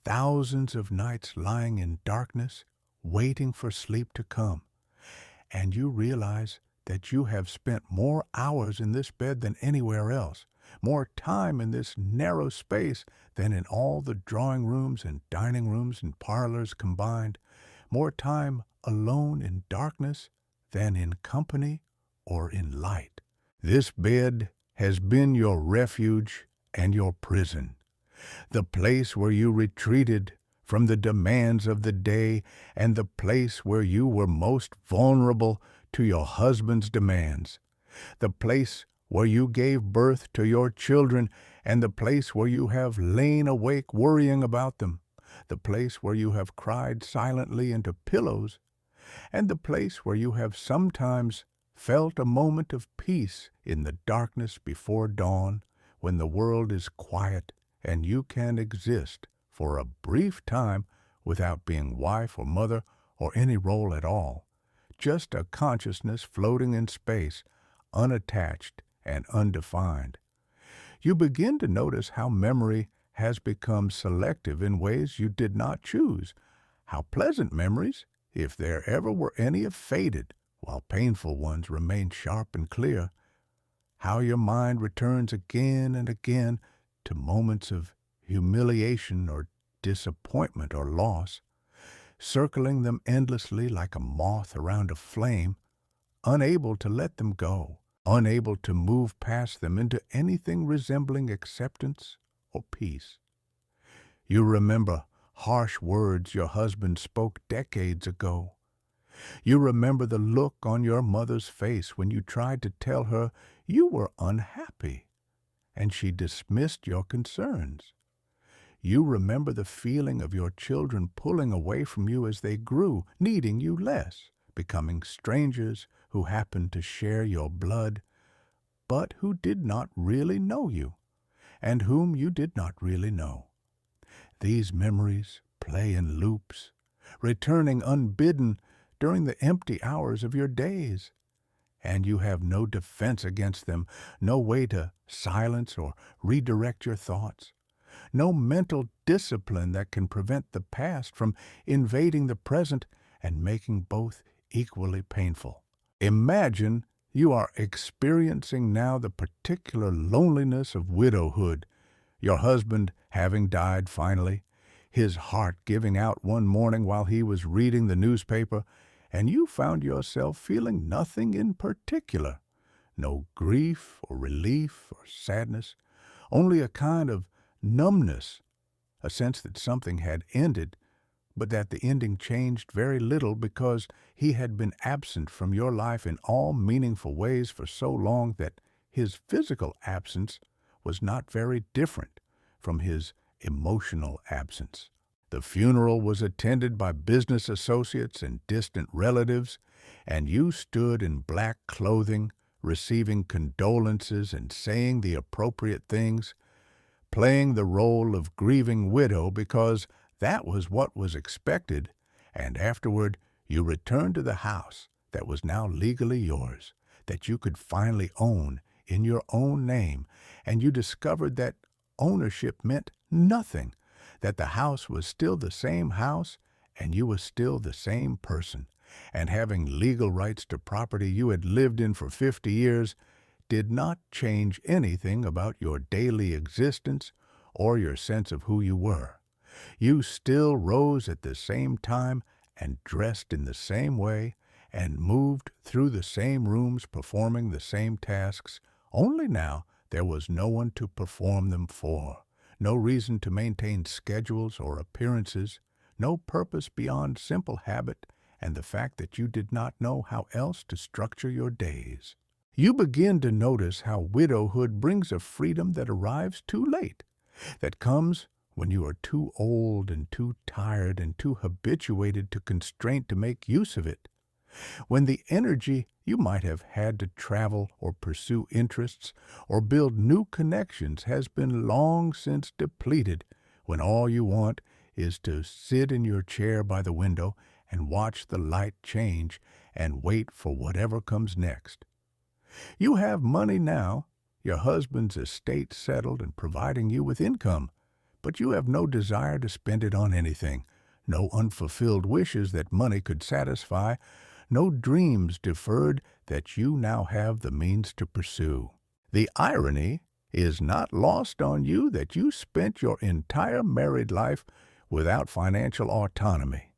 thousands of nights lying in darkness, waiting for sleep to come, and you realize that you have spent more hours in this bed than anywhere else, more time in this narrow space than in all the drawing rooms and dining rooms and parlors combined, more time alone in darkness than in company or in light. This bed has been your refuge and your prison, the place where you retreated from the demands of the day and the place where you were most vulnerable to your husband's demands, the place where you gave birth to your children and the place where you have lain awake worrying about them, the place where you have cried silently into pillows, and the place where you have sometimes felt a moment of peace in the darkness before dawn, when the world is quiet and you can exist for a brief time without being wife or mother or any role at all, just a consciousness floating in space, unattached and undefined. You begin to notice how memory has become selective in ways you did not choose, how pleasant memories, if there ever were any, have faded, while painful ones remain sharp and clear, how your mind returns again and again to moments of humiliation or disappointment or loss, circling them endlessly like a moth around a flame, unable to let them go, unable to move past them into anything resembling acceptance or peace. You remember harsh words your husband spoke decades ago. You remember the look on your mother's face when you tried to tell her you were unhappy, and she dismissed your concerns. You remember the feeling of your children pulling away from you as they grew, needing you less, becoming strangers who happened to share your blood, but who did not really know you, and whom you did not really know. These memories play in loops, returning unbidden during the empty hours of your days, and you have no defense against them, no way to silence or redirect your thoughts, no mental discipline that can prevent the past from invading the present and making both equally painful. Imagine you are experiencing now the particular loneliness of widowhood, your husband having died finally, his heart giving out one morning while he was reading the newspaper, and you found yourself feeling nothing in particular, no grief or relief or sadness, only a kind of numbness, a sense that something had ended, but that the ending changed very little because he had been absent from your life in all meaningful ways for so long that his physical absence was not very different from his emotional absence. The funeral was attended by business associates and distant relatives, and you stood in black clothing, receiving condolences and saying the appropriate things, playing the role of grieving widow because that was what was expected, and afterward you returned to the house that was now legally yours, that you could finally own in your own name, and you discovered that ownership meant nothing, that the house was still the same house and you were still the same person, and having legal rights to property you had lived in for 50 years did not change anything about your daily existence or your sense of who you were. You still rose at the same time and dressed in the same way and moved through the same rooms performing the same tasks, only now there was no one to perform them for, no reason to maintain schedules or appearances, no purpose beyond simple habit and the fact that you did not know how else to structure your days. You begin to notice how widowhood brings a freedom that arrives too late, that comes when you are too old and too tired and too habituated to constraint to make use of it, when the energy you might have had to travel or pursue interests or build new connections has been long since depleted, when all you want is to sit in your chair by the window and watch the light change and wait for whatever comes next. You have money now, your husband's estate settled and providing you with income, but you have no desire to spend it on anything, no unfulfilled wishes that money could satisfy, no dreams deferred that you now have the means to pursue. The irony is not lost on you that you spent your entire married life without financial autonomy,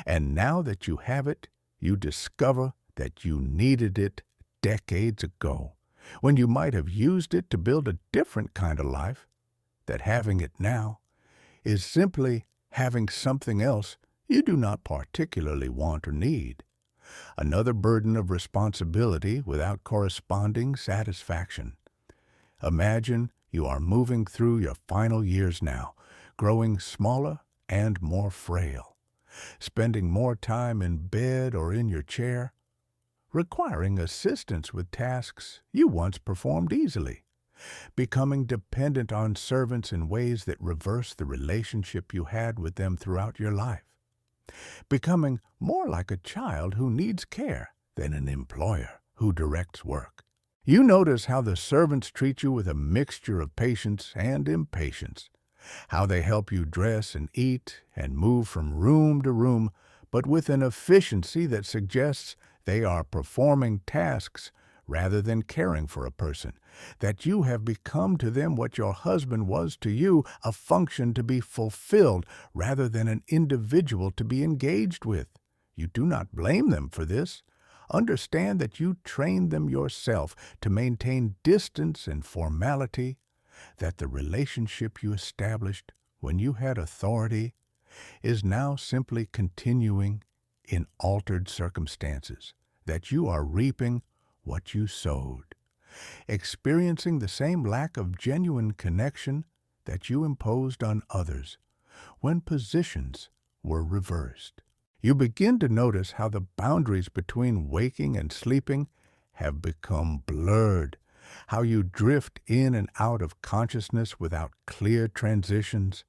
and now that you have it, you discover that you needed it decades ago, when you might have used it to build a different kind of life, that having it now is simply having something else you do not particularly want or need. Another burden of responsibility without corresponding satisfaction. Imagine you are moving through your final years now, growing smaller and more frail, spending more time in bed or in your chair, requiring assistance with tasks you once performed easily, becoming dependent on servants in ways that reverse the relationship you had with them throughout your life, becoming more like a child who needs care than an employer who directs work. You notice how the servants treat you with a mixture of patience and impatience, how they help you dress and eat and move from room to room, but with an efficiency that suggests they are performing tasks rather than caring for a person, that you have become to them what your husband was to you, a function to be fulfilled rather than an individual to be engaged with. You do not blame them for this. Understand that you trained them yourself to maintain distance and formality, that the relationship you established when you had authority is now simply continuing in altered circumstances, that you are reaping what you sowed, experiencing the same lack of genuine connection that you imposed on others when positions were reversed. You begin to notice how the boundaries between waking and sleeping have become blurred, how you drift in and out of consciousness without clear transitions,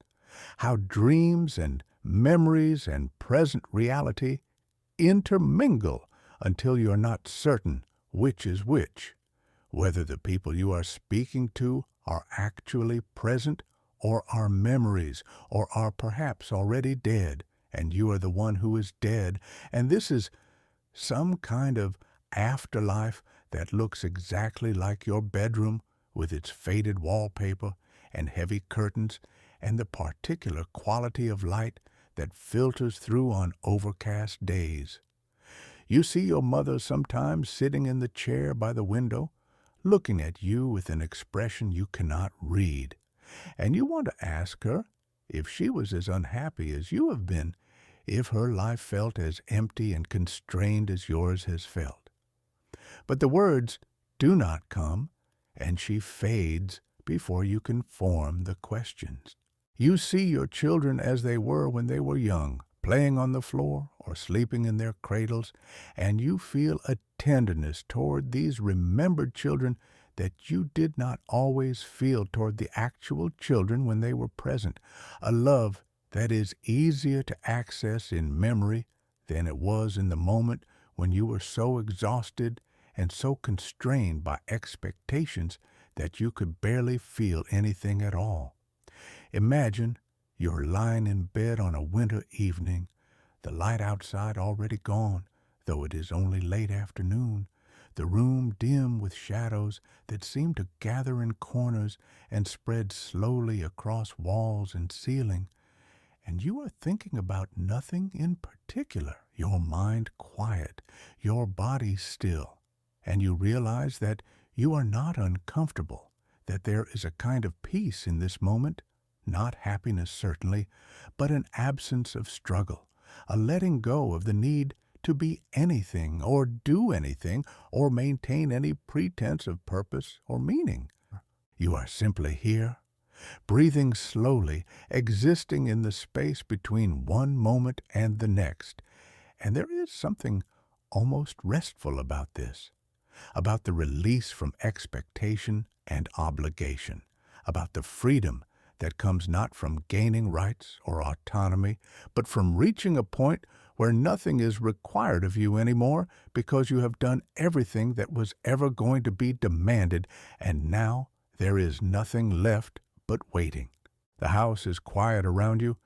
how dreams and memories and present reality intermingle until you're not certain which is which, whether the people you are speaking to are actually present or are memories or are perhaps already dead, and you are the one who is dead, and this is some kind of afterlife that looks exactly like your bedroom with its faded wallpaper and heavy curtains and the particular quality of light that filters through on overcast days. You see your mother sometimes sitting in the chair by the window, looking at you with an expression you cannot read, and you want to ask her, if she was as unhappy as you have been, if her life felt as empty and constrained as yours has felt. But the words do not come, and she fades before you can form the questions. You see your children as they were when they were young, playing on the floor or sleeping in their cradles, and you feel a tenderness toward these remembered children that you did not always feel toward the actual children when they were present, a love that is easier to access in memory than it was in the moment when you were so exhausted and so constrained by expectations that you could barely feel anything at all. Imagine you're lying in bed on a winter evening, the light outside already gone, though it is only late afternoon, the room dim with shadows that seem to gather in corners and spread slowly across walls and ceiling, and you are thinking about nothing in particular, your mind quiet, your body still, and you realize that you are not uncomfortable, that there is a kind of peace in this moment, not happiness certainly, but an absence of struggle, a letting go of the need to be anything or do anything or maintain any pretense of purpose or meaning. You are simply here, breathing slowly, existing in the space between one moment and the next. And there is something almost restful about this, about the release from expectation and obligation, about the freedom that comes not from gaining rights or autonomy, but from reaching a point where nothing is required of you anymore because you have done everything that was ever going to be demanded, and now there is nothing left but waiting. The house is quiet around you,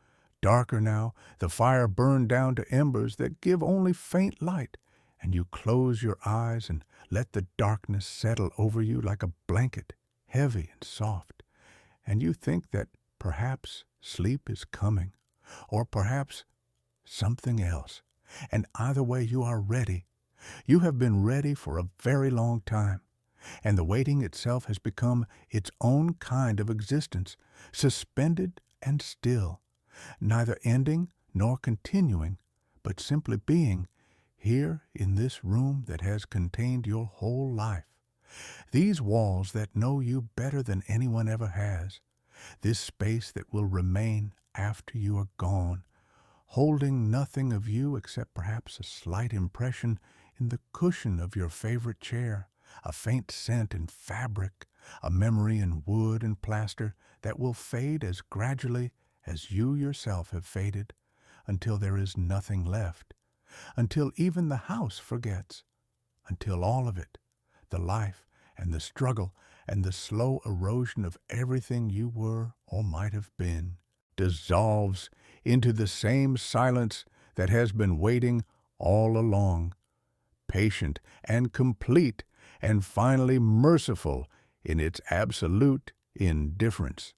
darker now, the fire burned down to embers that give only faint light, and you close your eyes and let the darkness settle over you like a blanket, heavy and soft, and you think that perhaps sleep is coming, or perhaps something else, and either way you are ready. You have been ready for a very long time, and the waiting itself has become its own kind of existence, suspended and still, neither ending nor continuing, but simply being here in this room that has contained your whole life. These walls that know you better than anyone ever has, this space that will remain after you are gone, holding nothing of you except perhaps a slight impression in the cushion of your favorite chair, a faint scent in fabric, a memory in wood and plaster that will fade as gradually as you yourself have faded, until there is nothing left, until even the house forgets, until all of it, the life and the struggle and the slow erosion of everything you were or might have been, dissolves into the same silence that has been waiting all along, patient and complete and finally merciful in its absolute indifference.